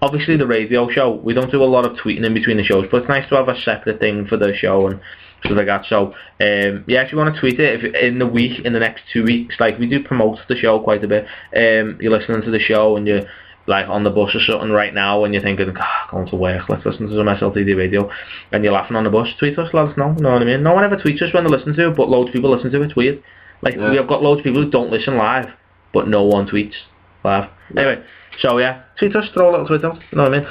Obviously, the radio show. We don't do a lot of tweeting in between the shows, but it's nice to have a separate thing for the show and stuff like that. So, yeah, if you want to tweet it, if in the week, in the next 2 weeks, like we do promote the show quite a bit. You're listening to the show and you're like on the bus or something right now, and you're thinking, going to work, let's listen to some SLTD radio, and you're laughing on the bus. Tweet us, let us know. You know what I mean? No one ever tweets us when they listen to it, but loads of people listen to it. It's weird. Like we have got loads of people who don't listen live, but no one tweets live. Anyway, so yeah, tweet us, throw a little tweet out. You know what I mean?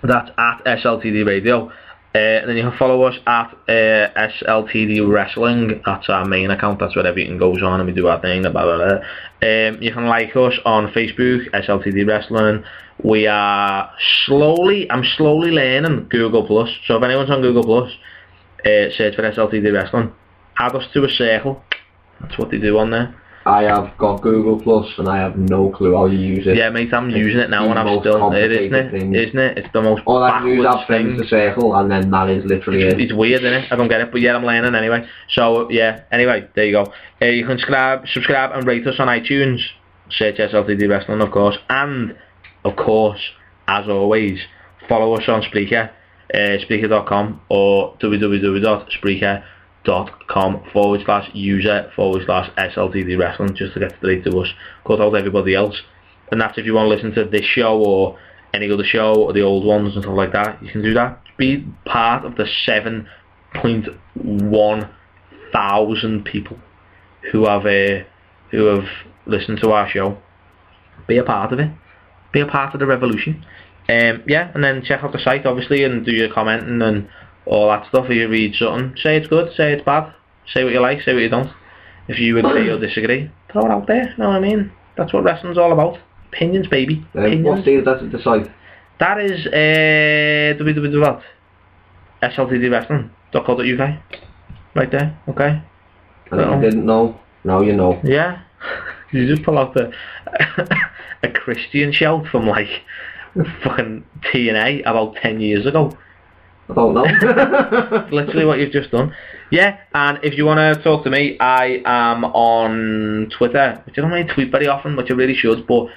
That's at SLTD Radio. And then you can follow us at SLTD Wrestling. That's our main account. That's where everything goes on, and we do our thing. Blah, blah, blah. You can like us on Facebook, SLTD Wrestling. We are I'm slowly learning Google Plus. So if anyone's on Google Plus, search for SLTD Wrestling. Add us to a circle. That's what they do on there. I have got Google Plus and I have no clue how you use it. Yeah, mate, I'm using it now and I'm still isn't it? It's the most all I can use is thing. the circle, and then that is literally it. It's weird, isn't it? I don't get it, but yeah, I'm learning anyway. So yeah, anyway, there you go. You can subscribe and rate us on iTunes. Search SLTD Wrestling, of course, and of course, as always, follow us on Spreaker, Spreaker.com or www.spreaker.com/user/SLTD Wrestling, just to get straight to us. Cut out everybody else. And that's if you want to listen to this show or any other show or the old ones and stuff like that. You can do that. Be part of the 7.1 thousand people who have listened to our show. Be a part of it. Be a part of the revolution. Yeah, and then check out the site obviously and do your commenting and all that stuff. If you read something, say it's good, say it's bad, say what you like, say what you don't. If you agree or disagree, throw it out there, you know what I mean? That's what wrestling's all about. Opinions, baby. Opinions. What's the site? That is www.sltdwrestling.co.uk. Right there, okay? And if you didn't know, now you know. Yeah. You just pull out a Christian shout from like fucking TNA about 10 years ago. I don't know. Literally what you've just done. Yeah, and if you want to talk to me, I am on Twitter, which I don't really tweet very often, which I really should, but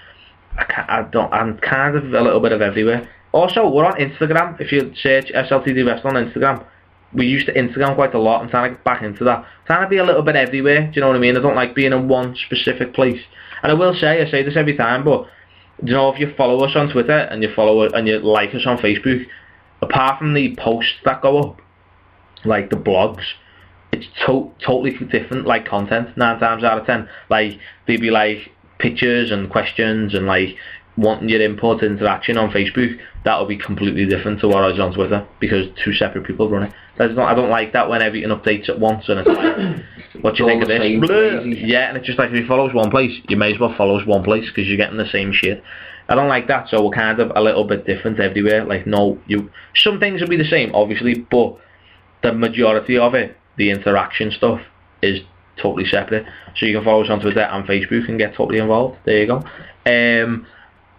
I'm kind of a little bit of everywhere. Also, we're on Instagram. If you search SLTD Wrestling on Instagram, we used to Instagram quite a lot. I'm trying to get back into that. I'm trying to be a little bit everywhere, do you know what I mean? I don't like being in one specific place. And I will say, I say this every time, but you know, if you follow us on Twitter and you like us on Facebook, apart from the posts that go up, like the blogs, it's totally different, like content, 9 times out of 10. Like, they'd be like pictures and questions and like wanting your input, interaction on Facebook. That'll be completely different to what I was on Twitter, because 2 separate people run it. I don't like that when everything updates at once and it's like, what do you think of this? Yeah, and it's just like, if you follow us one place, you may as well follow us one place because you're getting the same shit. I don't like that, so we're kind of a little bit different everywhere. Like, some things will be the same, obviously, but the majority of it, the interaction stuff, is totally separate. So you can follow us on Twitter and Facebook and get totally involved. There you go. And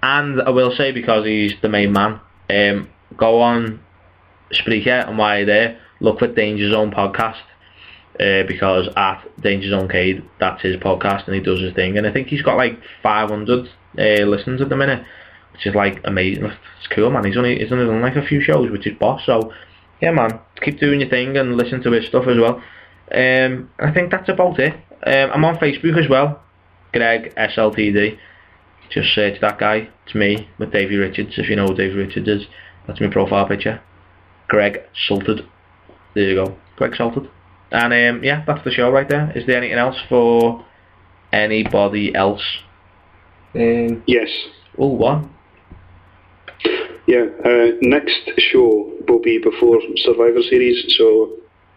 I will say, because he's the main man, go on Spreaker, and while you're there, look for Danger Zone Podcast, because at Danger Zone Cade, that's his podcast, and he does his thing, and I think he's got like 500 listens at the minute, which is like amazing. It's cool, man. He's only done like a few shows, which is boss. So yeah, man, keep doing your thing and listen to his stuff as well. I think that's about it. I'm on Facebook as well, Greg SLTD. Just search that guy. It's me with Davey Richards, if you know who Davey Richards is. That's my profile picture. Greg Salted. There you go, Greg Salted. And yeah, that's the show right there. Is there anything else for anybody else? Yes. Oh, what? Yeah, next show will be before Survivor Series, so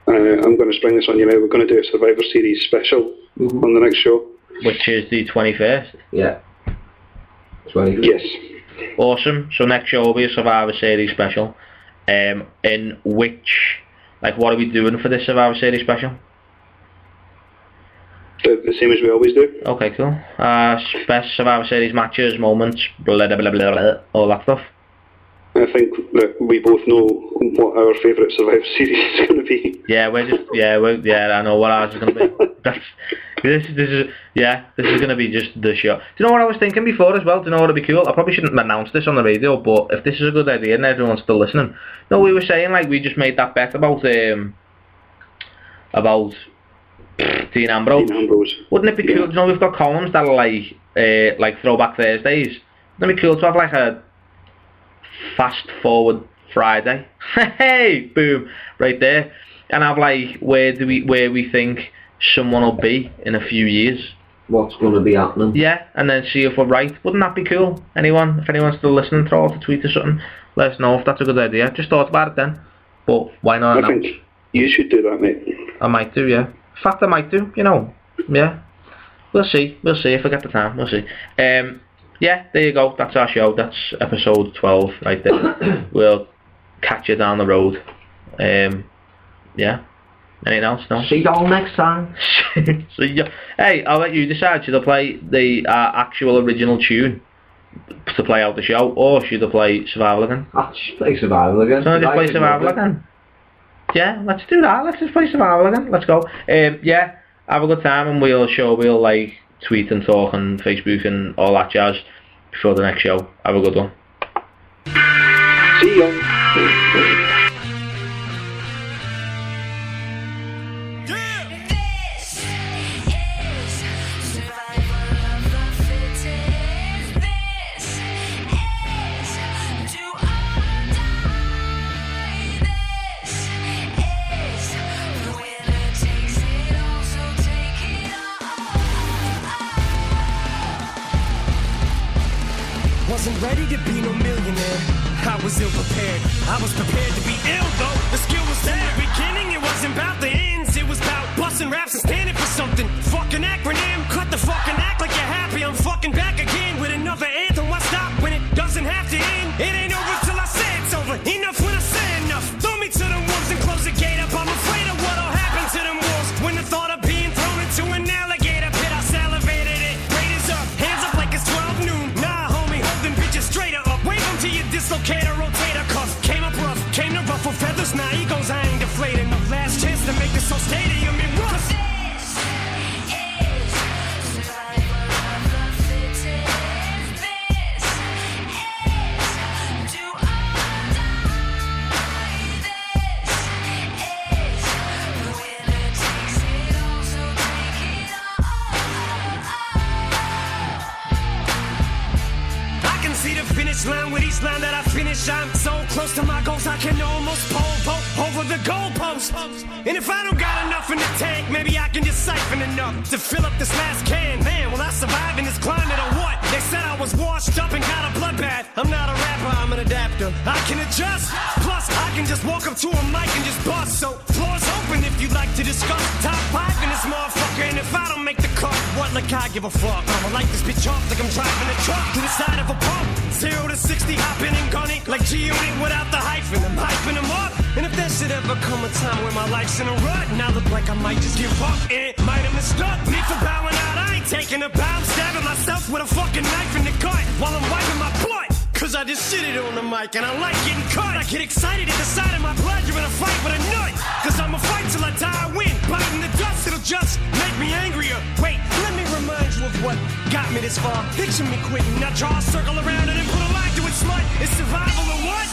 I'm going to spring this on you now. We're going to do a Survivor Series special on the next show. Which is the 21st? Yeah. 21st. Yes. Awesome. So next show will be a Survivor Series special. In which, like, what are we doing for this Survivor Series special? The same as we always do. Okay, cool. Best Survivor Series matches, moments, blah blah blah blah, blah, all that stuff. I think that we both know what our favourite Survivor Series is going to be. Yeah, I know what ours is going to be. This is going to be just the show. Do you know what I was thinking before as well? Do you know what would be cool? I probably shouldn't announce this on the radio, but if this is a good idea and everyone's still listening. No, we were saying, like, we just made that bet about Dean Ambrose. Wouldn't it be cool? You know, we've got columns that are like Throwback Thursdays. Wouldn't it be cool to have like a Fast Forward Friday? Hey, boom, right there. And have like where we think someone will be in a few years. What's going to be happening? Yeah, and then see if we're right. Wouldn't that be cool? If anyone's still listening, throw off a tweet or something. Let us know if that's a good idea. Just thought about it then, but why not? I think you should do that, mate. I might do, yeah. In fact, I might do, you know. Yeah. We'll see if I get the time. We'll see. Yeah, there you go. That's our show. That's episode 12 right there. We'll catch you down the road. Yeah. Anything else? No? See you all next time. See you. Hey, I'll let you decide. Should I play the actual original tune to play out the show, or should I play Survival again? I'll just play Survival again. So I just play Survival again? Yeah, let's do that. Let's just play Survival again. Let's go. Yeah, have a good time, and we'll like tweet and talk on Facebook and all that jazz before the next show. Have a good one. See ya. Wasn't ready to be no millionaire. I was ill prepared. I was prepared to be ill though. The skill was there. In the beginning, it wasn't about the ends. It was about busting raps and standing for something. Fucking acronym. Cut the fucking act like you're happy. I'm fucking back again with another anthem. Why stop when it doesn't have to end? It ain't over till I say it's over. Enough when I say enough. Throw me to the wolves and close the gate up. I'm afraid of what'll happen to them wolves when the thought of being thrown into an alligator pit. I salivated it. Raiders up. Hands up like it's 12 noon. Straight up, wave them to your dislocator, rotator cuff. Came up rough, came to ruffle feathers. Now egos, I ain't deflated. No last chance to make this whole stadium in rough. Line with each line that I finish, I'm so close to my goals I can almost pole over the goalpost. And if I don't got enough in the tank, maybe I can just siphon enough to fill up this last can. Man, will I survive in this climate or what? They said I was washed up and got a bloodbath. I'm not a rapper, I'm an adapter. I can adjust, plus I can just walk up to a mic and just bust. So floor's open if you'd like to discuss top 5 in this motherfucker. And if I don't make the cut, what, like I give a fuck? I'ma light this bitch off like I'm driving a truck to the side of a pump. 0 to 60, hopping and gunning like G-Unit without the hyphen. I'm hyping them up. And if there should ever come a time where my life's in a rut and I look like I might just give up, it might have mistook me for bowing out. I ain't taking a bow. I'm stabbing myself with a fucking knife in the gut while I'm wiping my butt. Cause I just shitted on the mic and I like getting cut. I get excited at the sight of my blood. You're in a fight with a nut. Cause I'ma fight till I die, I win. Biting the dust, it'll just make me angrier. Wait, let me remind you of what got me this far. Picture me quitting. Now draw a circle around it and put a line to it, slut. It's survival or what?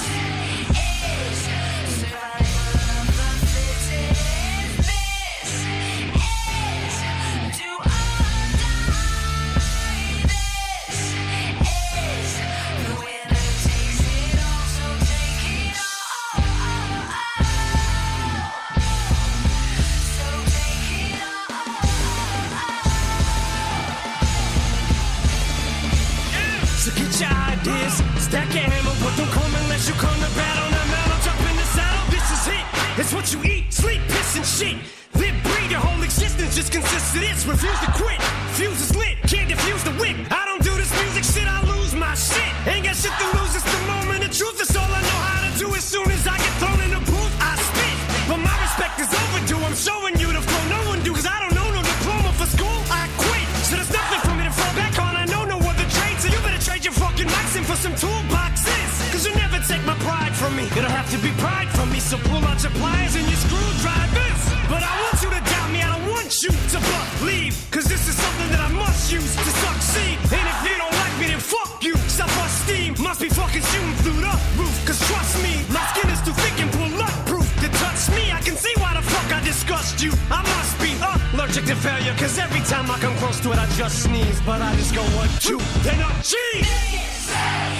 Stack your hammer, but don't come unless you come to battle. Now mount, I'll jump in the saddle. This is it. It's what you eat, sleep, piss, and shit. Live, breathe, your whole existence just consists of this. Refuse to quit. Fuse is lit, can't defuse the wick. I don't do this music shit, I lose my shit. Ain't got shit think the loser's the moment. The truth is all I know how to do. As soon as I get thrown in the booth, I spit. But my respect is overdue. I'm showing you the flow no one do. Cause I don't know no diploma for school. I quit. So there's nothing for me to fall back on. I know no other trade. So you better trade your fucking mics in for some toolboxes. Cause you never take my pride from me. It'll have to be pride from me. So pull out your pliers and your screwdrivers. But I want you to doubt me. I don't want you to believe. Cause this is something that I must use to succeed. And if you don't like me, then fuck you. Self-esteem must be fucking shooting through the roof. Cause trust me, my skin is too thick and bulletproof to touch me. I can see why the fuck I disgust you. I must be allergic to failure. Cause every time I come close to it, I just sneeze. But I just go 1, 2, then up, cheese.